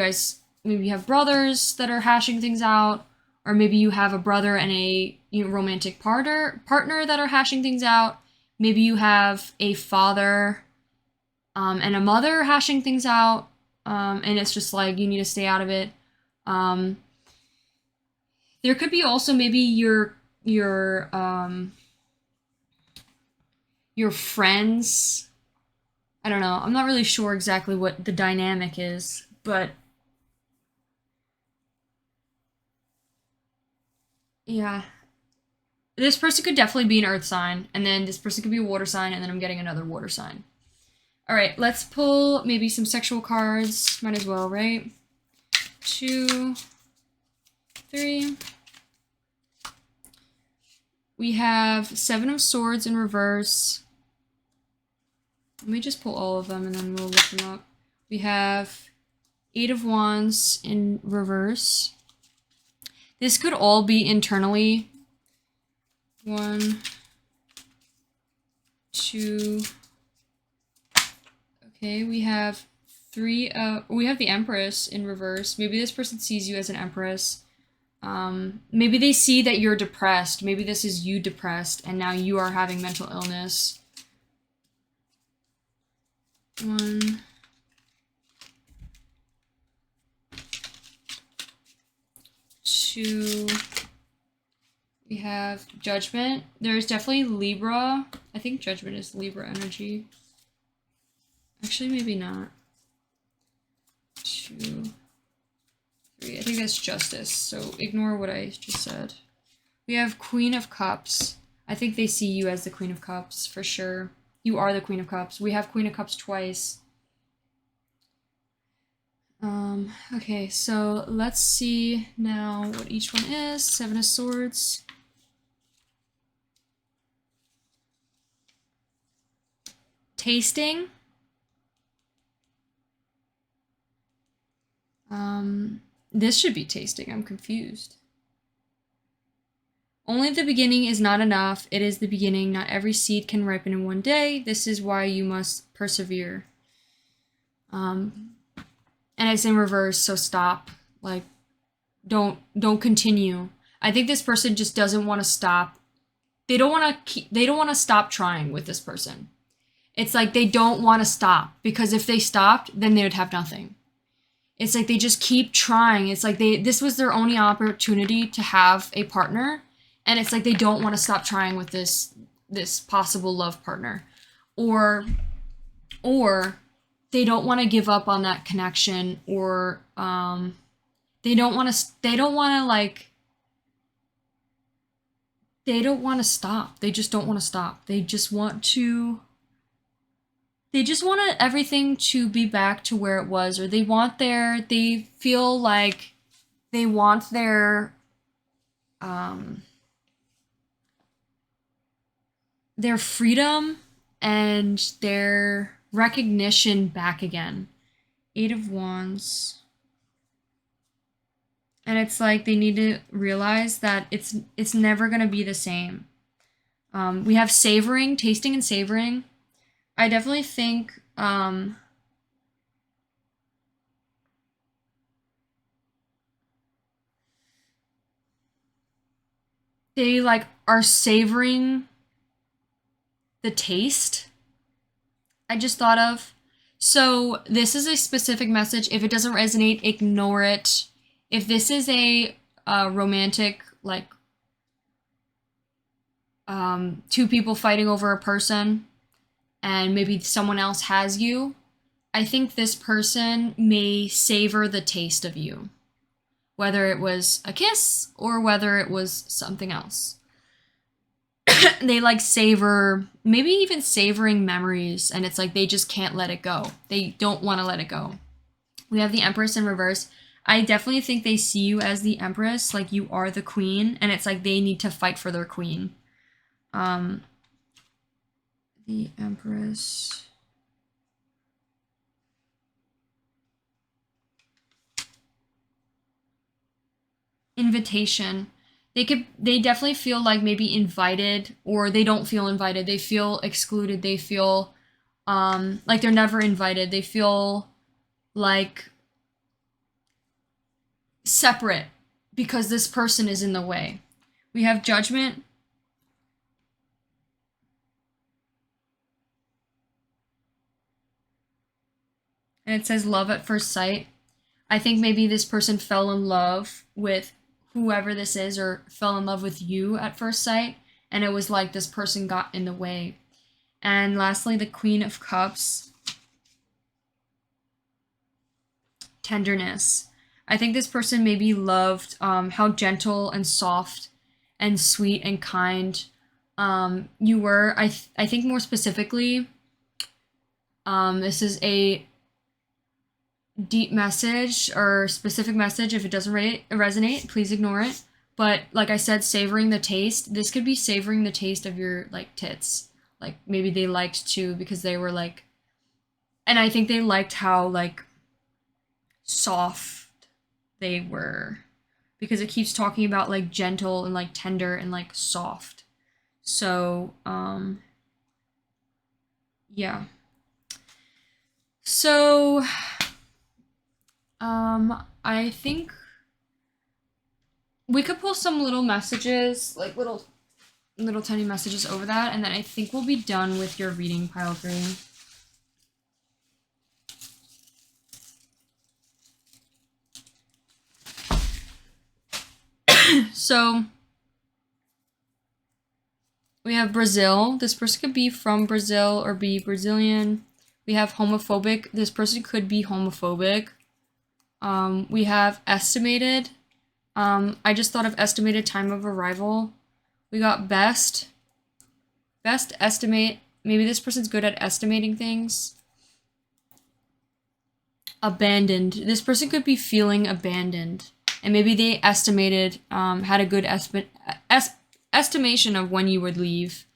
have brothers that are hashing things out, or maybe you have a brother and a romantic partner that are hashing things out. Maybe you have a father and a mother hashing things out, and it's just like you need to stay out of it. There could be also maybe your friends. I don't know. I'm not really sure exactly what the dynamic is, but yeah. This person could definitely be an earth sign, and then this person could be a water sign, and then I'm getting another water sign. All right, let's pull maybe some sexual cards. Might as well, right? 2, 3. We have 7 of Swords in reverse. Let me just pull all of them, and then we'll look them up. We have 8 of Wands in reverse. This could all be internally. 1, 2. Okay, we have 3. We have the Empress in reverse. Maybe this person sees you as an Empress. Maybe they see that you're depressed. Maybe this is you depressed, and now you are having mental illness. 1, 2. 2. We have Judgment. There's definitely Libra. I think Judgment is Libra energy. Actually, maybe not. 2, 3. I think that's Justice. So ignore what I just said. We have Queen of Cups. I think they see you as the Queen of Cups for sure. You are the Queen of Cups. We have Queen of Cups twice. Okay, so let's see now what each one is. 7 of Swords. Tasting. This should be tasting. I'm confused. Only the beginning is not enough. It is the beginning. Not every seed can ripen in one day. This is why you must persevere. And it's in reverse, so stop. Like, don't continue. I think this person just doesn't want to stop. They don't want to stop trying with this person. It's like they don't want to stop, because if they stopped, then they would have nothing. It's like they just keep trying. It's like this was their only opportunity to have a partner, and it's like they don't want to stop trying with this possible love partner, or they don't want to give up on that connection, or they don't want to stop. They just don't want to stop. They just want everything to be back to where it was, or they feel like they want their freedom and their recognition back again. 8 of Wands. And it's like they need to realize that it's never going to be the same. We have savoring, tasting and savoring. I definitely think they like are savoring the taste I just thought of. So this is a specific message. If it doesn't resonate, ignore it. If this is a romantic, like 2 people fighting over a person, and maybe someone else has you, I think this person may savor the taste of you, whether it was a kiss or whether it was something else. They like savor, maybe even savoring memories, and it's like they just can't let it go. They don't want to let it go. We have the Empress in reverse. I definitely think they see you as the Empress, like you are the queen, and it's like they need to fight for their queen. The Empress. Invitation. They definitely feel like maybe invited, or they don't feel invited. They feel excluded. They feel like they're never invited. They feel like separate because this person is in the way. We have Judgment. And it says love at first sight. I think maybe this person fell in love with whoever this is, or fell in love with you at first sight, and it was like this person got in the way. And lastly, the Queen of Cups. Tenderness. I think this person maybe loved how gentle and soft and sweet and kind you were. I think more specifically, this is a deep message or specific message. If it doesn't resonate, please ignore it. But like I said, savoring the taste. This could be savoring the taste of your like tits. Like maybe they liked to, because they were like, and I think they liked how like soft they were, because it keeps talking about like gentle and like tender and like soft. So yeah. So I think we could pull some little messages, like little tiny messages over that, and then I think we'll be done with your reading, pile 3. So we have Brazil. This person could be from Brazil or be Brazilian. We have homophobic. This person could be homophobic. We have estimated. I just thought of estimated time of arrival. We got best. Best estimate. Maybe this person's good at estimating things. Abandoned. This person could be feeling abandoned. And maybe they estimated, had a good estimation of when you would leave.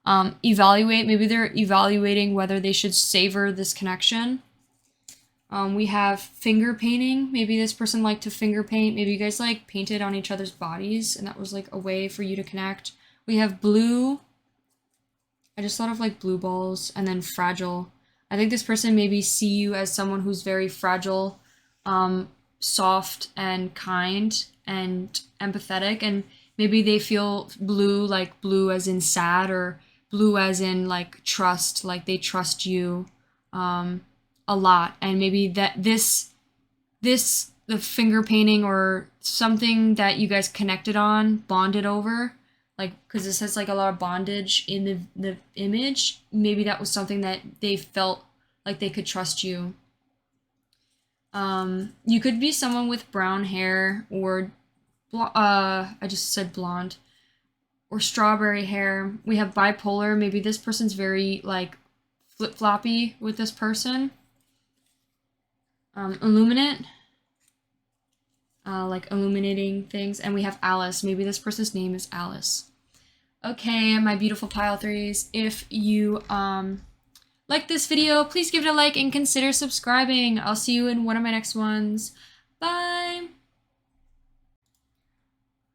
Evaluate. Maybe they're evaluating whether they should savor this connection. We have finger painting. Maybe this person liked to finger paint. Maybe you guys like painted on each other's bodies and that was like a way for you to connect. We have blue. I just thought of like blue balls. And then fragile. I think this person maybe see you as someone who's very fragile, soft and kind and empathetic, and maybe they feel blue, like blue as in sad, or blue as in like trust, like they trust you a lot. And maybe that the finger painting or something that you guys connected on, bonded over, like, because this has like a lot of bondage in the image. Maybe that was something that they felt like they could trust you. You could be someone with brown hair, or I just said blonde, or strawberry hair. We have bipolar. Maybe this person's very like flip-floppy with this person. Illuminate. Like illuminating things. And we have Alice. Maybe this person's name is Alice. Okay, my beautiful pile threes. If you like this video, please give it a like and consider subscribing. I'll see you in one of my next ones. Bye!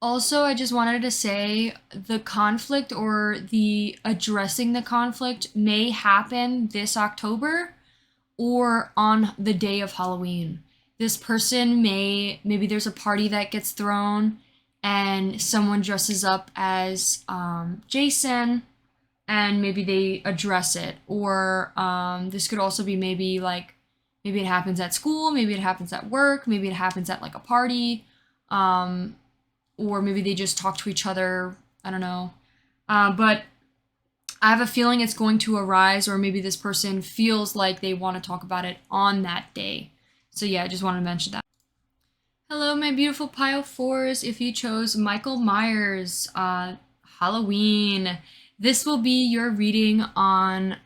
Also, I just wanted to say the conflict, or the addressing the conflict, may happen this October or on the day of Halloween. This person maybe there's a party that gets thrown and someone dresses up as Jason, and maybe they address it. Or this could also be maybe it happens at school, maybe it happens at work, maybe it happens at like a party, or maybe they just talk to each other. I don't know. But I have a feeling it's going to arise, or maybe this person feels like they want to talk about it on that day. So yeah, I just wanted to mention that. Hello, my beautiful pile fours. If you chose Michael Myers, Halloween, this will be your reading on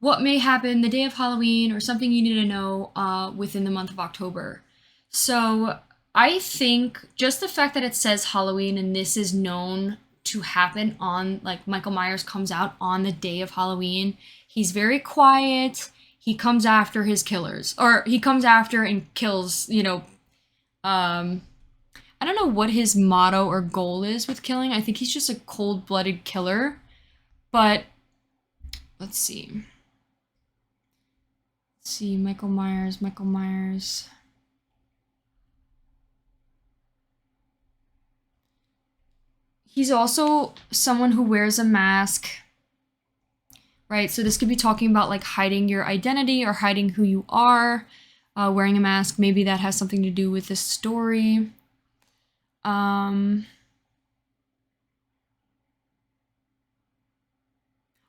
what may happen the day of Halloween, or something you need to know within the month of October. So I think just the fact that it says Halloween and this is known to happen on, like, Michael Myers comes out on the day of Halloween. He's very quiet. He comes after his killers, or he comes after and kills, I don't know what his motto or goal is with killing. I think he's just a cold-blooded killer. But let's see. Michael Myers. He's also someone who wears a mask, right? So this could be talking about like hiding your identity or hiding who you are, wearing a mask. Maybe that has something to do with this story.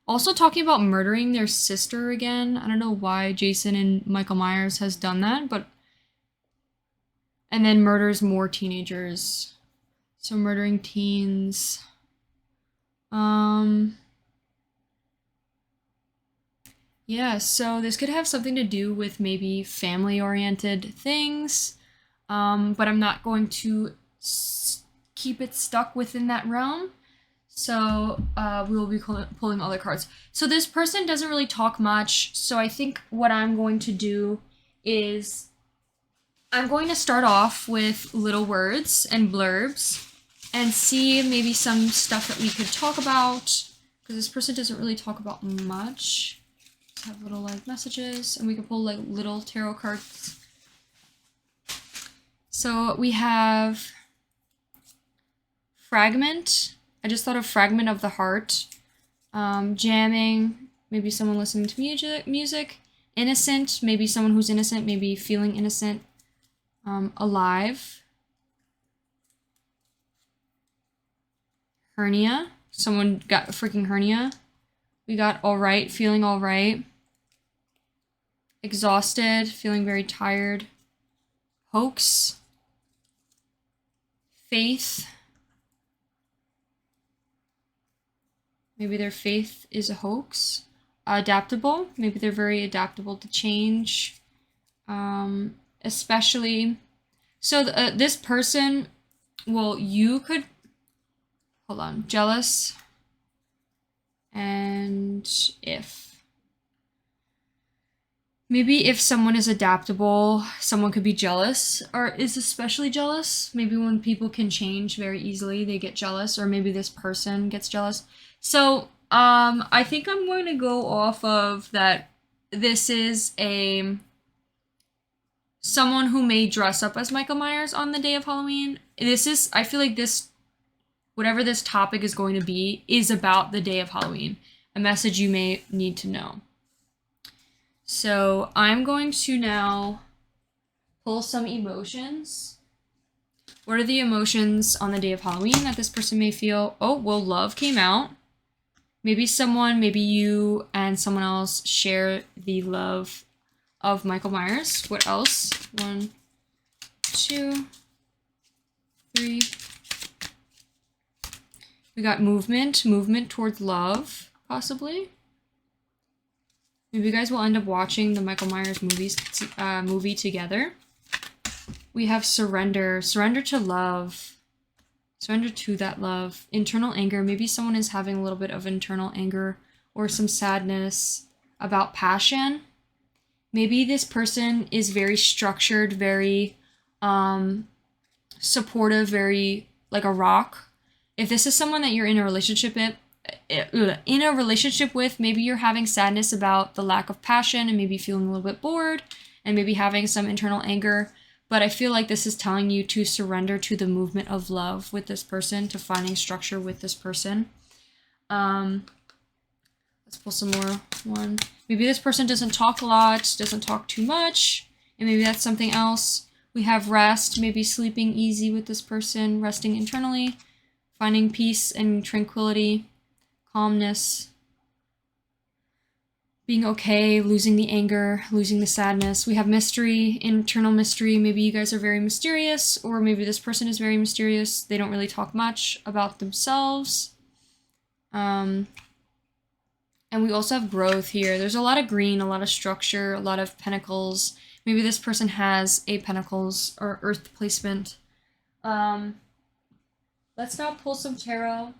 Also talking about murdering their sister again. I don't know why Jason and Michael Myers has done that, but... And then murders more teenagers. So murdering teens. Yeah, so this could have something to do with maybe family-oriented things, but I'm not going to keep it stuck within that realm. So we will be pulling other cards. So this person doesn't really talk much, so I think what I'm going to do is I'm going to start off with little words and blurbs and see maybe some stuff that we could talk about, because this person doesn't really talk about much. Just have little like messages, and we can pull like little tarot cards. So we have fragment. I just thought of fragment of the heart. Jamming, maybe someone listening to music. Innocent, maybe someone who's innocent, maybe feeling innocent. Alive. Hernia. Someone got a freaking hernia. We got all right, feeling all right. Exhausted, feeling very tired. Hoax. Faith. Maybe their faith is a hoax. Adaptable. Maybe they're very adaptable to change. Especially... So this person... Well, you could... Hold on. Jealous. And if. Maybe if someone is adaptable, someone could be jealous or is especially jealous. Maybe when people can change very easily, they get jealous, or maybe this person gets jealous. So, I think I'm going to go off of that this is someone who may dress up as Michael Myers on the day of Halloween. I feel like this, whatever this topic is going to be, is about the day of Halloween. A message you may need to know. So I'm going to now pull some emotions. What are the emotions on the day of Halloween that this person may feel? Oh, well, love came out. Maybe you and someone else share the love of Michael Myers. What else? 1, 2, 3. We got movement towards love, possibly. Maybe you guys will end up watching the Michael Myers movie together. We have surrender to love, surrender to that love. Internal anger, maybe someone is having a little bit of internal anger or some sadness about passion. Maybe this person is very structured, very supportive, very like a rock. If this is someone that you're in a relationship with, maybe you're having sadness about the lack of passion and maybe feeling a little bit bored and maybe having some internal anger. But I feel like this is telling you to surrender to the movement of love with this person, to finding structure with this person. Let's pull some more. 1. Maybe this person doesn't talk a lot, doesn't talk too much, and maybe that's something else. We have rest, maybe sleeping easy with this person, resting internally, finding peace and tranquility. Calmness, being okay, losing the anger, losing the sadness. We have mystery, internal mystery. Maybe you guys are very mysterious, or maybe this person is very mysterious. They don't really talk much about themselves. And we also have growth here. There's a lot of green, a lot of structure, a lot of pentacles. Maybe this person has a pentacles or earth placement. Let's now pull some tarot.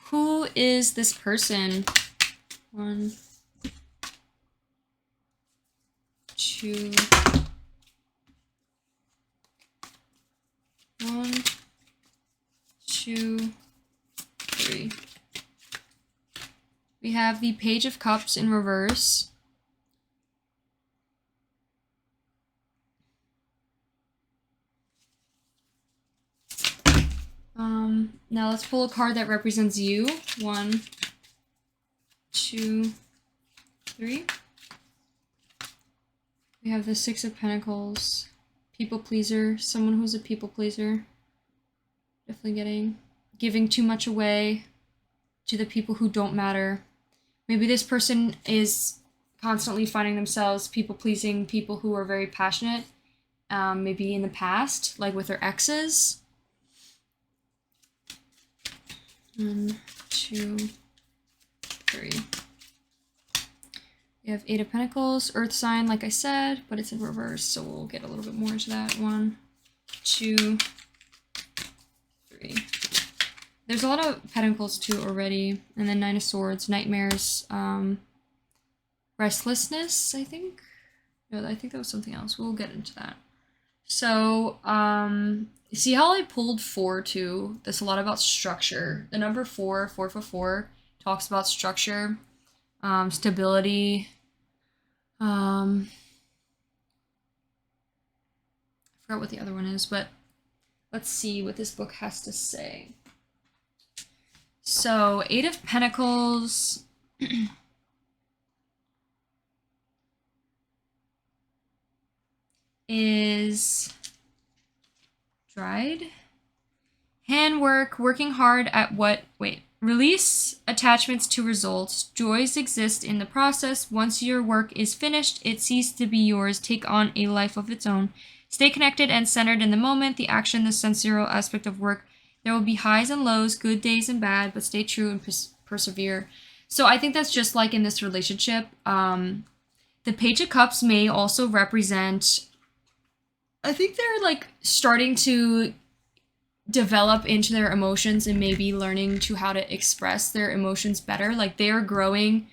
Who is this person? 1, 2, 1, 2, 3. We have the Page of Cups in reverse. Now let's pull a card that represents you. 1, 2, 3. We have the Six of Pentacles. People pleaser. Someone who's a people pleaser. Definitely giving too much away to the people who don't matter. Maybe this person is constantly finding themselves people pleasing people who are very passionate. Maybe in the past, like with their exes. 1, 2, 3. We have 8 of Pentacles, Earth sign, like I said, but it's in reverse, so we'll get a little bit more into that. 1, 2, 3. There's a lot of Pentacles too already, and then 9 of Swords, nightmares, restlessness, I think. No, I think that was something else. We'll get into that. So, see how I pulled 4 too? That's a lot about structure. The number 4, 4 for 4, talks about structure, stability. I forgot what the other one is, but let's see what this book has to say. So, 8 of Pentacles. Is dried. Handwork, working hard at release attachments to results. Joys exist in the process. Once your work is finished, it ceases to be yours. Take on a life of its own. Stay connected and centered in the moment, the action, the sensorial aspect of work. There will be highs and lows, good days and bad, but stay true and persevere. So I think that's just like in this relationship. The Page of Cups may also represent, I think they're like starting to develop into their emotions and maybe learning to how to express their emotions better. Like they are growing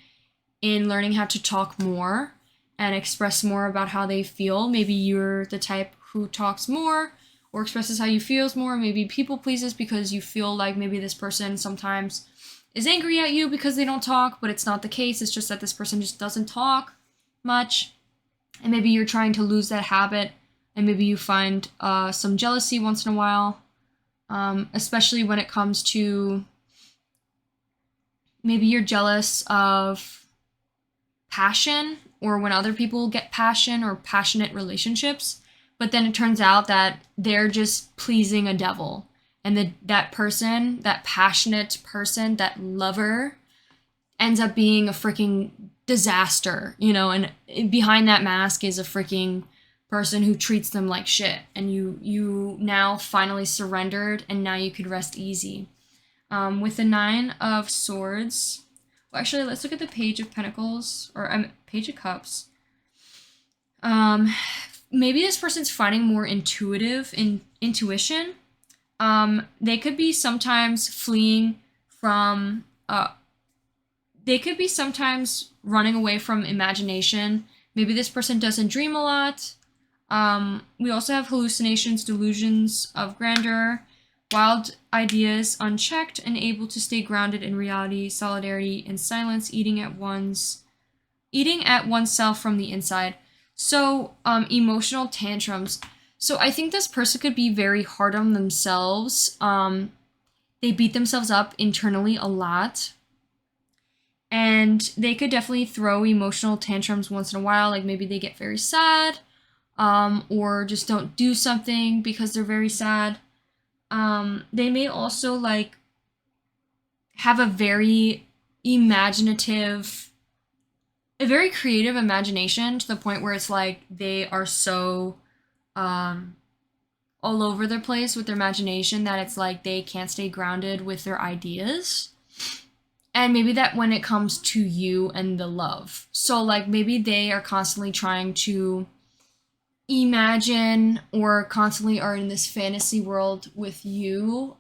in learning how to talk more and express more about how they feel. Maybe you're the type who talks more or expresses how you feels more. Maybe people pleases because you feel like maybe this person sometimes is angry at you because they don't talk, but it's not the case. It's just that this person just doesn't talk much. And maybe you're trying to lose that habit, and maybe you find some jealousy once in a while. Especially when it comes to maybe you're jealous of passion or when other people get passion or passionate relationships, but then it turns out that they're just pleasing a devil. And that person, that passionate person, that lover, ends up being a freaking disaster, and behind that mask is a freaking person who treats them like shit, and you now finally surrendered, and now you could rest easy. With the 9 of Swords, well, actually, let's look at the Page of Pentacles, or Page of Cups. Maybe this person's finding more intuition. They could be sometimes fleeing from, they could be sometimes running away from imagination. Maybe this person doesn't dream a lot. We also have hallucinations, delusions of grandeur, wild ideas unchecked, and able to stay grounded in reality, solidarity, and silence, eating at oneself from the inside. So, emotional tantrums. So I think this person could be very hard on themselves. They beat themselves up internally a lot. And they could definitely throw emotional tantrums once in a while. Like maybe they get very sad. Or just don't do something because they're very sad. They may also like have a very creative imagination to the point where it's like they are so all over the place with their imagination that it's like they can't stay grounded with their ideas. And maybe that when it comes to you and the love. So like maybe they are constantly trying to imagine or constantly are in this fantasy world with you,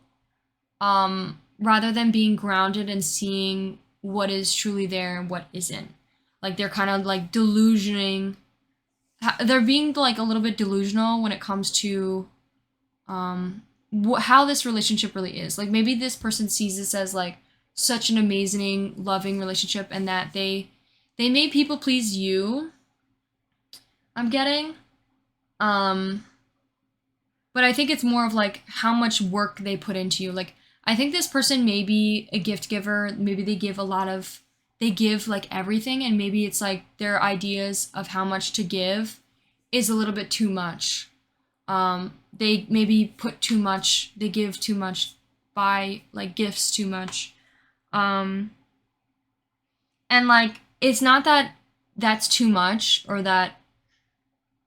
rather than being grounded and seeing what is truly there and what isn't. Like they're kind of like they're being like a little bit delusional when it comes to how this relationship really is. Like maybe this person sees this as like such an amazing, loving relationship, and that they may people please you. I'm getting. But I think it's more of like how much work they put into you. Like I think this person may be a gift giver. Maybe they give like everything, and maybe it's like their ideas of how much to give is a little bit too much. They maybe they give too much, buy like gifts too much. And like it's not that that's too much or that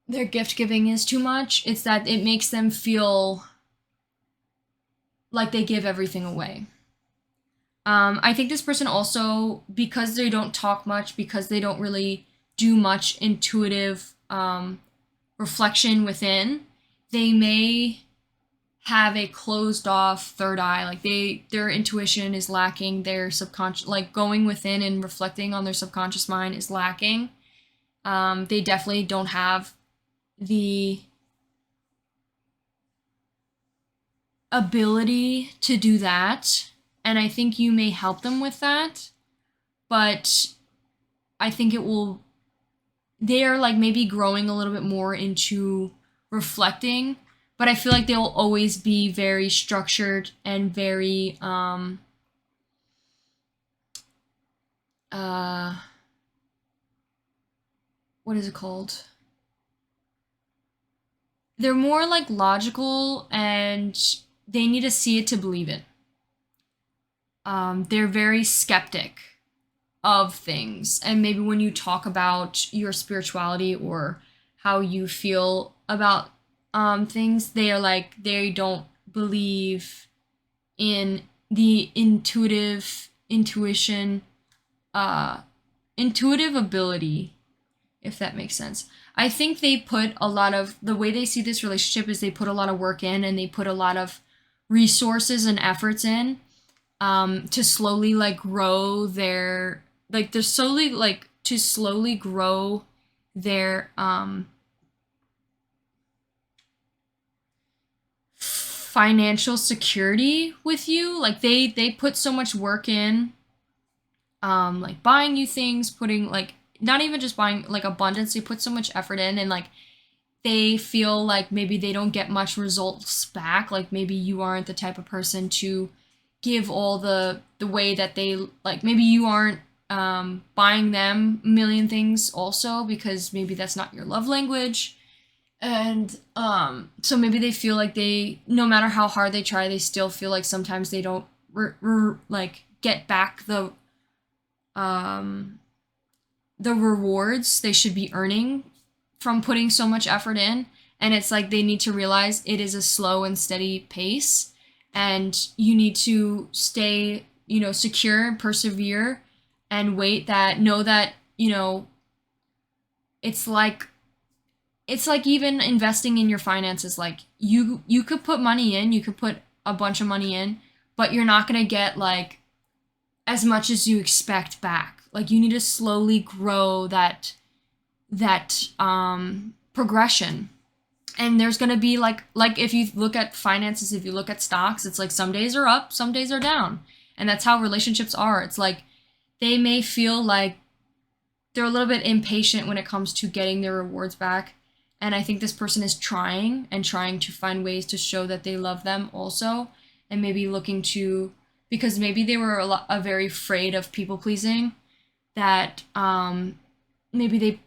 their gift giving is too much. It's that it makes them feel like they give everything away. I think this person also, because they don't talk much, because they don't really do much intuitive reflection within, they may have a closed off third eye. Like their intuition is lacking. Their subconscious, like going within and reflecting on their subconscious mind, is lacking. They definitely don't have the ability to do that, and I think you may help them with that, but I think they're like maybe growing a little bit more into reflecting, but I feel like they'll always be very structured and very what is it called? they're more like logical, and they need to see it to believe it. They're very skeptic of things, and maybe when you talk about your spirituality or how you feel about things, they are like, they don't believe in the intuition, uh intuitive ability, if that makes sense. I think they put a lot of, the way they see this relationship is they put a lot of work in, and they put a lot of resources and efforts in, to slowly like grow their, like they're slowly like to slowly grow their financial security with you. Like they put so much work in, like buying you things, putting like, not even just buying, like abundance, they put so much effort in, and like they feel like maybe they don't get much results back. Like maybe you aren't the type of person to give all the way that they, like maybe you aren't buying them a million things also, because maybe that's not your love language. And so maybe they feel like they, no matter how hard they try, they still feel like sometimes they don't like get back um the rewards they should be earning from putting so much effort in. And it's like they need to realize it is a slow and steady pace, and you need to stay, secure and persevere, and wait, that know that, it's like, even investing in your finances. Like you could put money in, you could put a bunch of money in, but you're not going to get like as much as you expect back. Like you need to slowly grow that progression. And there's going to be like if you look at finances, if you look at stocks, it's like some days are up, some days are down. And that's how relationships are. It's like they may feel like they're a little bit impatient when it comes to getting their rewards back. And I think this person is trying to find ways to show that they love them also, and maybe looking to, because maybe they were very afraid of people pleasing, that maybe they,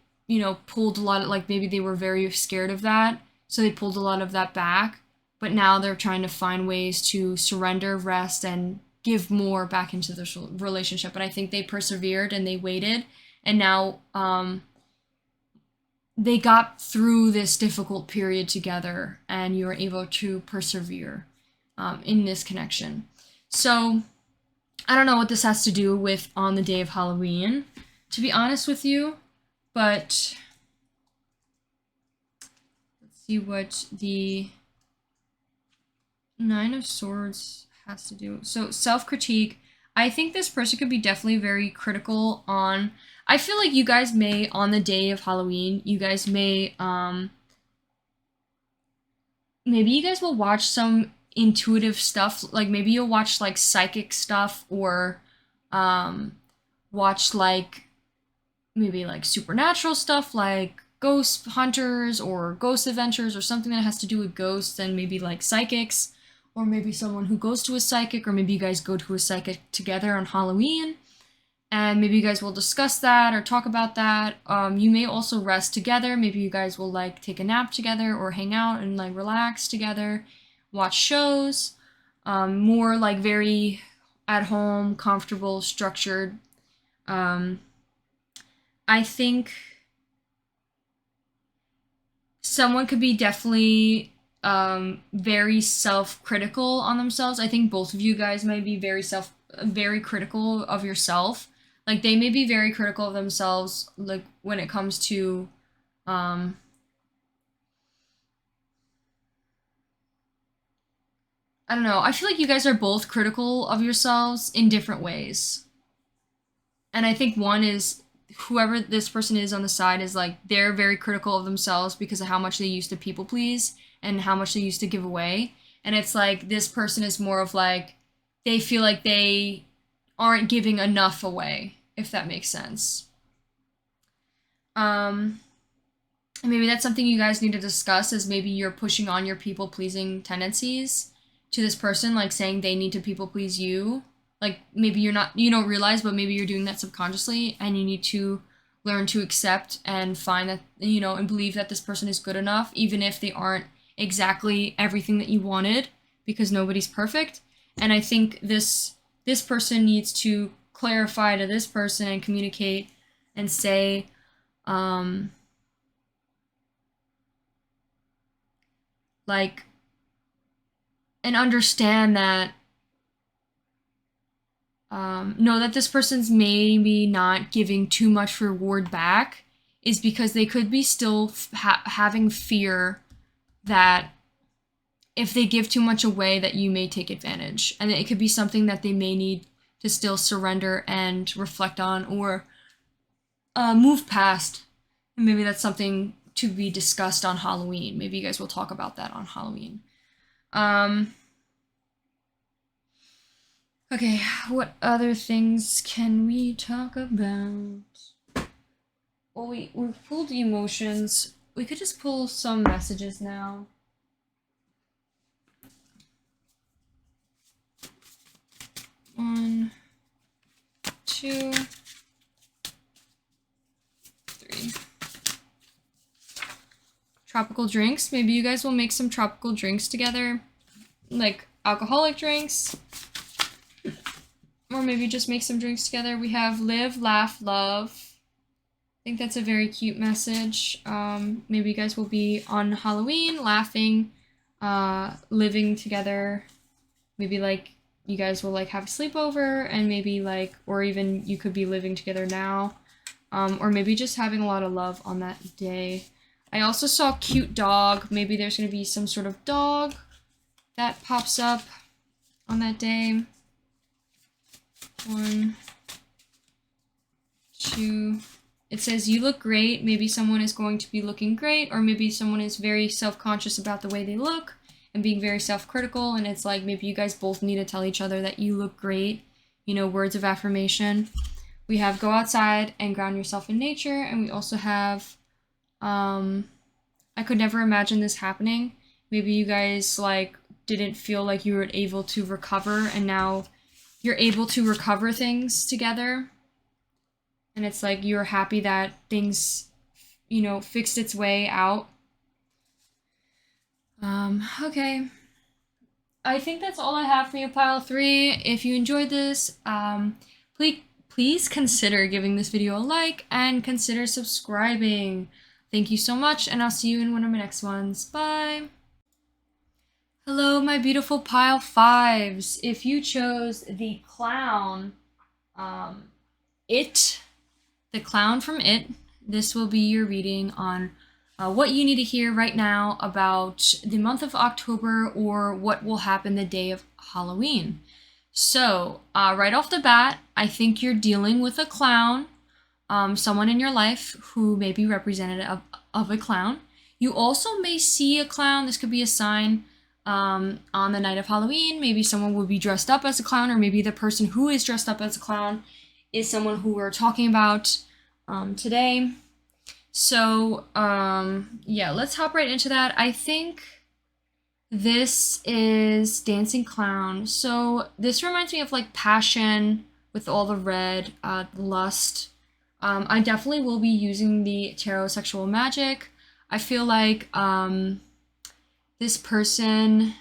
pulled a lot of, like maybe they were very scared of that, so they pulled a lot of that back. But now they're trying to find ways to surrender, rest, and give more back into this relationship. And I think they persevered and they waited, and now they got through this difficult period together, and you were able to persevere in this connection. So I don't know what this has to do with on the day of Halloween, to be honest with you, but let's see what the Nine of Swords has to do. So self-critique. I think this person could be definitely very critical on, I feel like you guys may, on the day of Halloween, you guys may, maybe you guys will watch some intuitive stuff. Like maybe you'll watch like psychic stuff, or watch like maybe like supernatural stuff, like ghost hunters or ghost adventures, or something that has to do with ghosts, and maybe like psychics, or maybe someone who goes to a psychic, or maybe you guys go to a psychic together on Halloween, and maybe you guys will discuss that or talk about that. You may also rest together. Maybe you guys will like take a nap together, or hang out and like relax together, watch shows, more like very at home, comfortable, structured. I think someone could be definitely very self-critical on themselves. I think both of you guys might be very critical of yourself. Like they may be very critical of themselves, like when it comes to I don't know. I feel like you guys are both critical of yourselves in different ways. And I think one is, whoever this person is on the side is like, they're very critical of themselves because of how much they used to people please and how much they used to give away. And it's like this person is more of like, they feel like they aren't giving enough away, if that makes sense. And maybe that's something you guys need to discuss, is maybe you're pushing on your people pleasing tendencies to this person, like saying they need to people please you. Like maybe you're not, you don't realize, but maybe you're doing that subconsciously, and you need to learn to accept and find that, and believe that this person is good enough, even if they aren't exactly everything that you wanted, because nobody's perfect. And I think this person needs to clarify to this person and communicate and say, like, and understand that, know that this person's maybe not giving too much reward back is because they could be still having fear that if they give too much away that you may take advantage. And it could be something that they may need to still surrender and reflect on, or move past. And maybe that's something to be discussed on Halloween. Maybe you guys will talk about that on Halloween. Okay, what other things can we talk about? Well, we pulled the emotions. We could just pull some messages now. One, two, three. Tropical drinks. Maybe you guys will make some tropical drinks together, like alcoholic drinks, or maybe just make some drinks together. We have live, laugh, love. I think that's a very cute message. Maybe you guys will be on Halloween laughing, living together. Maybe like you guys will like have a sleepover, and maybe like, or even you could be living together now, or maybe just having a lot of love on that day. I also saw cute dog. Maybe there's going to be some sort of dog that pops up on that day. 1, 2. It says, you look great. Maybe someone is going to be looking great, or maybe someone is very self-conscious about the way they look and being very self-critical, and it's like maybe you guys both need to tell each other that you look great, you know, words of affirmation. We have go outside and ground yourself in nature, and we also have I could never imagine this happening. Maybe you guys like didn't feel like you were able to recover, and now you're able to recover things together. And it's like you're happy that things, you know, fixed its way out. Okay. I think that's all I have for you, Pile 3. If you enjoyed this, please consider giving this video a like and consider subscribing. Thank you so much, and I'll see you in one of my next ones. Bye! Hello, my beautiful Pile 5s. If you chose the clown, the clown from It, this will be your reading on what you need to hear right now about the month of October, or what will happen the day of Halloween. So, right off the bat, I think you're dealing with a clown, someone in your life who may be representative of a clown. You also may see a clown. This could be a sign on the night of Halloween. Maybe someone will be dressed up as a clown, or maybe the person who is dressed up as a clown is someone who we're talking about today. So, yeah, let's hop right into that. I think this is Dancing Clown. So this reminds me of like passion with all the red, lust. I definitely will be using the tarot sexual magic. I feel like this person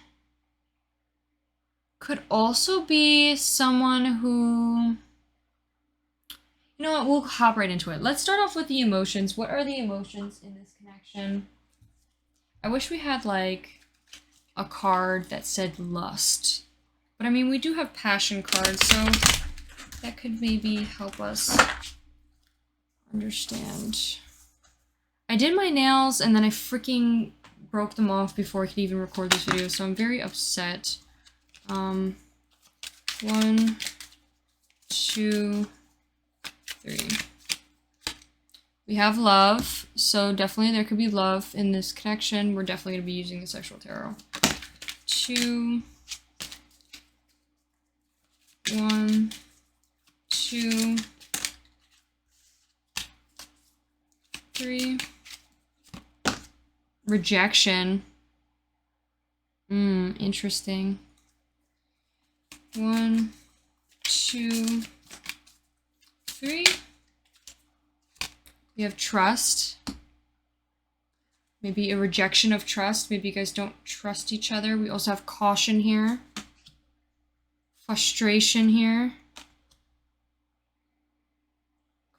could also be someone who, you know what, we'll hop right into it. Let's start off with the emotions. What are the emotions in this connection? I wish we had like a card that said lust. But I mean, we do have passion cards, so that could maybe help us understand. I did my nails and then I freaking broke them off before I could even record this video, so I'm very upset. 1, 2, 3. We have love, so definitely there could be love in this connection. We're definitely going to be using the sexual tarot. 2, 1, 2, 3. Rejection. Interesting. 1, 2, 3. We have trust. maybe a rejection of trust. Maybe you guys don't trust each other. We also have caution here, frustration here,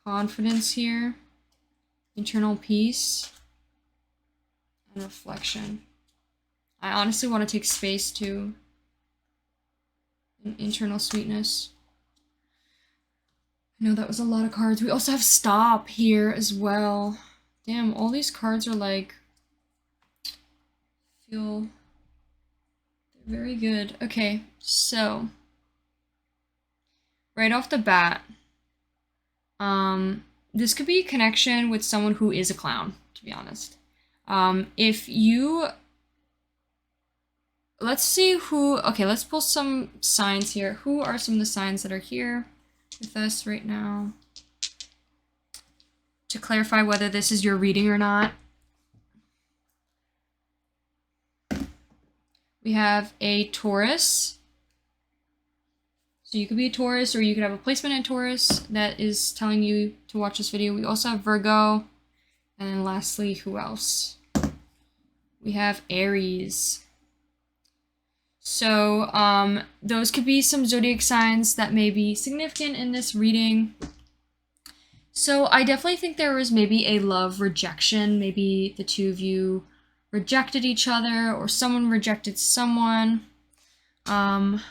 confidence here, internal peace, and reflection. I honestly want to take space too. And internal sweetness. I know that was a lot of cards. We also have stop here as well. Damn, all these cards are like, feel they're very good. Okay, so right off the bat, this could be a connection with someone who is a clown, to be honest. If you, let's see who, okay, let's pull some signs here. Who are some of the signs that are here with us right now? To clarify whether this is your reading or not. We have a Taurus. So you could be a Taurus, or you could have a placement in Taurus that is telling you to watch this video. We also have Virgo. And then lastly, who else? We have Aries. So those could be some zodiac signs that may be significant in this reading. So I definitely think there was maybe a love rejection. Maybe the two of you rejected each other, or someone rejected someone. Maybe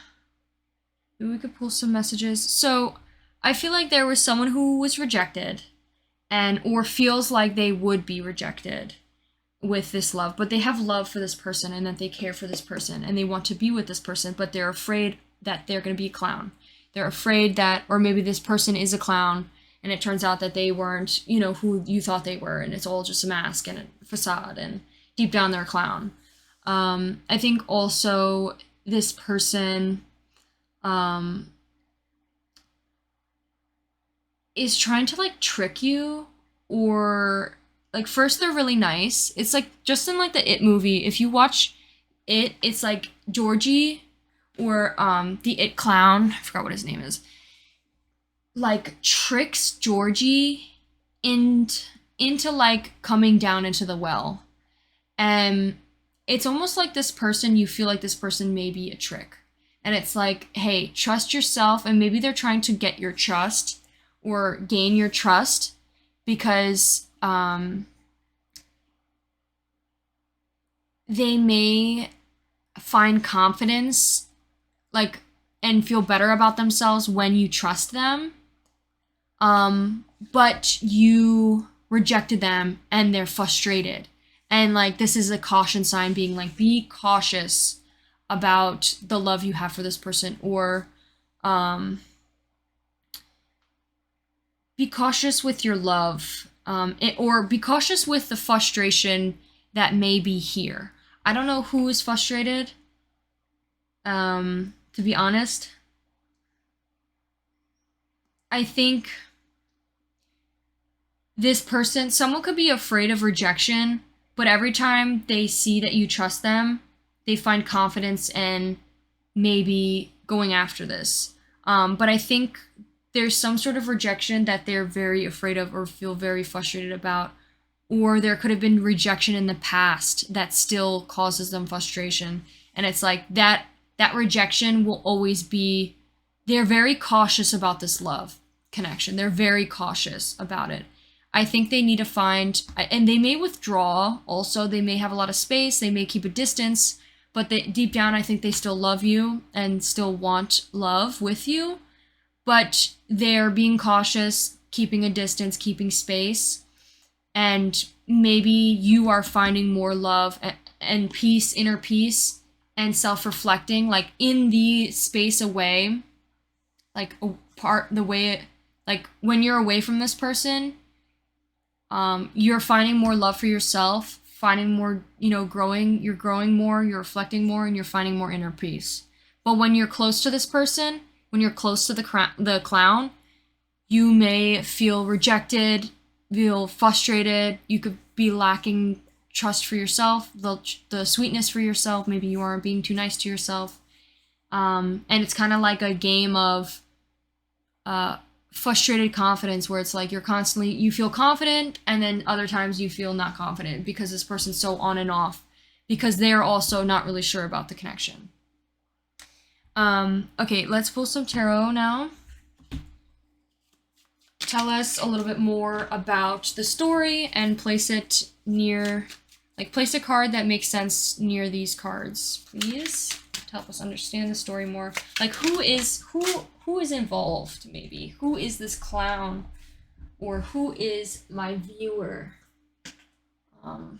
we could pull some messages. So I feel like there was someone who was rejected, and or feels like they would be rejected with this love, but they have love for this person and that they care for this person and they want to be with this person, but they're afraid that they're going to be a clown. They're afraid that, or maybe this person is a clown and it turns out that they weren't, you know, who you thought they were, and it's all just a mask and a facade, and deep down they're a clown. I think also this person is trying to like trick you, or like first they're really nice. It's like just in like the It movie. If you watch It, it's like Georgie or the It clown, I forgot what his name is, like tricks Georgie into like coming down into the well. And it's almost like this person, you feel like this person may be a trick. And it's like, hey, trust yourself. And maybe they're trying to get your trust or gain your trust because they may find confidence, like, and feel better about themselves when you trust them. But you rejected them and they're frustrated. And like, this is a caution sign being like, be cautious about the love you have for this person, or be cautious with your love, or be cautious with the frustration that may be here. I don't know who is frustrated, to be honest. I think this person, someone could be afraid of rejection, but every time they see that you trust them, they find confidence in maybe going after this. But I think there's some sort of rejection that they're very afraid of or feel very frustrated about, or there could have been rejection in the past that still causes them frustration. And it's like that rejection will always be, they're very cautious about this love connection. They're very cautious about it. I think they need to find, and they may withdraw also, they may have a lot of space, they may keep a distance, but deep down, I think they still love you and still want love with you, but they're being cautious, keeping a distance, keeping space, and maybe you are finding more love and peace, inner peace, and self-reflecting, like in the space away, like the way, like when you're away from this person, you're finding more love for yourself, finding more, growing, you're growing more, you're reflecting more, and you're finding more inner peace. But when you're close to this person, when you're close to the clown, you may feel rejected, feel frustrated, you could be lacking trust for yourself, the sweetness for yourself, maybe you aren't being too nice to yourself. And it's kind of like a game of frustrated confidence where it's like you feel confident, and then other times you feel not confident because this person's so on and off because they're also not really sure about the connection. Okay, let's pull some tarot now. Tell us a little bit more about the story and place it near, like place a card that makes sense near these cards, please. To help us understand the story more. Like who is involved, maybe? Who is this clown? Or who is my viewer? Tell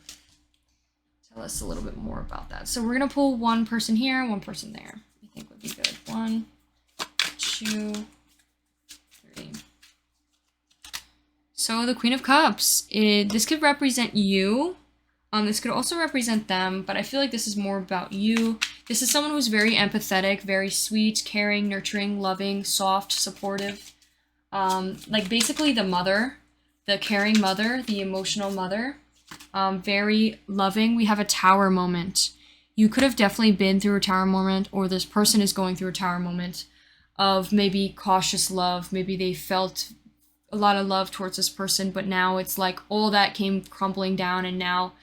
us a little bit more about that. So we're gonna pull one person here, one person there. I think would be good. 1, 2, 3. So the Queen of Cups. This could represent you. This could also represent them, but I feel like this is more about you. This is someone who's very empathetic, very sweet, caring, nurturing, loving, soft, supportive. Like basically the mother, the caring mother, the emotional mother. Very loving. We have a tower moment. You could have definitely been through a tower moment, or this person is going through a tower moment of maybe cautious love. Maybe they felt a lot of love towards this person, but now it's like all that came crumbling down, and now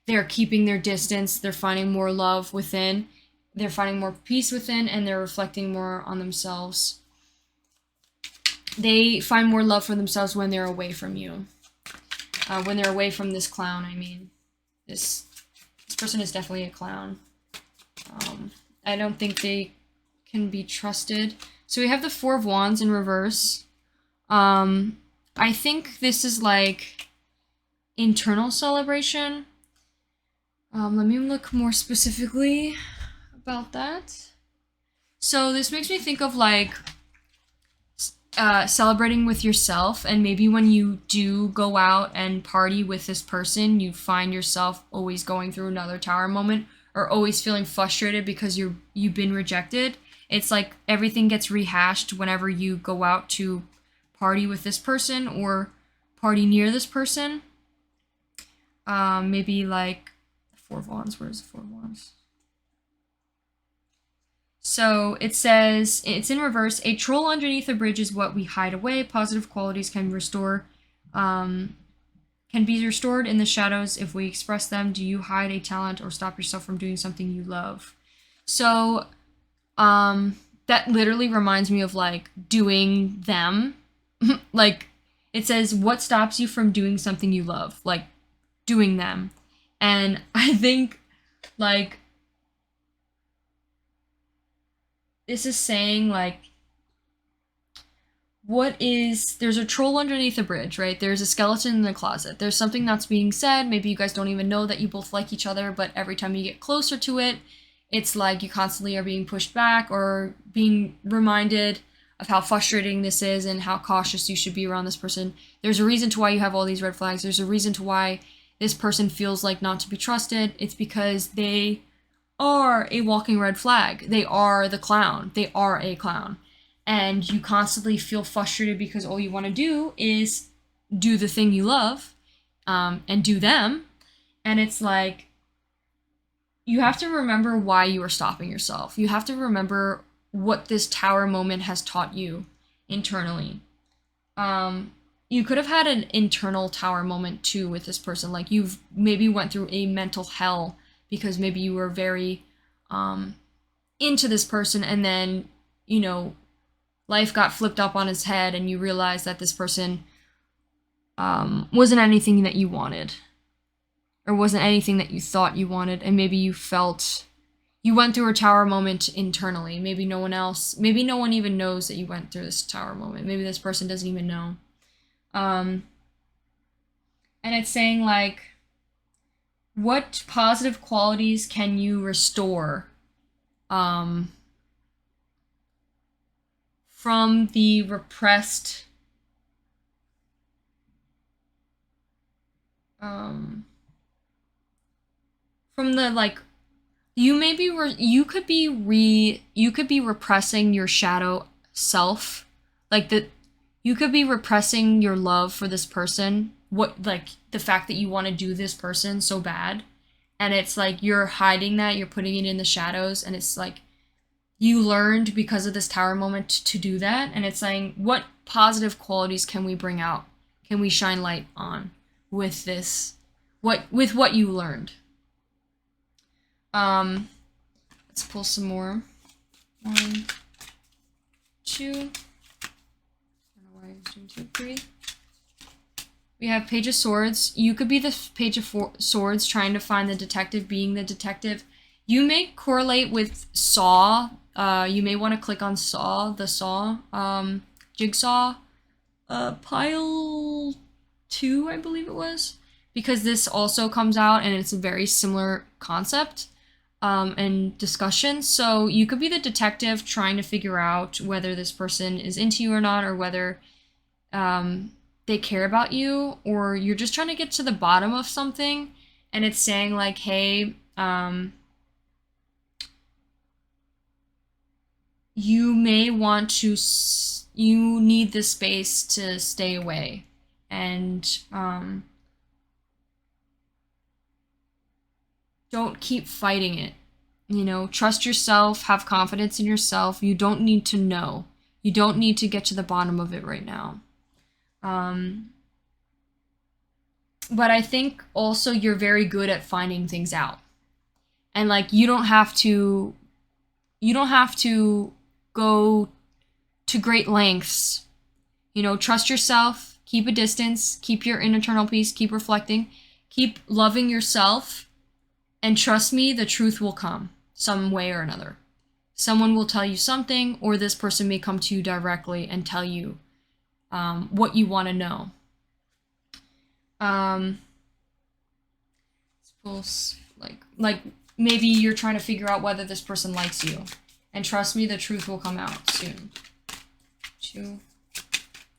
they're keeping their distance. They're finding more love within. They're finding more peace within, and they're reflecting more on themselves. They find more love for themselves when they're away from you. When they're away from this clown, I mean. This person is definitely a clown. I don't think they can be trusted. So we have the 4 of Wands in reverse. I think this is like internal celebration. Let me look more specifically about that. So this makes me think of like celebrating with yourself, and maybe when you do go out and party with this person, you find yourself always going through another tower moment, or always feeling frustrated because you've been rejected. It's like everything gets rehashed whenever you go out to party with this person or party near this person. Maybe like 4 of Wands. Where's the 4 of Wands? So it says, it's in reverse, a troll underneath a bridge is what we hide away. Positive qualities can be restored in the shadows if we express them. Do you hide a talent or stop yourself from doing something you love? So that literally reminds me of like doing them. Like it says, what stops you from doing something you love? Like doing them. And I think like this is saying like, there's a troll underneath a bridge, right? There's a skeleton in the closet. There's something that's being said. Maybe you guys don't even know that you both like each other, but every time you get closer to it, it's like you constantly are being pushed back or being reminded of how frustrating this is and how cautious you should be around this person. There's a reason to why you have all these red flags. There's a reason to why this person feels like not to be trusted. It's because they are a walking red flag. They are the clown. They are a clown. And you constantly feel frustrated because all you want to do is do the thing you love, and do them. And it's like, you have to remember why you are stopping yourself. You have to remember what this tower moment has taught you internally. You could have had an internal tower moment too with this person. Like you've maybe went through a mental hell because maybe you were very into this person, and then, you know, life got flipped up on its head and you realized that this person wasn't anything that you wanted, or wasn't anything that you thought you wanted, and maybe you went through a tower moment internally. Maybe no one even knows that you went through this tower moment. Maybe this person doesn't even know. And it's saying like, what positive qualities can you restore from the repressed from the like, you could be repressing your shadow self, like you could be repressing your love for this person, like the fact that you want to do this person so bad, and it's like you're hiding that, you're putting it in the shadows, and it's like you learned because of this tower moment to do that. And it's saying, what positive qualities can we bring out? Can we shine light on with this? With what you learned? Let's pull some more. 1, 2. I don't know why I was doing 2, 3. We have Page of Swords. You could be the Page of Swords trying to find the detective, being the detective. You may correlate with Saw. You may want to click on Saw, the Saw, Jigsaw, pile 2, I believe it was, because this also comes out and it's a very similar concept and discussion. So you could be the detective trying to figure out whether this person is into you or not, or whether they care about you, or you're just trying to get to the bottom of something, and it's saying like, hey, you may want to, you need the space to stay away, and don't keep fighting it. You know, trust yourself, have confidence in yourself. You don't need to know. You don't need to get to the bottom of it right now. But I think also you're very good at finding things out. And like, you don't have to go to great lengths. You know, trust yourself, keep a distance, keep your internal peace, keep reflecting, keep loving yourself, and trust me, the truth will come some way or another. Someone will tell you something, or this person may come to you directly and tell you what you want to know. Suppose like maybe you're trying to figure out whether this person likes you, and trust me, the truth will come out soon. 2,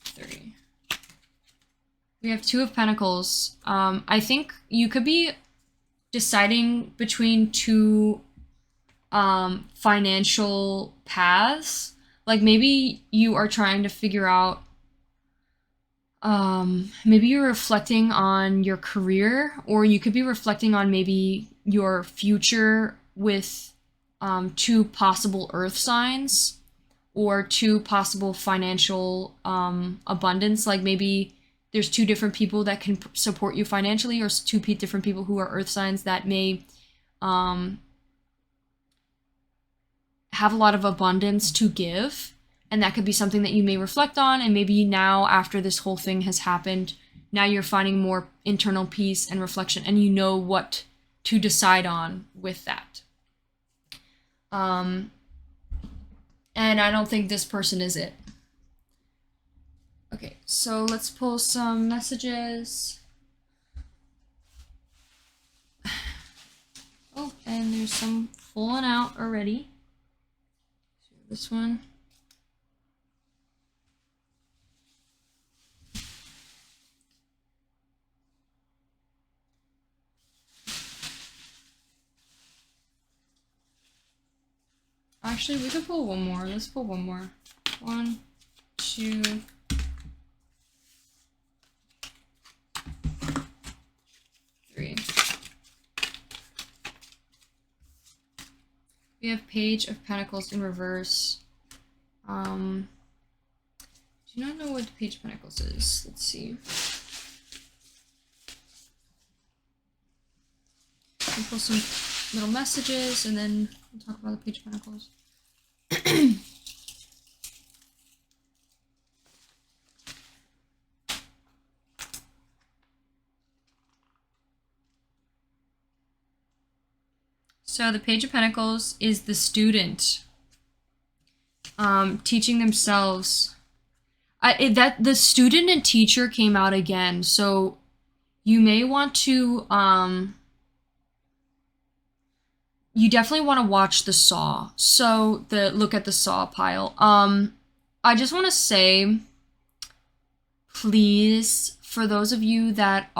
3. We have 2 of Pentacles. I think you could be deciding between 2 financial paths. Like maybe you are trying to figure out, maybe you're reflecting on your career, or you could be reflecting on maybe your future with 2 possible earth signs, or 2 possible financial abundance. Like maybe there's 2 different people that can support you financially, or 2 different people who are earth signs that may have a lot of abundance to give. And that could be something that you may reflect on, and maybe now, after this whole thing has happened, now you're finding more internal peace and reflection, and you know what to decide on with that. And I don't think this person is it. Okay, so let's pull some messages. Oh, and there's some falling out already. So this one. Actually, we could pull one more. Let's pull one more. 1, 2, 3. We have Page of Pentacles in reverse. Do you not know what the Page of Pentacles is? Let's see. We'll pull some little messages, and then we'll talk about the Page of Pentacles. So the Page of Pentacles is the student teaching themselves. That the student and teacher came out again. So you may want to you definitely want to watch the Saw. So look at the Saw pile. I just want to say, please, for those of you that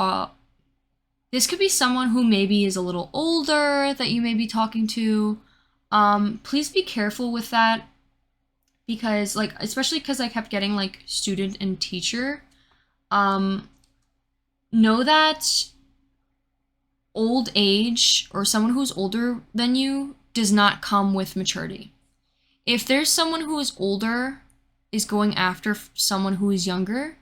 this could be someone who maybe is a little older that you may be talking to. Please be careful with that, because like, especially because I kept getting like student and teacher. Know that old age, or someone who's older than you, does not come with maturity. If there's someone who is older is going after someone who is younger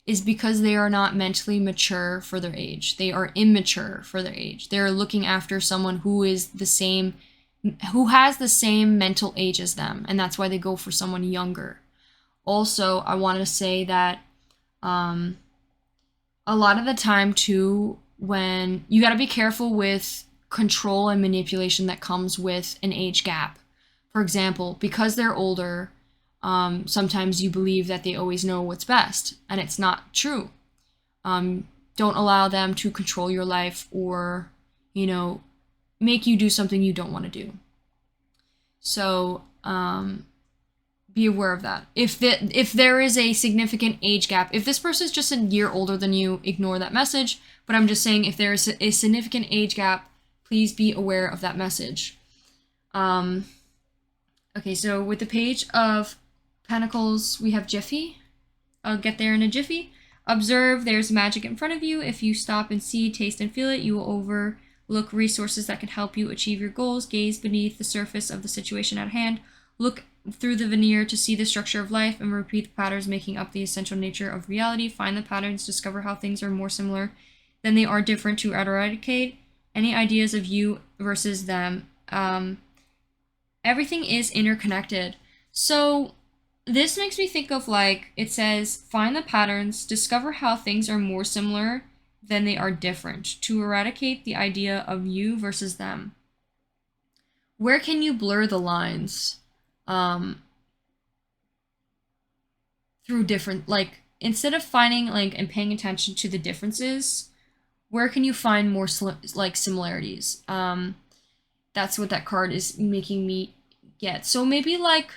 is because they are not mentally mature for their age. They are immature for their age. They're looking after someone who has the same mental age as them, and that's why they go for someone younger. Also, I wanted to say that a lot of the time too, when you got to be careful with control and manipulation that comes with an age gap. For example, because they're older, sometimes you believe that they always know what's best, and it's not true. Don't allow them to control your life or, make you do something you don't want to do. So, be aware of that. If there is a significant age gap, if this person is just a year older than you, ignore that message. But I'm just saying, if there is a significant age gap, please be aware of that message. Okay, so with the Page of Pentacles, we have Jiffy. I'll get there in a jiffy. Observe, there's magic in front of you. If you stop and see, taste, and feel it, you will overlook resources that can help you achieve your goals. Gaze beneath the surface of the situation at hand. Look through the veneer to see the structure of life and repeat the patterns making up the essential nature of reality. Find the patterns, discover how things are more similar than they are different to eradicate any ideas of you versus them. Everything is interconnected. So this makes me think of, like, it says, find the patterns, discover how things are more similar than they are different, to eradicate the idea of you versus them. Where can you blur the lines? Through different, like, instead of finding, like, and paying attention to the differences, where can you find more similarities? That's what that card is making me get. So maybe, like,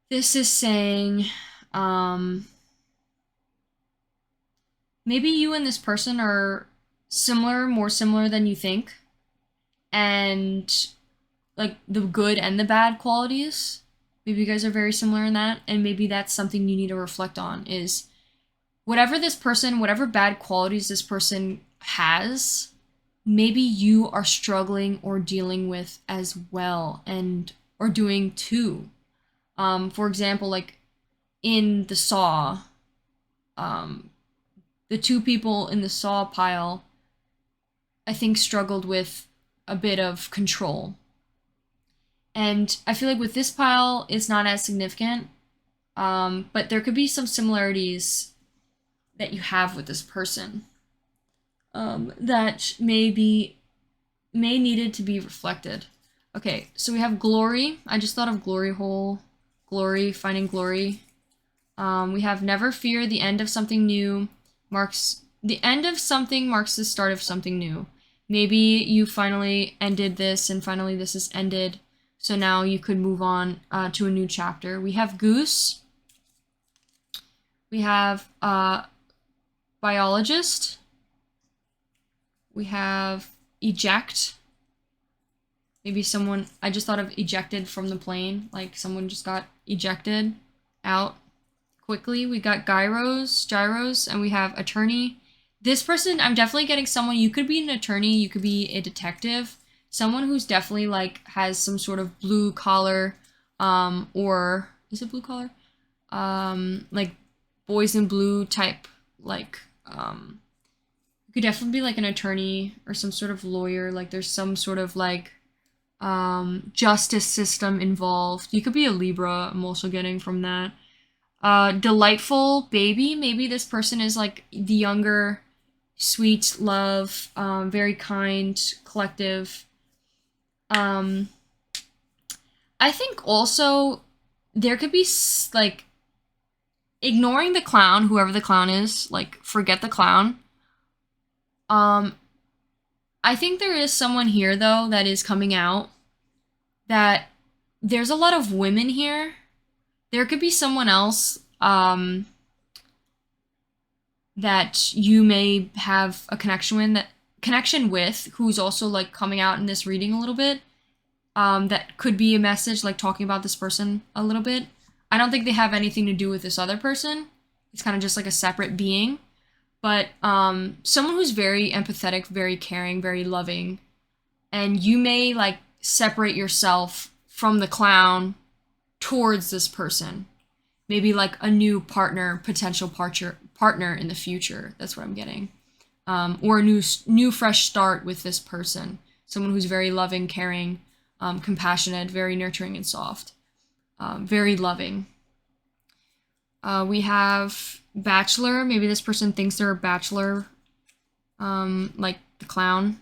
this is saying, maybe you and this person are similar, more similar than you think, and, like, the good and the bad qualities. Maybe you guys are very similar in that, and maybe that's something you need to reflect on, is whatever bad qualities this person has, maybe you are struggling or dealing with as well, or doing too. For example, like in the Saw, the two people in the Saw pile, I think, struggled with a bit of control. And I feel like with this pile, it's not as significant, but there could be some similarities that you have with this person that may needed to be reflected. Okay, so we have glory. I just thought of glory hole, glory, finding glory. We have never fear. The end of something new marks the start of something new. Maybe you finally ended this, and finally this is ended. So now you could move on to a new chapter. We have goose. We have biologist. We have eject. Maybe someone, I just thought of ejected from the plane, like someone just got ejected out quickly. We got gyros, and we have attorney. This person, I'm definitely getting someone, you could be an attorney, you could be a detective, someone who's definitely, like, has some sort of blue collar, or, is it blue collar? Like, boys in blue type, like, you could definitely be, like, an attorney or some sort of lawyer, like, there's some sort of, like, justice system involved. You could be a Libra, I'm also getting from that. Delightful baby, maybe this person is, like, the younger, sweet, love, very kind, collective. I think also there could be, like, ignoring the clown, whoever the clown is, like, forget the clown. I think there is someone here, though, that is coming out, that there's a lot of women here. There could be someone else, that you may have a connection with, who's also, like, coming out in this reading a little bit. That could be a message, like, talking about this person a little bit. I don't think they have anything to do with this other person. It's kind of just like a separate being. But someone who's very empathetic, very caring, very loving. And you may, like, separate yourself from the clown towards this person. Maybe like a new partner, potential partner in the future. That's what I'm getting. Or a new fresh start with this person. Someone who's very loving, caring, compassionate, very nurturing and soft. Very loving. We have bachelor. Maybe this person thinks they're a bachelor, like the clown.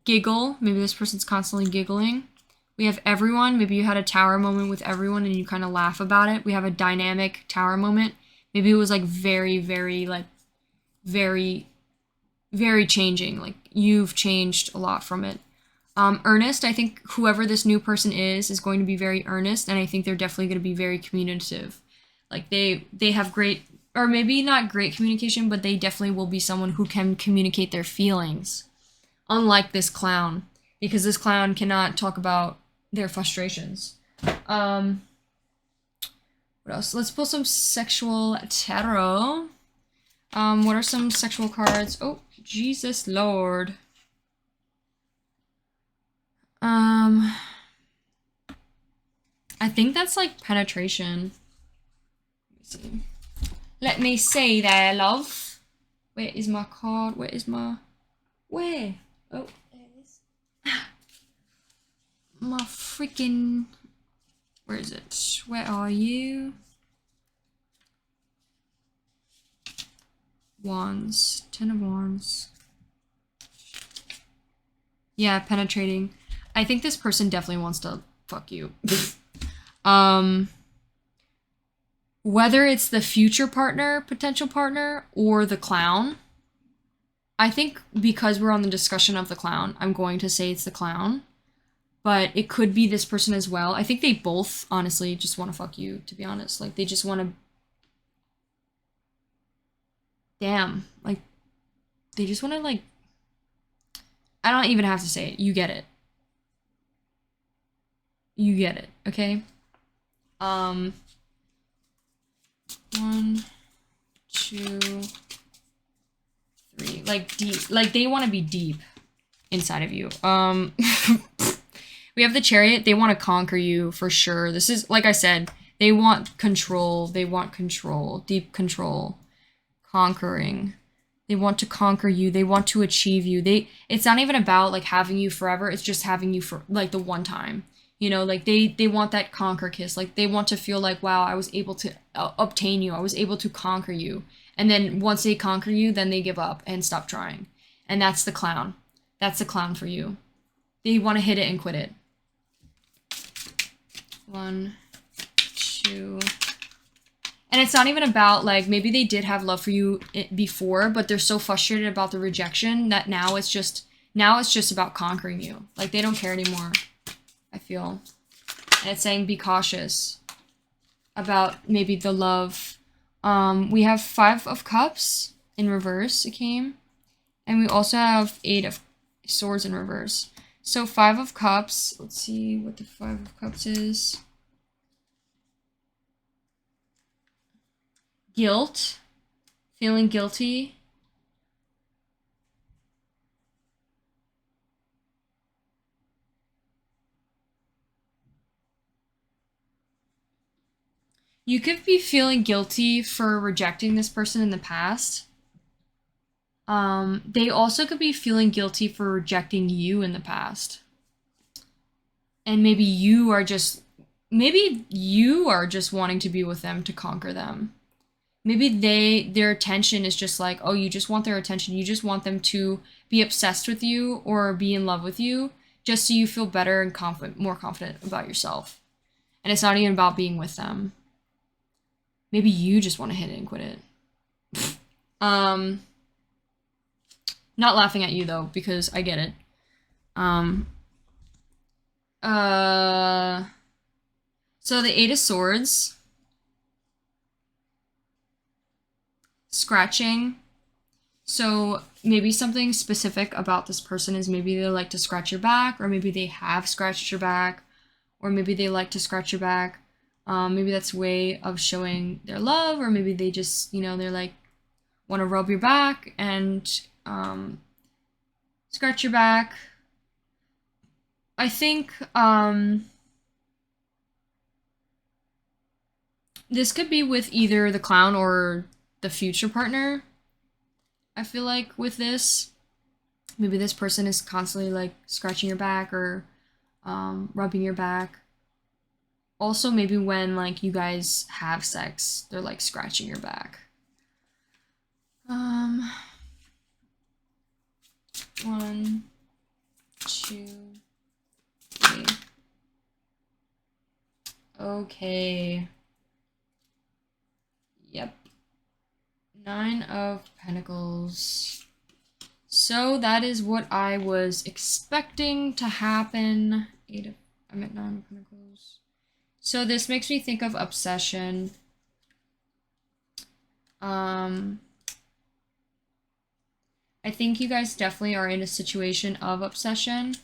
Giggle. Maybe this person's constantly giggling. We have everyone. Maybe you had a tower moment with everyone and you kind of laugh about it. We have a dynamic tower moment. Maybe it was like very, very, like, very, very changing. Like, you've changed a lot from it. Earnest. I think whoever this new person is going to be very earnest, and I think they're definitely going to be very communicative. Like, they have great, or maybe not great communication, but they definitely will be someone who can communicate their feelings. Unlike this clown, because this clown cannot talk about their frustrations. What else? Let's pull some sexual tarot. What are some sexual cards? Oh, Jesus Lord. I think that's like penetration. Let me see. Let me see there, love. Where is my card? Where is my... Where? Oh, there it is. My freaking... Where is it? Where are you? Wands. 10 of Wands. Yeah, penetrating. I think this person definitely wants to fuck you. Whether it's the future partner, potential partner, or the clown. I think because we're on the discussion of the clown, I'm going to say it's the clown. But it could be this person as well. I think they both, honestly, just want to fuck you, to be honest. Like, they just want to... Damn. Like, they just want to, like... I don't even have to say it. You get it. You get it, okay? 1, 2, 3. Like, deep. Like, they want to be deep inside of you. We have the Chariot. They want to conquer you for sure. This is, like I said, they want control. They want control. Deep control. Conquering. They want to conquer you. They want to achieve you. It's not even about like having you forever. It's just having you for like the one time. You know, like they want that conquer kiss. Like they want to feel like, wow, I was able to obtain you. I was able to conquer you. And then once they conquer you, then they give up and stop trying. And that's the clown. That's the clown for you. They want to hit it and quit it. 1, 2. And it's not even about, like, maybe they did have love for you before, but they're so frustrated about the rejection that now it's just about conquering you. Like, they don't care anymore, I feel. And it's saying be cautious about maybe the love. We have 5 of Cups in reverse, it came. And we also have 8 of Swords in reverse. So 5 of Cups, let's see what the 5 of Cups is. Guilt, feeling guilty. You could be feeling guilty for rejecting this person in the past. They also could be feeling guilty for rejecting you in the past. And maybe you are just wanting to be with them to conquer them. Maybe their attention is just like, oh, you just want their attention. You just want them to be obsessed with you or be in love with you just so you feel better and more confident about yourself. And it's not even about being with them. Maybe you just want to hit it and quit it. Not laughing at you though, because I get it. So the 8 of Swords. Scratching. So maybe something specific about this person is maybe they like to scratch your back, or maybe they have scratched your back, or maybe they like to scratch your back. Maybe that's a way of showing their love, or maybe they just, you know, they're like, want to rub your back and scratch your back. I think This could be with either the clown or the future partner. I feel like with this, maybe this person is constantly like scratching your back or rubbing your back. Also, maybe when like you guys have sex, they're like scratching your back. 1, 2, 3. Okay. Yep. 9 of Pentacles. So that is what I was expecting to happen. I'm at 9 of Pentacles. So this makes me think of obsession. I think you guys definitely are in a situation of obsession.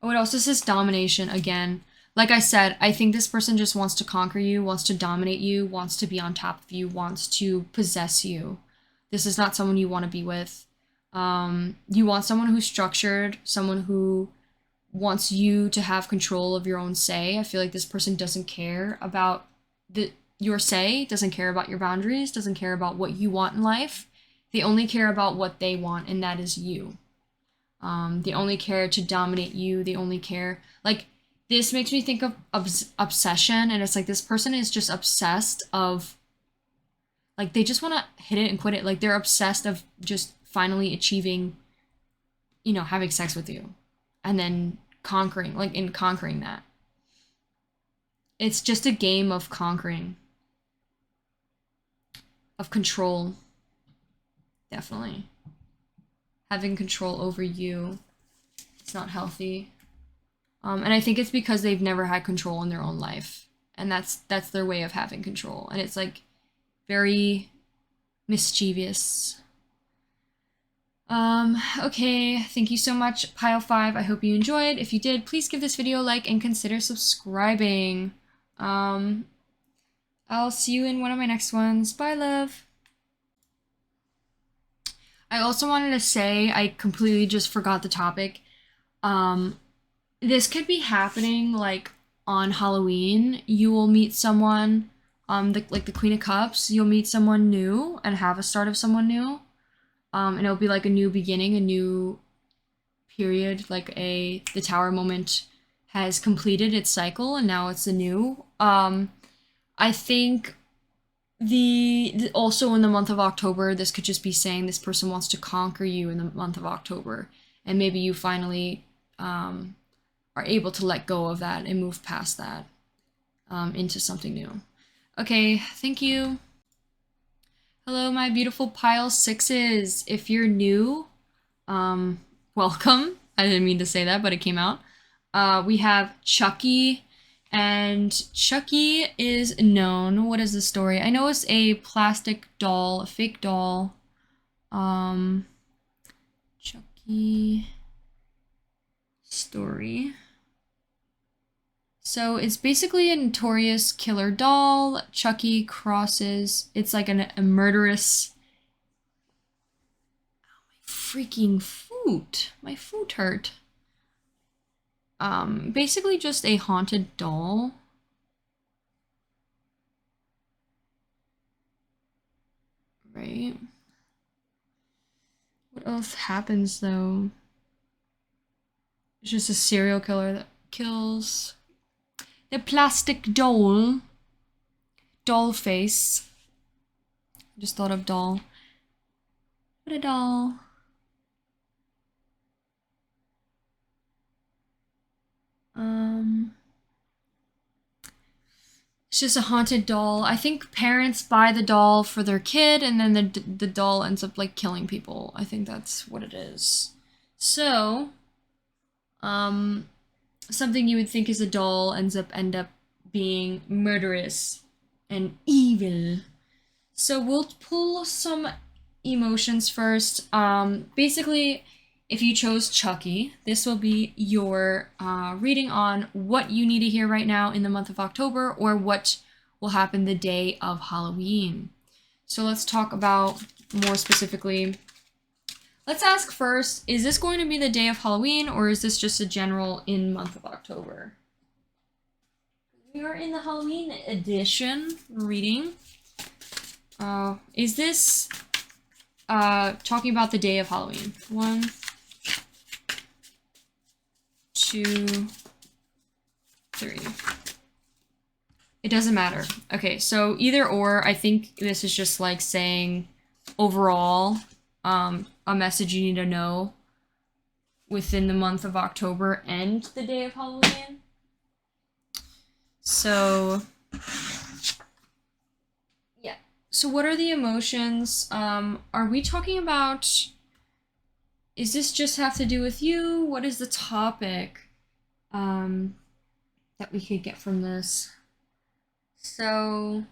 Oh, it also says domination again. Like I said, I think this person just wants to conquer you, wants to dominate you, wants to be on top of you, wants to possess you. This is not someone you want to be with. You want someone who's structured, someone who wants you to have control of your own say. I feel like this person doesn't care about your say, doesn't care about your boundaries, doesn't care about what you want in life. They only care about what they want, and that is you. They only care to dominate you. They only care, like, this makes me think of obsession, and it's like this person is just obsessed of, like, they just want to hit it and quit it. Like, they're obsessed of just finally achieving, you know, having sex with you, and then conquering that. It's just a game of conquering. Of control. Definitely. Having control over you. It's not healthy. And I think it's because they've never had control in their own life. And that's their way of having control. And it's like very mischievous. Okay, thank you so much, Pile 5. I hope you enjoyed. If you did, please give this video a like and consider subscribing. I'll see you in one of my next ones. Bye, love. I also wanted to say, I completely just forgot the topic. This could be happening, like, on Halloween. You will meet someone, like the Queen of Cups. You'll meet someone new and have a start of someone new. And it'll be like a new beginning, a new period, like the Tower moment has completed its cycle and now it's a new. I think also in the month of October, this could just be saying this person wants to conquer you in the month of October, and maybe you finally are able to let go of that and move past that into something new. Okay, thank you. Hello, my beautiful Pile 6s. If you're new, welcome. I didn't mean to say that, but it came out. We have Chucky, and Chucky is known. What is the story? I know it's a plastic doll, a fake doll. Chucky story. So it's basically a notorious killer doll. Chucky crosses. It's like a murderous. Oh, my freaking foot! My foot hurt. Basically just a haunted doll. Right. What else happens though? It's just a serial killer that kills. The plastic doll. Doll face. Just thought of doll. What a doll. It's just a haunted doll. I think parents buy the doll for their kid, and then the doll ends up like killing people. I think that's what it is. So, something you would think is a doll end up being murderous and evil. So we'll pull some emotions first. Basically, if you chose Chucky, this will be your reading on what you need to hear right now in the month of October, or what will happen the day of Halloween. So let's talk about more specifically Let's ask first, is this going to be the day of Halloween, or is this just a general in month of October? We are in the Halloween edition reading. Is this talking about the day of Halloween? 1, 2, 3. It doesn't matter. Okay, so either or, I think this is just like saying overall a message you need to know within the month of October and the day of Halloween. So, yeah. So what are the emotions? Are we talking about, is this just have to do with you? What is the topic that we could get from this? So,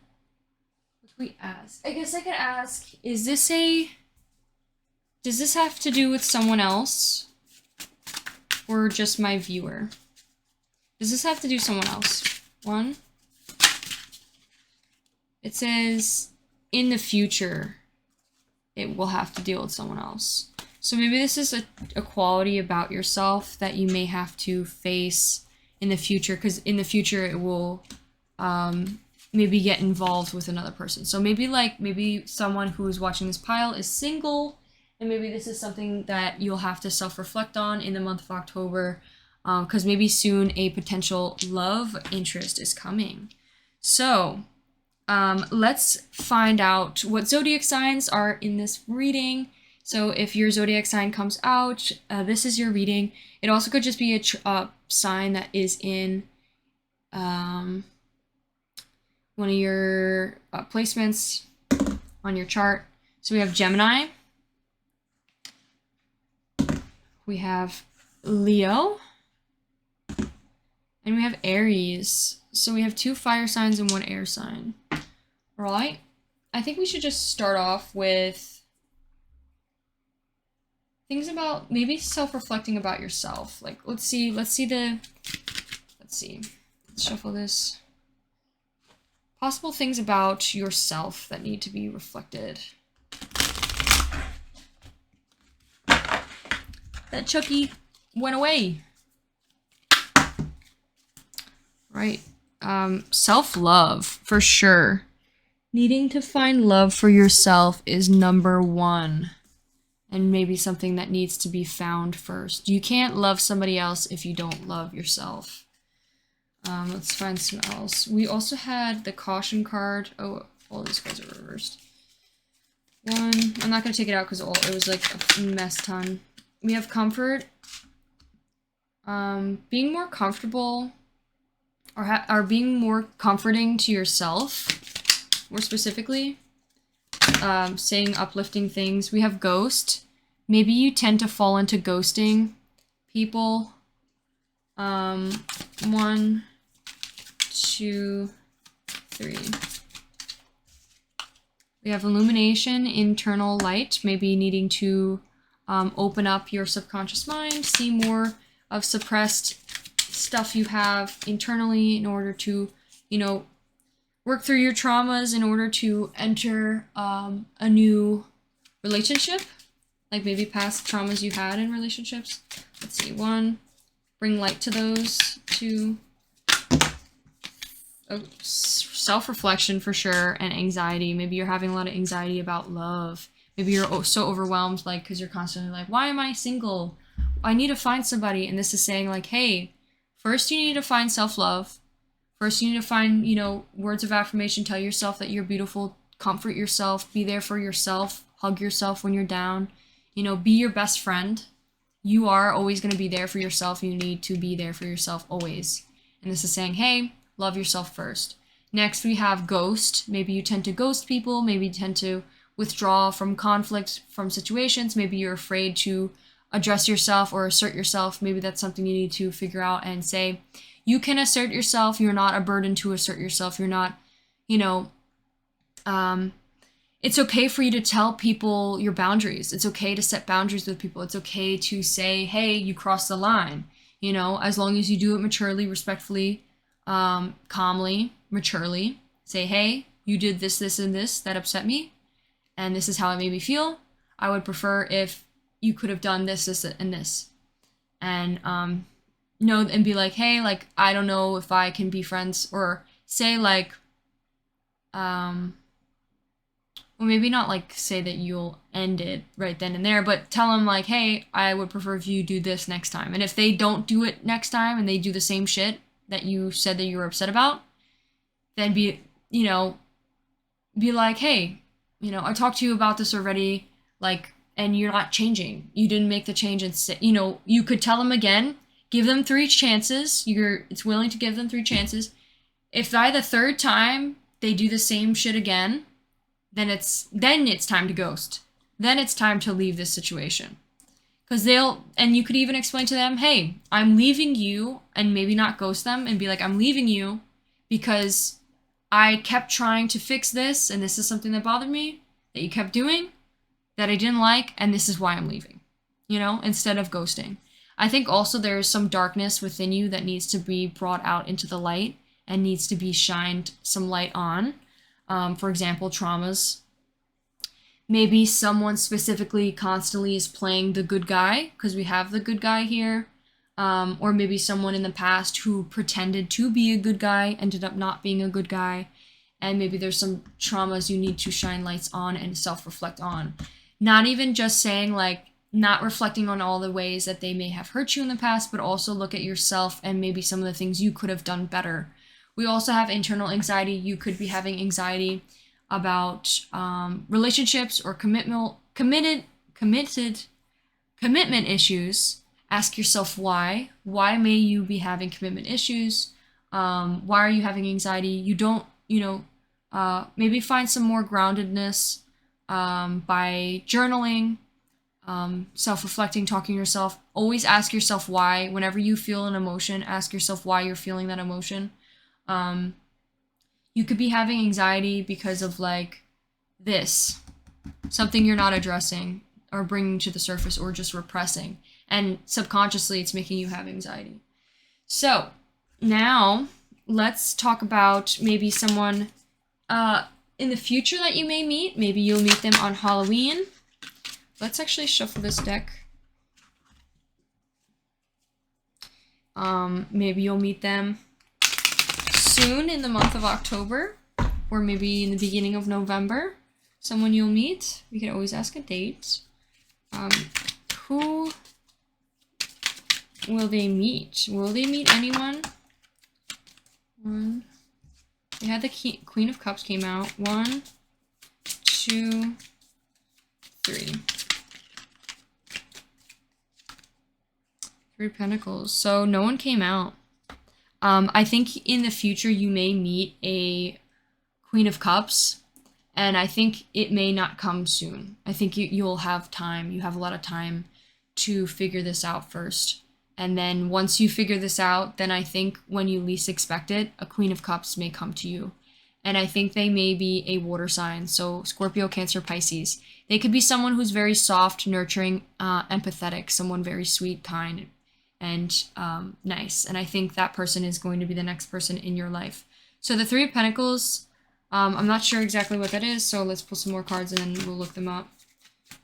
what do we ask? I guess I could ask, does this have to do with someone else? Or just my viewer? Does this have to do with someone else? 1. It says, in the future, it will have to deal with someone else. So maybe this is a quality about yourself that you may have to face in the future, because in the future it will maybe get involved with another person. So maybe someone who is watching this pile is single, and maybe this is something that you'll have to self-reflect on in the month of October, because maybe soon a potential love interest is coming. So let's find out what zodiac signs are in this reading. So if your zodiac sign comes out, this is your reading. It also could just be a sign that is in one of your placements on your chart. So we have Gemini. We have Leo. And we have Aries. So we have 2 fire signs and 1 air sign. All right. I think we should just start off with things about maybe self-reflecting about yourself. Like, let's shuffle this. Possible things about yourself that need to be reflected. That Chucky went away. Right. Self-love, for sure. Needing to find love for yourself is number 1. And maybe something that needs to be found first. You can't love somebody else if you don't love yourself. Let's find some else. We also had the caution card. Oh, all these cards are reversed. 1. I'm not going to take it out because it was like a mess ton. We have comfort. Being more comfortable or being more comforting to yourself, more specifically. Saying uplifting things. We have ghost. Maybe you tend to fall into ghosting people. 1, 2, 3. We have illumination, internal light, maybe needing to open up your subconscious mind, see more of suppressed stuff you have internally in order to, work through your traumas in order to enter a new relationship, like maybe past traumas you had in relationships. Let's see, 1, bring light to those. 2, self-reflection for sure, and anxiety. Maybe you're having a lot of anxiety about love. Maybe you're so overwhelmed, because you're constantly like, why am I single? I need to find somebody. And this is saying like, hey, first you need to find self-love. First you need to find, words of affirmation. Tell yourself that you're beautiful. Comfort yourself. Be there for yourself. Hug yourself when you're down. Be your best friend. You are always going to be there for yourself. You need to be there for yourself always. And this is saying, hey, love yourself first. Next, we have ghost. Maybe you tend to ghost people. Maybe you tend to withdraw from conflict, from situations. Maybe you're afraid to address yourself or assert yourself. Maybe that's something you need to figure out and say, you can assert yourself. You're not a burden to assert yourself. You're not, it's okay for you to tell people your boundaries. It's okay to set boundaries with people. It's okay to say, hey, you crossed the line, as long as you do it maturely, respectfully, calmly, maturely. Say, hey, you did this, this, and this that upset me, and this is how it made me feel. I would prefer if you could have done this, this, and this. And know and be like, hey, like, I don't know if I can be friends, or say like, well, maybe not like say that you'll end it right then and there, but tell them like, hey, I would prefer if you do this next time. And if they don't do it next time and they do the same shit that you said that you were upset about, then be like, hey, I talked to you about this already, like, and you're not changing. You didn't make the change, and say, you could tell them again, give them 3 chances. It's willing to give them 3 chances. If by the 3rd time they do the same shit again, then it's time to ghost. Then it's time to leave this situation. Because and you could even explain to them, hey, I'm leaving you, and maybe not ghost them, and be like, I'm leaving you because I kept trying to fix this, and this is something that bothered me, that you kept doing, that I didn't like, and this is why I'm leaving, instead of ghosting. I think also there's some darkness within you that needs to be brought out into the light and needs to be shined some light on. For example, traumas. Maybe someone specifically constantly is playing the good guy, because we have the good guy here. Or maybe someone in the past who pretended to be a good guy ended up not being a good guy. And maybe there's some traumas you need to shine lights on and self-reflect on. Not even just saying like, not reflecting on all the ways that they may have hurt you in the past, but also look at yourself and maybe some of the things you could have done better. We also have internal anxiety. You could be having anxiety about relationships or commitment issues. Ask yourself why. Why may you be having commitment issues? Why are you having anxiety? You don't, maybe find some more groundedness by journaling, self-reflecting, talking to yourself. Always ask yourself why. Whenever you feel an emotion, ask yourself why you're feeling that emotion. You could be having anxiety because of like this, something you're not addressing or bringing to the surface or just repressing. And subconsciously, it's making you have anxiety. So now let's talk about maybe someone in the future that you may meet. Maybe you'll meet them on Halloween. Let's actually shuffle this deck. Maybe you'll meet them soon in the month of October, or maybe in the beginning of November. Someone you'll meet. We can always ask a date. Who will they meet? Will they meet anyone? They had the Queen of Cups came out. 1, 2, 3. 3 Pentacles. So no one came out. I think in the future you may meet a Queen of Cups, and I think it may not come soon. I think you'll have time. You have a lot of time to figure this out first. And then once you figure this out, then I think when you least expect it, a Queen of Cups may come to you. And I think they may be a water sign. So Scorpio, Cancer, Pisces. They could be someone who's very soft, nurturing, empathetic, someone very sweet, kind, and nice. And I think that person is going to be the next person in your life. So the 3 of Pentacles, I'm not sure exactly what that is, so let's pull some more cards and then we'll look them up.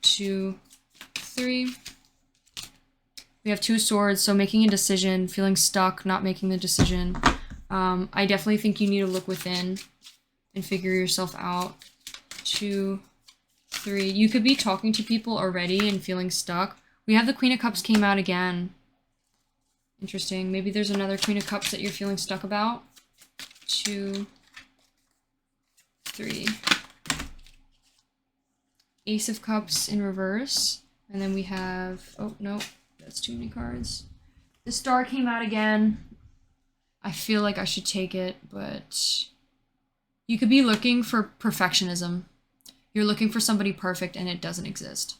2, 3. We have 2 Swords, so making a decision, feeling stuck, not making the decision. I definitely think you need to look within and figure yourself out. 2, 3. You could be talking to people already and feeling stuck. We have the Queen of Cups came out again. Interesting. Maybe there's another Queen of Cups that you're feeling stuck about. 2, 3. Ace of Cups in reverse. And then we have... Oh, no. That's too many cards. The Star came out again. I feel like I should take it, but... You could be looking for perfectionism. You're looking for somebody perfect and it doesn't exist.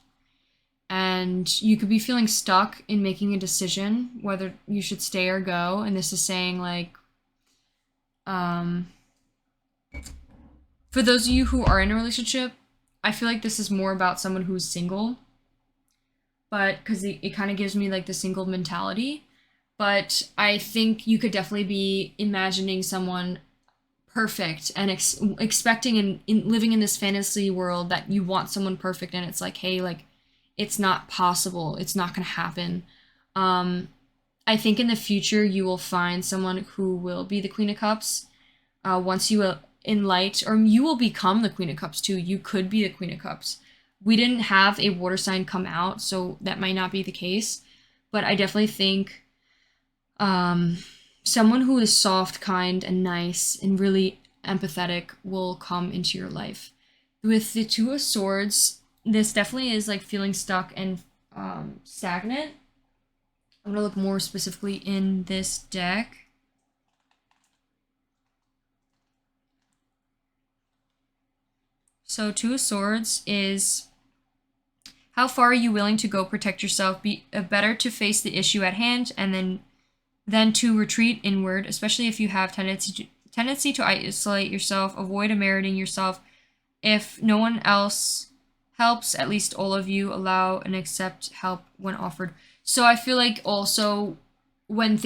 And you could be feeling stuck in making a decision whether you should stay or go. And this is saying like, for those of you who are in a relationship, I feel like this is more about someone who's single. But because it kind of gives me like the single mentality. But I think you could definitely be imagining someone perfect and expecting and living in this fantasy world that you want someone perfect. And it's like, hey, like, it's not possible. It's not going to happen. I think in the future you will find someone who will be the Queen of Cups. Once you enlight, or you will become the Queen of Cups too. You could be the Queen of Cups. We didn't have a water sign come out, so that might not be the case. But I definitely think someone who is soft, kind, and nice, and really empathetic will come into your life. With the Two of Swords, this definitely is like feeling stuck and stagnant. I'm going to look more specifically in this deck. So Two of Swords is, how far are you willing to go protect yourself? Be better to face the issue at hand and then to retreat inward, especially if you have tendency to isolate yourself, avoid emeriting yourself. If no one else helps, at least all of you allow and accept help when offered. So I feel like also when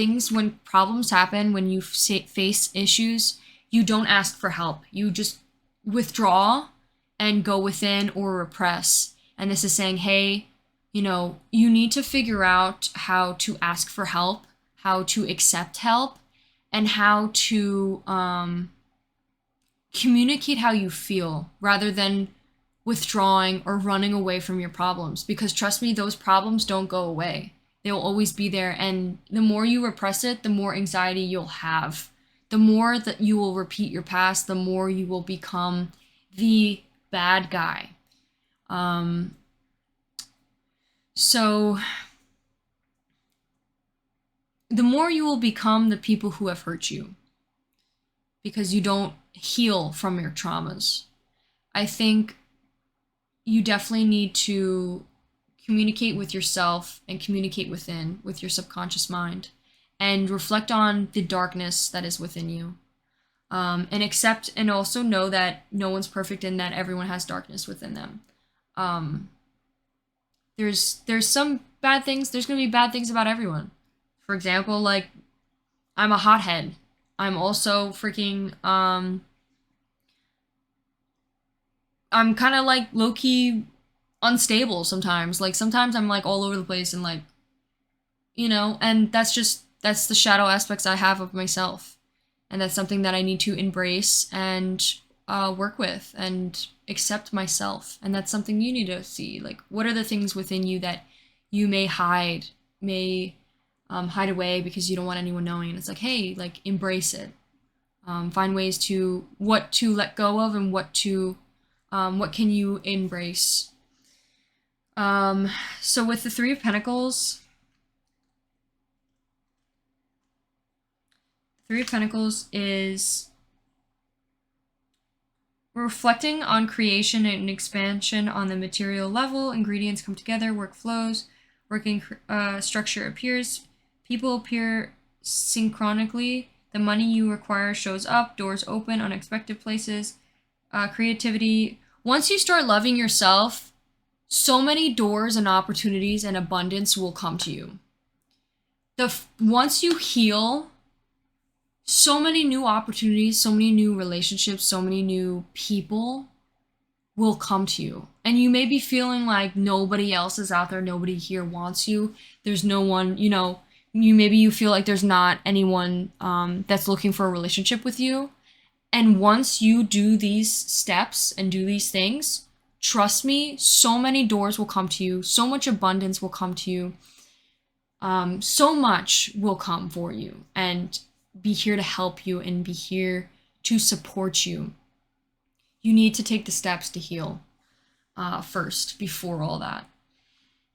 problems happen, when you face issues, you don't ask for help. You just withdraw and go within or repress. And this is saying, hey, you know, you need to figure out how to ask for help, how to accept help, and how to communicate how you feel rather than withdrawing or running away from your problems. Because trust me, those problems don't go away. They will always be there. And the more you repress it, the more anxiety you'll have. The more that you will repeat your past, the more you will become the bad guy. So the more you will become the people who have hurt you because you don't heal from your traumas. I think you definitely need to communicate with yourself and communicate with your subconscious mind and reflect on the darkness that is within you. And accept and also know that no one's perfect and that everyone has darkness within them. There's some bad things. There's going to be bad things about everyone. For example, like, I'm a hothead. I'm also freaking, I'm kind of like low-key unstable sometimes. Like, sometimes I'm like all over the place and like, you know, and that's the shadow aspects I have of myself. And that's something that I need to embrace and work with and accept myself. And that's something you need to see. Like, what are the things within you that you may hide away because you don't want anyone knowing? And it's like, hey, like, embrace it. Find ways to what to let go of and what can you embrace. So with the Three of Pentacles, Three of Pentacles is reflecting on creation and expansion on the material level. Ingredients come together, work flows, working structure appears, people appear synchronically, the money you require shows up, doors open, unexpected places, creativity. Once you start loving yourself, so many doors and opportunities and abundance will come to you. Once you heal, so many new opportunities, so many new relationships, so many new people will come to you. And you may be feeling like nobody else is out there, nobody here wants you. There's no one, you know, you feel like there's not anyone that's looking for a relationship with you. And once you do these steps and do these things, trust me, so many doors will come to you, so much abundance will come to you, so much will come for you, and be here to help you and be here to support you. You need to take the steps to heal first before all that.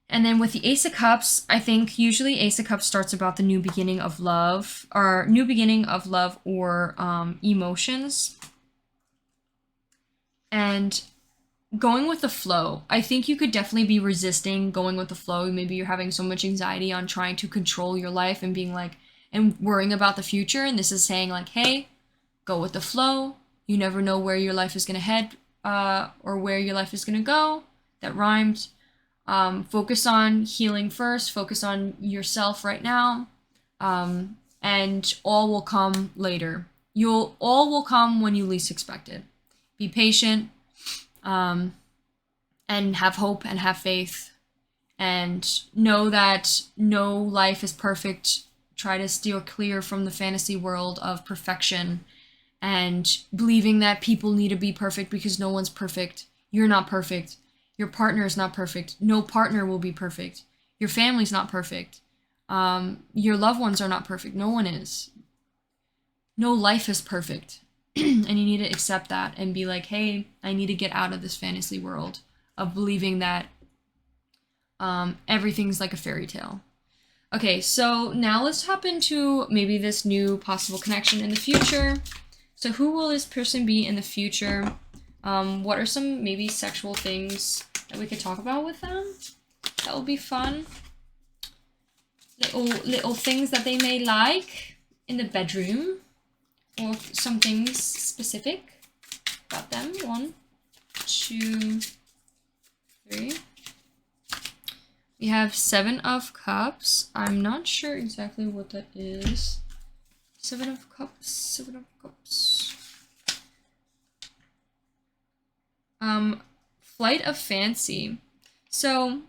And then with the Ace of Cups, I think usually Ace of Cups starts about the new beginning of love or emotions. And going with the flow. I think you could definitely be resisting going with the flow. Maybe you're having so much anxiety on trying to control your life and being like, and worrying about the future. And this is saying like, hey, go with the flow. You never know where your life is going to head or where your life is going to go. That rhymed. Focus on healing first. Focus on yourself right now. And all will come later. All will come when you least expect it. Be patient. And have hope and have faith. and know that no life is perfect. Try to steer clear from the fantasy world of perfection and believing that people need to be perfect because no one's perfect. You're not perfect. Your partner is not perfect. No partner will be perfect. Your family's not perfect. Your loved ones are not perfect. No one is. No life is perfect. And you need to accept that and be like, hey, I need to get out of this fantasy world of believing that everything's like a fairy tale. Okay, so now let's hop into maybe this new possible connection in the future. So who will this person be in the future? What are some maybe sexual things that we could talk about with them? That will be fun. Little things that they may like in the bedroom, or some things specific about them. 1, 2, 3. We have 7 of Cups. I'm not sure exactly what that is. 7 of Cups, 7 of Cups. Flight of Fancy. So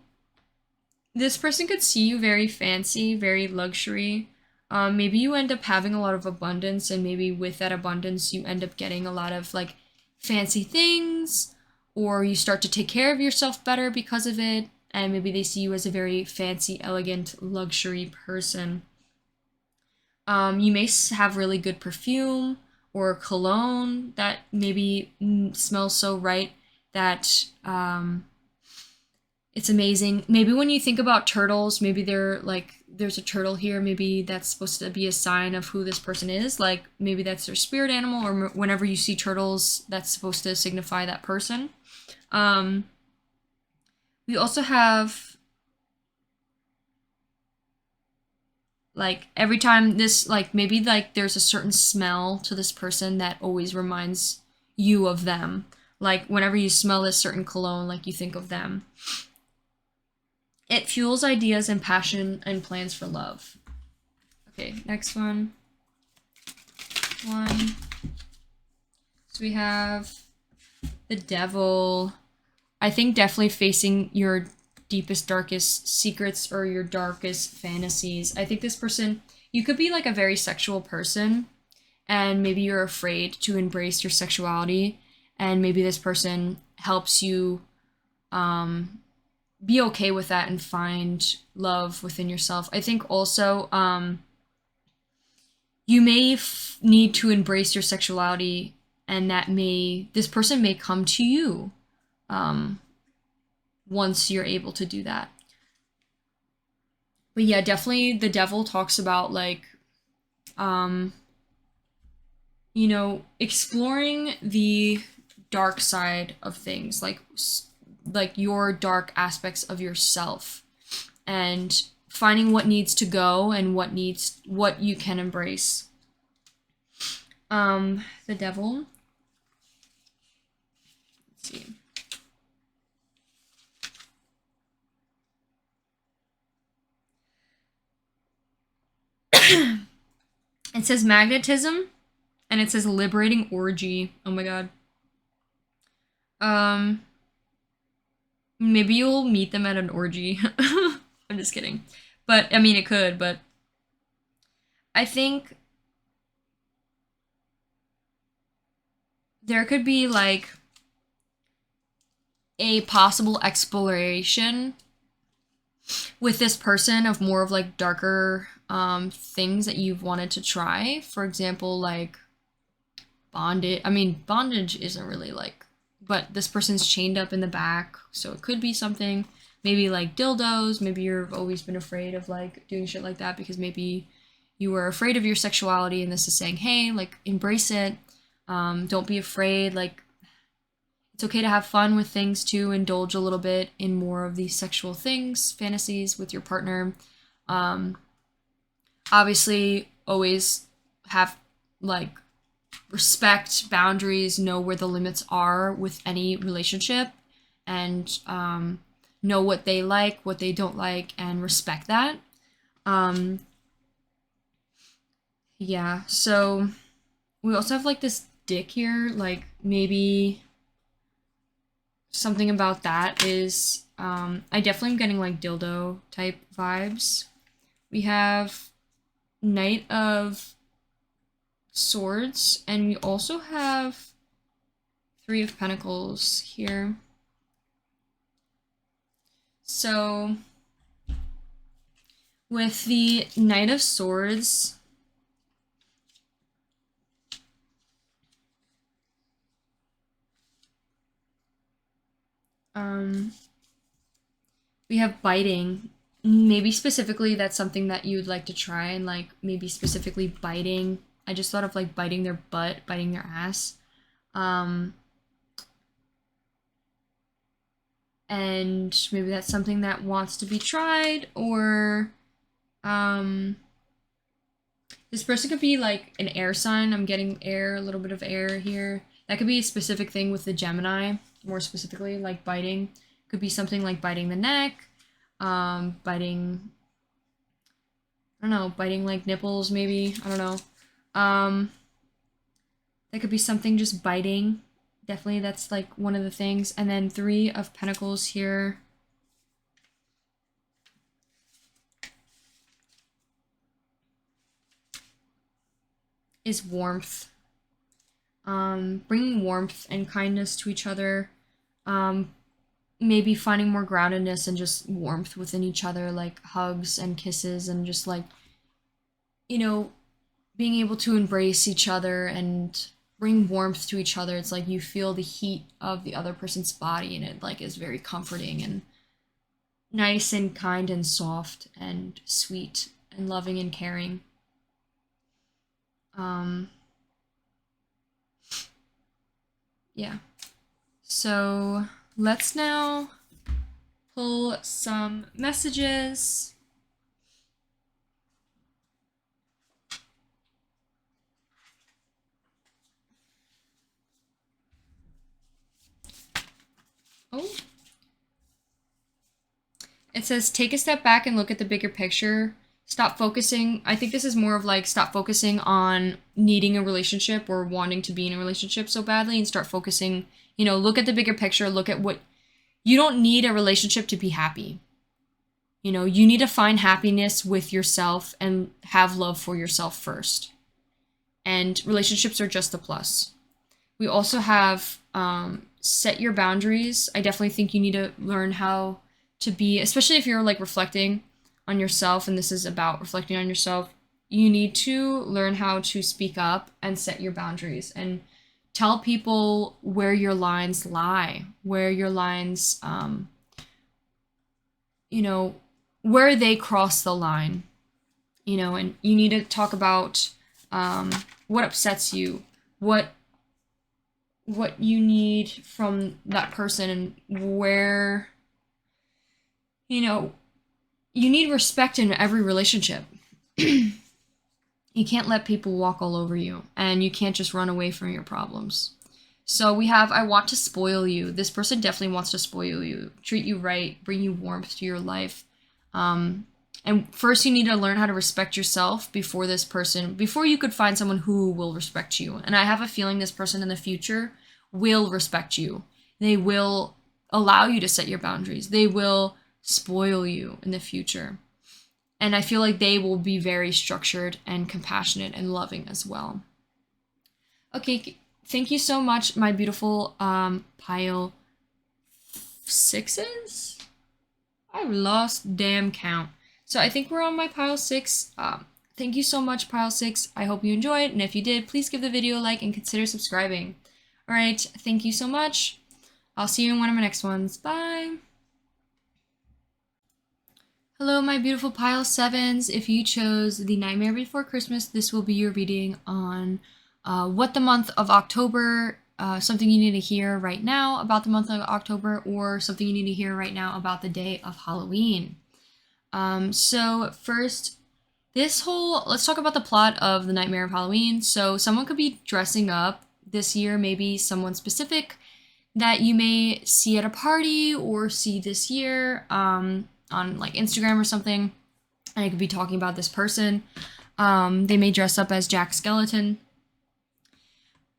this person could see you very fancy, very luxury. Maybe you end up having a lot of abundance, and maybe with that abundance you end up getting a lot of like fancy things, or you start to take care of yourself better because of it, and maybe they see you as a very fancy, elegant, luxury person. You may have really good perfume or cologne that maybe smells so right that it's amazing. Maybe when you think about turtles, maybe they're like, there's a turtle here, maybe that's supposed to be a sign of who this person is. Like maybe that's their spirit animal, or whenever you see turtles, that's supposed to signify that person. We also have like every time this, like maybe like there's a certain smell to this person that always reminds you of them. Like whenever you smell this certain cologne, like you think of them. It fuels ideas and passion and plans for love. Okay, next one. So we have the Devil. I think definitely facing your deepest, darkest secrets or your darkest fantasies. I think this person, you could be like a very sexual person, and maybe you're afraid to embrace your sexuality, and maybe this person helps you be okay with that and find love within yourself. I think also you may need to embrace your sexuality, and this person may come to you once you're able to do that. But yeah, definitely the Devil talks about like you know, exploring the dark side of things, like your dark aspects of yourself, and finding what needs to go and what you can embrace. The Devil. Let's see. It says magnetism, and it says liberating orgy. Oh my god. Maybe you'll meet them at an orgy. I'm just kidding. But, I mean, it could, but I think there could be, like, a possible exploration with this person of more of, like, darker things that you've wanted to try. For example, like, bondage. I mean, bondage isn't really, like, but this person's chained up in the back, so it could be something. Maybe like dildos. Maybe you've always been afraid of like doing shit like that because maybe you were afraid of your sexuality, and this is saying, hey, like embrace it. Don't be afraid. Like it's okay to have fun with things too. Indulge a little bit in more of these sexual things, fantasies with your partner. Obviously, always have like respect boundaries, know where the limits are with any relationship, and know what they like, what they don't like, and respect that. Yeah, so we also have like this dick here, like maybe something about that is I definitely am getting like dildo type vibes. We have Knight of Swords, and we also have Three of Pentacles here. So with the Knight of Swords, we have biting. Maybe specifically that's something that you'd like to try, and like maybe specifically biting. I just thought of like biting their butt, biting their ass. And maybe that's something that wants to be tried, or this person could be like an air sign. I'm getting air, a little bit of air here. That could be a specific thing with the Gemini, more specifically, like biting. Could be something like biting the neck, biting, I don't know, biting like nipples maybe, I don't know. That could be something just biting. Definitely that's like one of the things. And then Three of Pentacles here. Is warmth. Bringing warmth and kindness to each other. Maybe finding more groundedness and just warmth within each other, like hugs and kisses, and just like, you know, being able to embrace each other and bring warmth to each other. It's like you feel the heat of the other person's body, and it like is very comforting and nice and kind and soft and sweet and loving and caring. Yeah. So let's now pull some messages. Oh. It says, take a step back and look at the bigger picture. Stop focusing. I think this is more of like, stop focusing on needing a relationship or wanting to be in a relationship so badly, and start focusing, you know, look at the bigger picture. Look at what, you don't need a relationship to be happy. You know, you need to find happiness with yourself and have love for yourself first. And relationships are just a plus. We also have set your boundaries. I definitely think you need to learn how to be, especially if you're like reflecting on yourself, and this is about reflecting on yourself, you need to learn how to speak up and set your boundaries and tell people where your lines lie, where your lines, you know, where they cross the line, you know, and you need to talk about what upsets you, what you need from that person, and where, you know, you need respect in every relationship. You can't let people walk all over you, and you can't just run away from your problems. So we have, I want to spoil you. This person definitely wants to spoil you, treat you right, bring you warmth to your life. And first you need to learn how to respect yourself before this person, before you could find someone who will respect you. And I have a feeling this person in the future will respect you. They will allow you to set your boundaries. They will spoil you in the future. And I feel like they will be very structured and compassionate and loving as well. Okay, thank you so much, my beautiful pile sixes? I lost damn count. So I think we're on my pile 6. Thank you so much, pile 6. I hope you enjoyed, and if you did, please give the video a like and consider subscribing. All right, thank you so much. I'll see you in one of my next ones. Bye. Hello, my beautiful pile 7s. If you chose The Nightmare Before Christmas, this will be your reading on what the month of October, something you need to hear right now about the month of October, or something you need to hear right now about the day of Halloween. So first, let's talk about the plot of The Nightmare of Halloween. So someone could be dressing up this year, maybe someone specific that you may see at a party or see this year on like Instagram or something. And I could be talking about this person. They may dress up as Jack Skellington.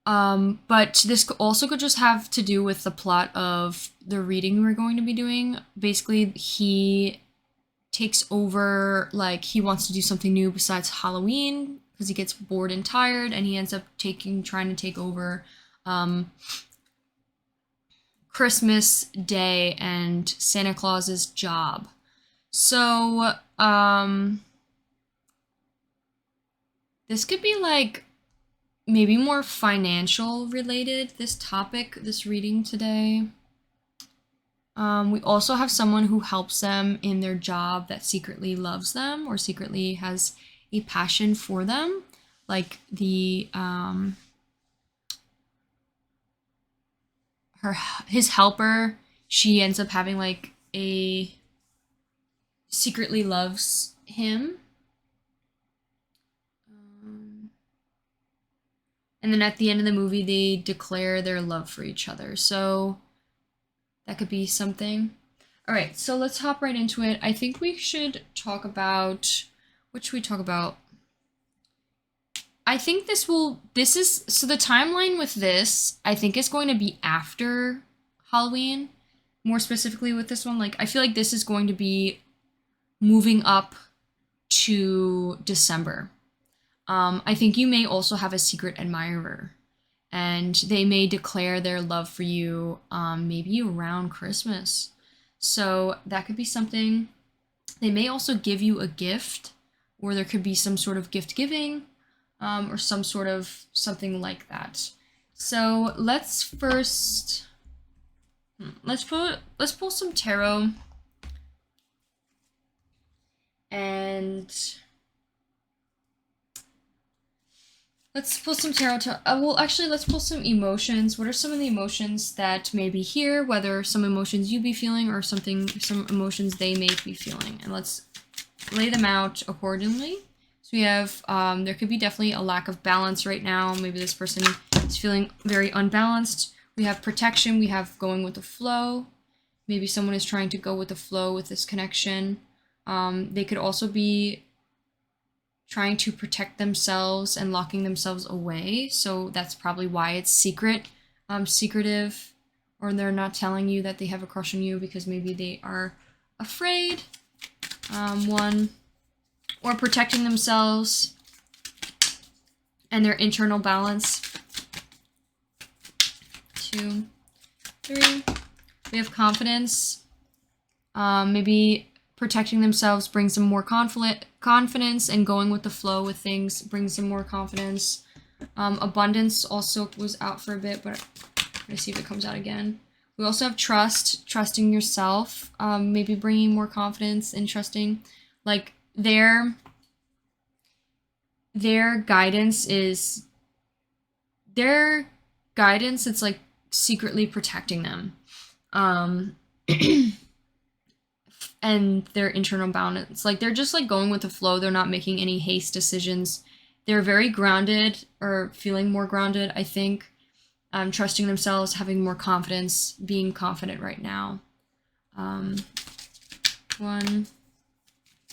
But this also could just have to do with the plot of the reading we're going to be doing. Basically, he takes over, like, he wants to do something new besides Halloween because he gets bored and tired, and he ends up trying to take over Christmas Day and Santa Claus's job. So, this could be like maybe more financial related, this topic, this reading today. We also have someone who helps them in their job that secretly loves them or secretly has a passion for them. Like his helper, she ends up having like secretly loves him. And then at the end of the movie, they declare their love for each other. So that could be something. All right, so let's hop right into it. I think we should talk about, what should we talk about? I think so the timeline with this, I think is going to be after Halloween. More specifically with this one, like, I feel like this is going to be moving up to December. I think you may also have a secret admirer, and they may declare their love for you maybe around Christmas. So that could be something. They may also give you a gift, or there could be some sort of gift giving, or some sort of something like that. So let's first let's pull some tarot, and let's pull some tarot to, let's pull some emotions. What are some of the emotions that may be here, whether some emotions you be feeling or some emotions they may be feeling, and let's lay them out accordingly. So we have, there could be definitely a lack of balance right now. Maybe this person is feeling very unbalanced. We have protection. We have going with the flow. Maybe someone is trying to go with the flow with this connection. They could also be trying to protect themselves and locking themselves away. So that's probably why it's secretive, or they're not telling you that they have a crush on you because maybe they are afraid. Or protecting themselves and their internal balance. 2, 3. We have confidence. Maybe protecting themselves brings them more confidence, and going with the flow with things brings them more confidence. Abundance also was out for a bit, but I'm gonna see if it comes out again. We also have trusting yourself, maybe bringing more confidence and trusting. Like their guidance, it's like secretly protecting them. And their internal balance. Like, they're just like going with the flow. They're not making any haste decisions. They're very grounded, or feeling more grounded, I think. Trusting themselves, having more confidence, being confident right now. 1,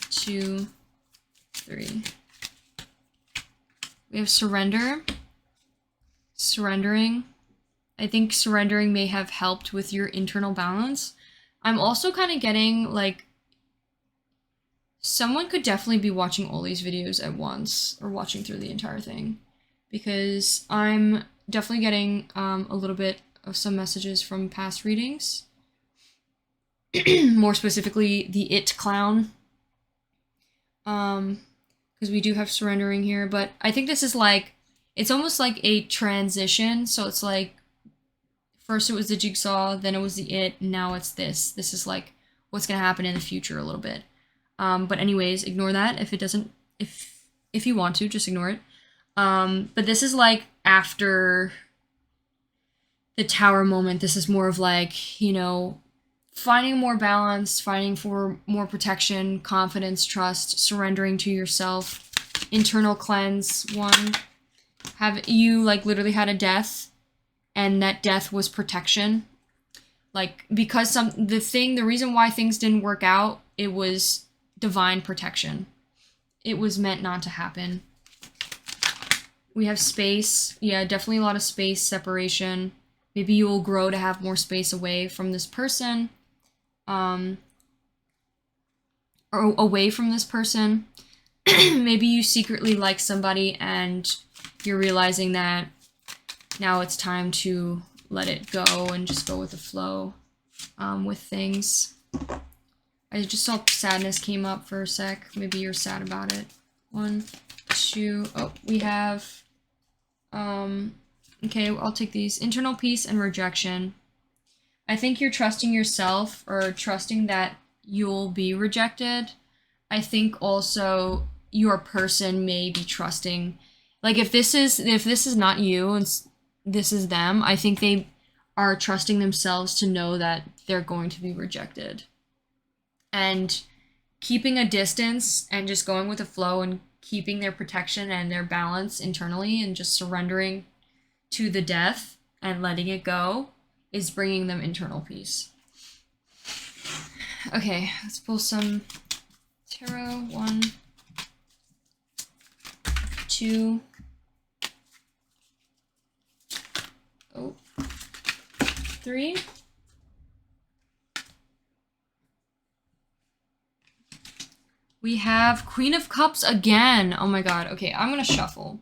2, 3. We have surrendering. I think surrendering may have helped with your internal balance. I'm also kind of getting, like, someone could definitely be watching all these videos at once, or watching through the entire thing, because I'm definitely getting a little bit of some messages from past readings. More specifically, the It clown. Because we do have surrendering here, but I think this is like, it's almost like a transition, so it's like, first it was the jigsaw, then it was the It, now it's this. This is like what's gonna happen in the future a little bit. But anyways, ignore that if it doesn't, if you want to, just ignore it. But this is like after the tower moment. This is more of like, you know, finding more balance, fighting for more protection, confidence, trust, surrendering to yourself, internal cleanse. 1, have you like literally had a death, and that death was protection, like, because the reason why things didn't work out, it was divine protection. It was meant not to happen. We have space. Yeah, definitely a lot of space separation. Maybe you will grow to have more space away from this person. Or away from this person. Maybe you secretly like somebody and you're realizing that now it's time to let it go and just go with the flow with things. I just saw sadness came up for a sec. Maybe you're sad about it. 1, 2, oh, we have, okay, I'll take these. Internal peace and rejection. I think you're trusting yourself or trusting that you'll be rejected. I think also your person may be trusting, like if this is not you and this is them, I think they are trusting themselves to know that they're going to be rejected. And keeping a distance and just going with the flow and keeping their protection and their balance internally and just surrendering to the death and letting it go is bringing them internal peace. Okay, let's pull some tarot. 1, 2, oh, 3. We have Queen of Cups again. Oh my god. Okay, I'm gonna shuffle.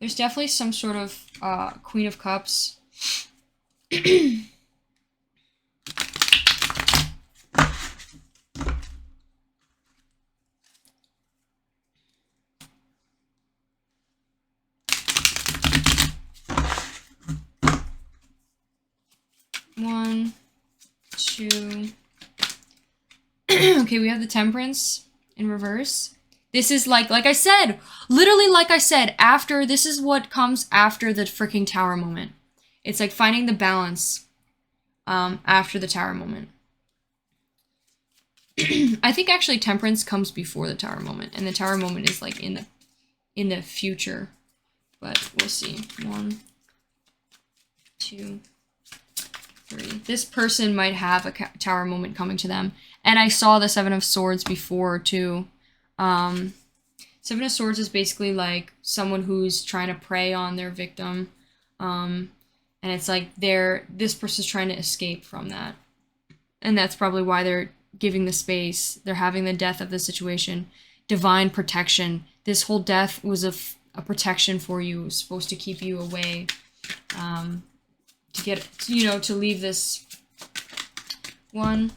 There's definitely some sort of Queen of Cups. One, 2. Okay, we have the Temperance in reverse. This is like I said, literally like I said, after, this is what comes after the freaking Tower moment. It's like finding the balance after the Tower moment. I think actually Temperance comes before the Tower moment, and the Tower moment is like in the future. But we'll see. 1, 2, 3. This person might have a Tower moment coming to them. And I saw the 7 of Swords before, too. 7 of Swords is basically, like, someone who's trying to prey on their victim. And it's like this person's trying to escape from that. And that's probably why they're giving the space. They're having the death of the situation. Divine protection. This whole death was a protection for you. It was supposed to keep you away. To get, to leave this. 1,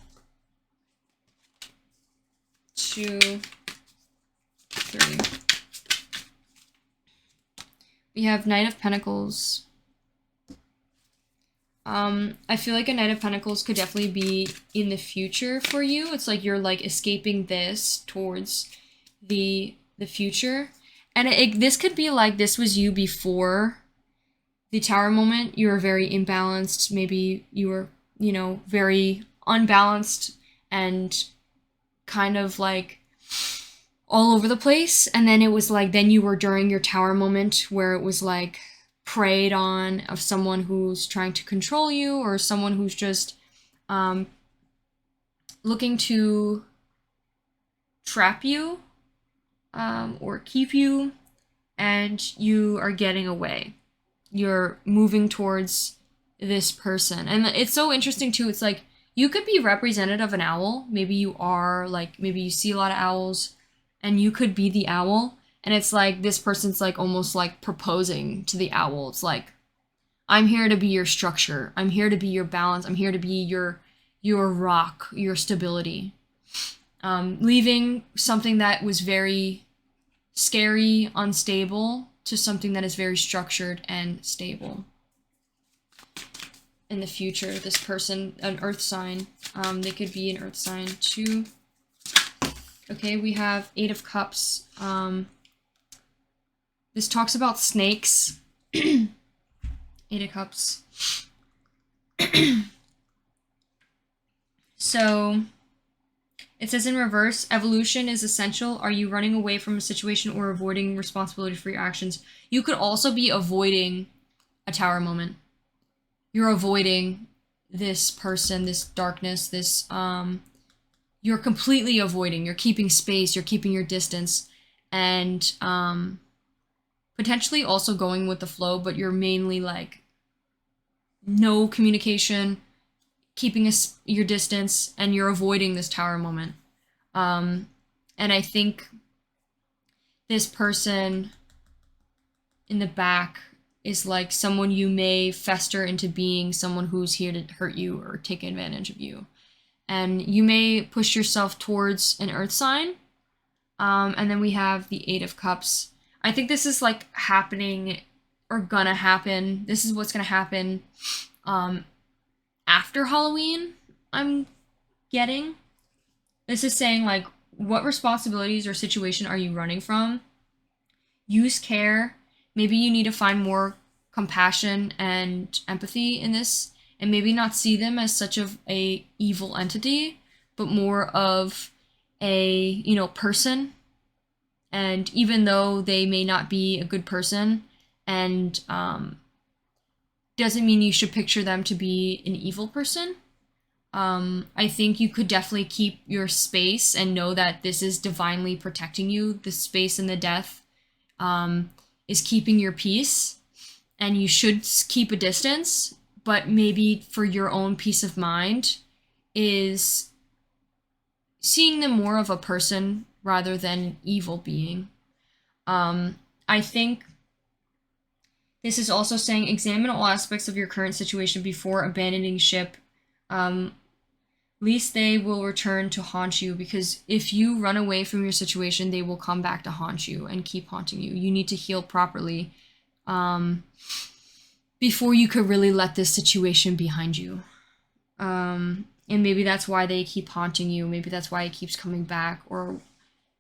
2, 3. We have Knight of Pentacles. I feel like a Knight of Pentacles could definitely be in the future for you. It's like you're like escaping this towards the future. And this could be like this was you before the Tower moment. You were very imbalanced. Maybe you were, very unbalanced and kind of like all over the place. And then it was like, then you were during your Tower moment where it was like preyed on of someone who's trying to control you or someone who's just looking to trap you or keep you, and you are getting away. You're moving towards this person. And it's so interesting too. It's like you could be representative of an owl. Maybe you are, like, maybe you see a lot of owls and you could be the owl. And it's like this person's like almost like proposing to the owl. It's like, I'm here to be your structure. I'm here to be your balance. I'm here to be your rock, your stability. Leaving something that was very scary, unstable, to something that is very structured and stable. In the future, this person, an earth sign, they could be an earth sign too. Okay, we have 8 of Cups. This talks about snakes. 8 of Cups. So, it says in reverse, evolution is essential. Are you running away from a situation or avoiding responsibility for your actions? You could also be avoiding a Tower moment. You're avoiding this person, this darkness, this, you're completely avoiding. You're keeping space, you're keeping your distance, and potentially also going with the flow, but you're mainly like no communication, keeping your distance, and you're avoiding this tower moment. And I think this person in the back is like someone you may fester into being someone who's here to hurt you or take advantage of you. And you may push yourself towards an earth sign. And then we have the Eight of Cups. I think this is like happening or gonna happen. This is what's gonna happen after Halloween, I'm getting. This is saying like, what responsibilities or situation are you running from? Use care. Maybe you need to find more compassion and empathy in this, and maybe not see them as such of a evil entity, but more of a, person. And even though they may not be a good person, and doesn't mean you should picture them to be an evil person. I think you could definitely keep your space and know that this is divinely protecting you. The space and the death is keeping your peace, and you should keep a distance, but maybe for your own peace of mind is seeing them more of a person rather than an evil being. I think this is also saying examine all aspects of your current situation before abandoning ship. Least they will return to haunt you, because if you run away from your situation, they will come back to haunt you and keep haunting you. You need to heal properly before you could really let this situation behind you. And maybe that's why they keep haunting you. Maybe that's why it keeps coming back, or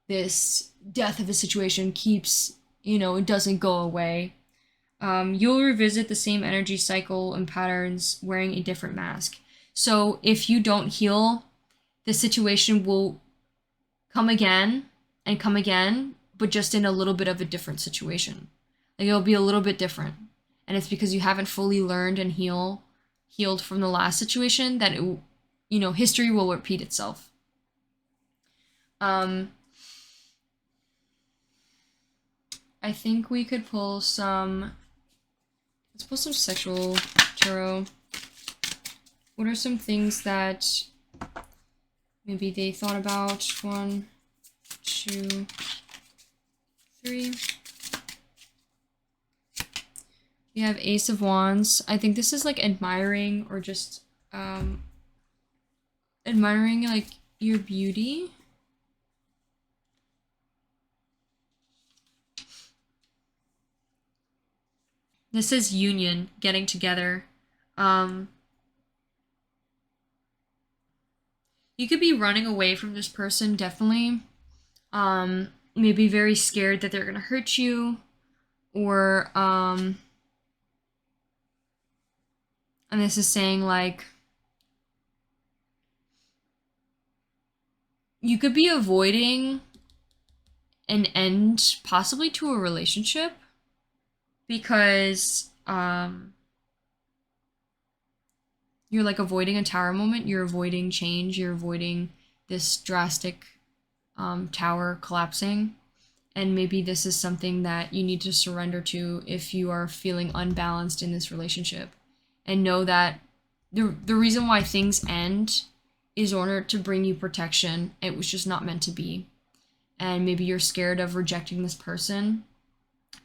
this death of a situation keeps, it doesn't go away. You'll revisit the same energy cycle and patterns wearing a different mask. So if you don't heal, the situation will come again and come again, but just in a little bit of a different situation. Like, it'll be a little bit different. And it's because you haven't fully learned and healed from the last situation that history will repeat itself. I think we could pull some. Let's pull some sexual tarot. What are some things that maybe they thought about? 1, 2, 3. We have Ace of Wands. I think this is like admiring, or just admiring like your beauty. This is union, getting together. You could be running away from this person, definitely. Maybe very scared that they're gonna hurt you, or and this is saying like you could be avoiding an end, possibly to a relationship, because you're like avoiding a tower moment, you're avoiding change, you're avoiding this drastic tower collapsing. And maybe this is something that you need to surrender to if you are feeling unbalanced in this relationship. And know that the reason why things end is in order to bring you protection. It was just not meant to be. And maybe you're scared of rejecting this person,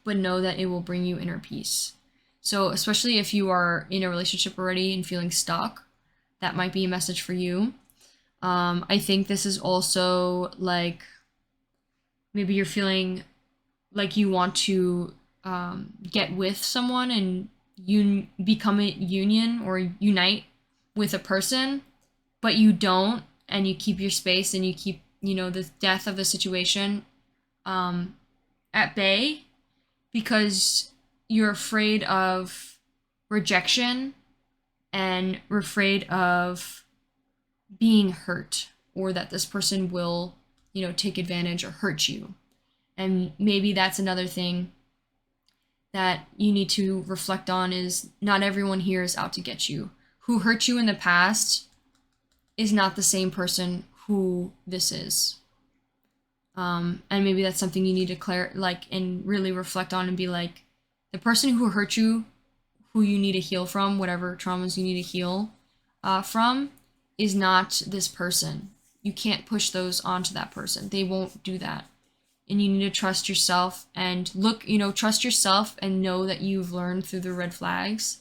but know that it will bring you inner peace. So especially if you are in a relationship already and feeling stuck, that might be a message for you. I think this is also like, maybe you're feeling like you want to get with someone and you become a union or unite with a person, but you don't, and you keep your space and you keep, the death of the situation at bay, because you're afraid of rejection and you're afraid of being hurt, or that this person will, take advantage or hurt you. And maybe that's another thing that you need to reflect on, is not everyone here is out to get you. Who hurt you in the past is not the same person who this is. And maybe that's something you need to and really reflect on and be like, the person who hurt you, who you need to heal from, whatever traumas you need to heal from, is not this person. You can't push those onto that person. They won't do that. And you need to trust yourself and trust yourself and know that you've learned through the red flags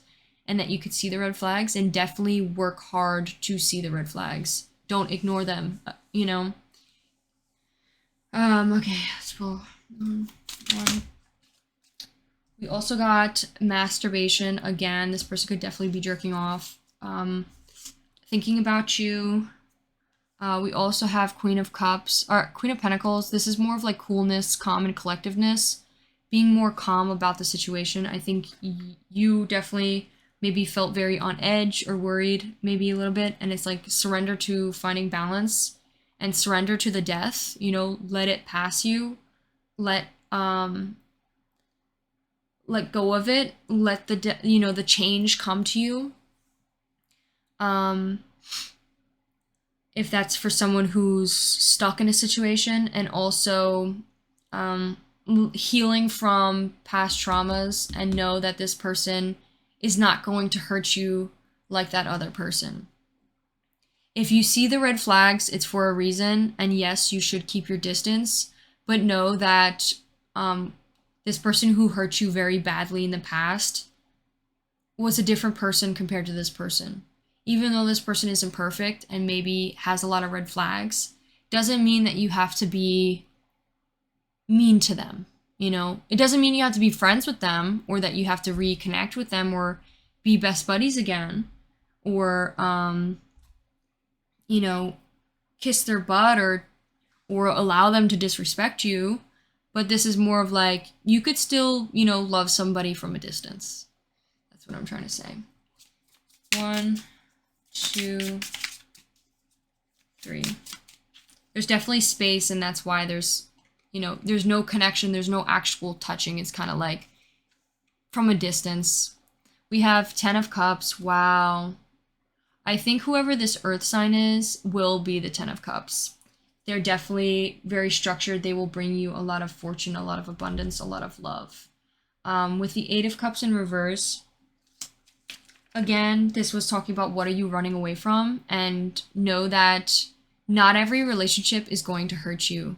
and that you could see the red flags, and definitely work hard to see the red flags. Don't ignore them, Okay, let's pull one. We also got masturbation. Again, this person could definitely be jerking off. Thinking about you. We also have Queen of Cups, or Queen of Pentacles. This is more of like coolness, calm, and collectiveness. Being more calm about the situation. I think you definitely maybe felt very on edge or worried maybe a little bit. And it's like surrender to finding balance and surrender to the death. Let it pass you. Let go of it. Let the change come to you. If that's for someone who's stuck in a situation, and also healing from past traumas, and know that this person is not going to hurt you like that other person. If you see the red flags, it's for a reason, and yes, you should keep your distance, but know that this person who hurt you very badly in the past was a different person compared to this person. Even though this person isn't perfect and maybe has a lot of red flags, doesn't mean that you have to be mean to them. It doesn't mean you have to be friends with them, or that you have to reconnect with them or be best buddies again, or kiss their butt or allow them to disrespect you. But this is more of like, you could still, love somebody from a distance. That's what I'm trying to say. 1, 2, 3. There's definitely space, and that's why there's no connection, there's no actual touching. It's kind of like from a distance. We have 10 of Cups. Wow. I think whoever this earth sign is will be the 10 of Cups. They're definitely very structured. They will bring you a lot of fortune, a lot of abundance, a lot of love. With the 8 of Cups in reverse, again, this was talking about what are you running away from, and know that not every relationship is going to hurt you.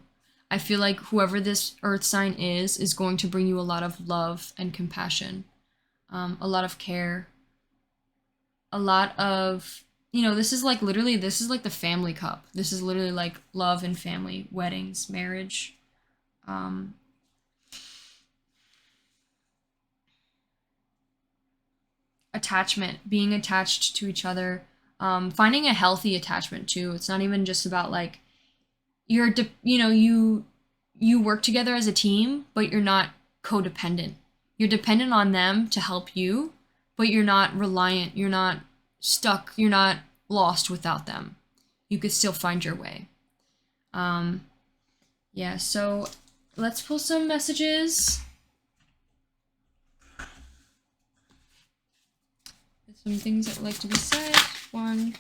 I feel like whoever this earth sign is going to bring you a lot of love and compassion, a lot of care, a lot of, this is like the family cup. This is literally like love and family, weddings, marriage. Attachment, being attached to each other, finding a healthy attachment too. It's not even just about like you work together as a team, but you're not codependent. You're dependent on them to help you, but you're not reliant. You're not stuck. You're not lost without them. You could still find your way. Yeah, so let's pull some messages. Some things that would like to be said. 1,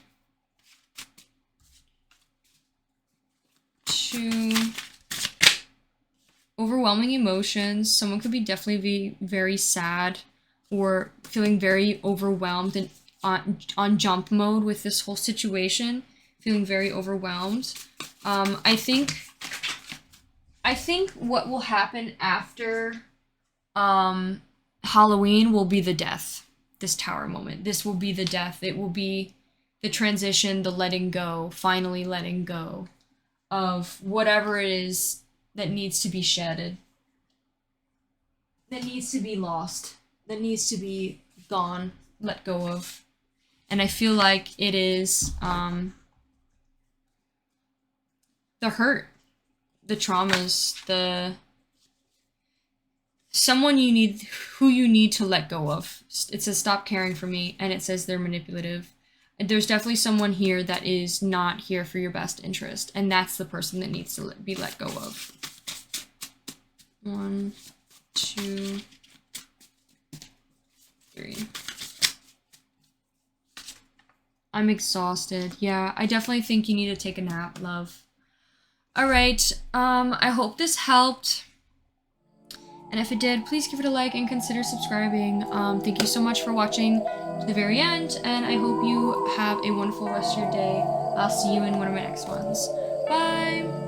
2. Overwhelming emotions. Someone could definitely be very sad or feeling very overwhelmed and on jump mode with this whole situation. Feeling very overwhelmed. I think what will happen after Halloween will be the death. This tower moment. This will be the death. It will be the transition, the letting go, finally letting go of whatever it is that needs to be shedded, that needs to be lost, that needs to be gone, let go of. And I feel like it is the hurt, the traumas, someone who you need to let go of. It says stop caring for me, and it says they're manipulative. There's definitely someone here that is not here for your best interest, and that's the person that needs to be let go of. 1, 2, 3. I'm exhausted. Yeah, I definitely think you need to take a nap, love. All right. I hope this helped. And if it did, please give it a like and consider subscribing. Thank you so much for watching to the very end, and I hope you have a wonderful rest of your day. I'll see you in one of my next ones. Bye!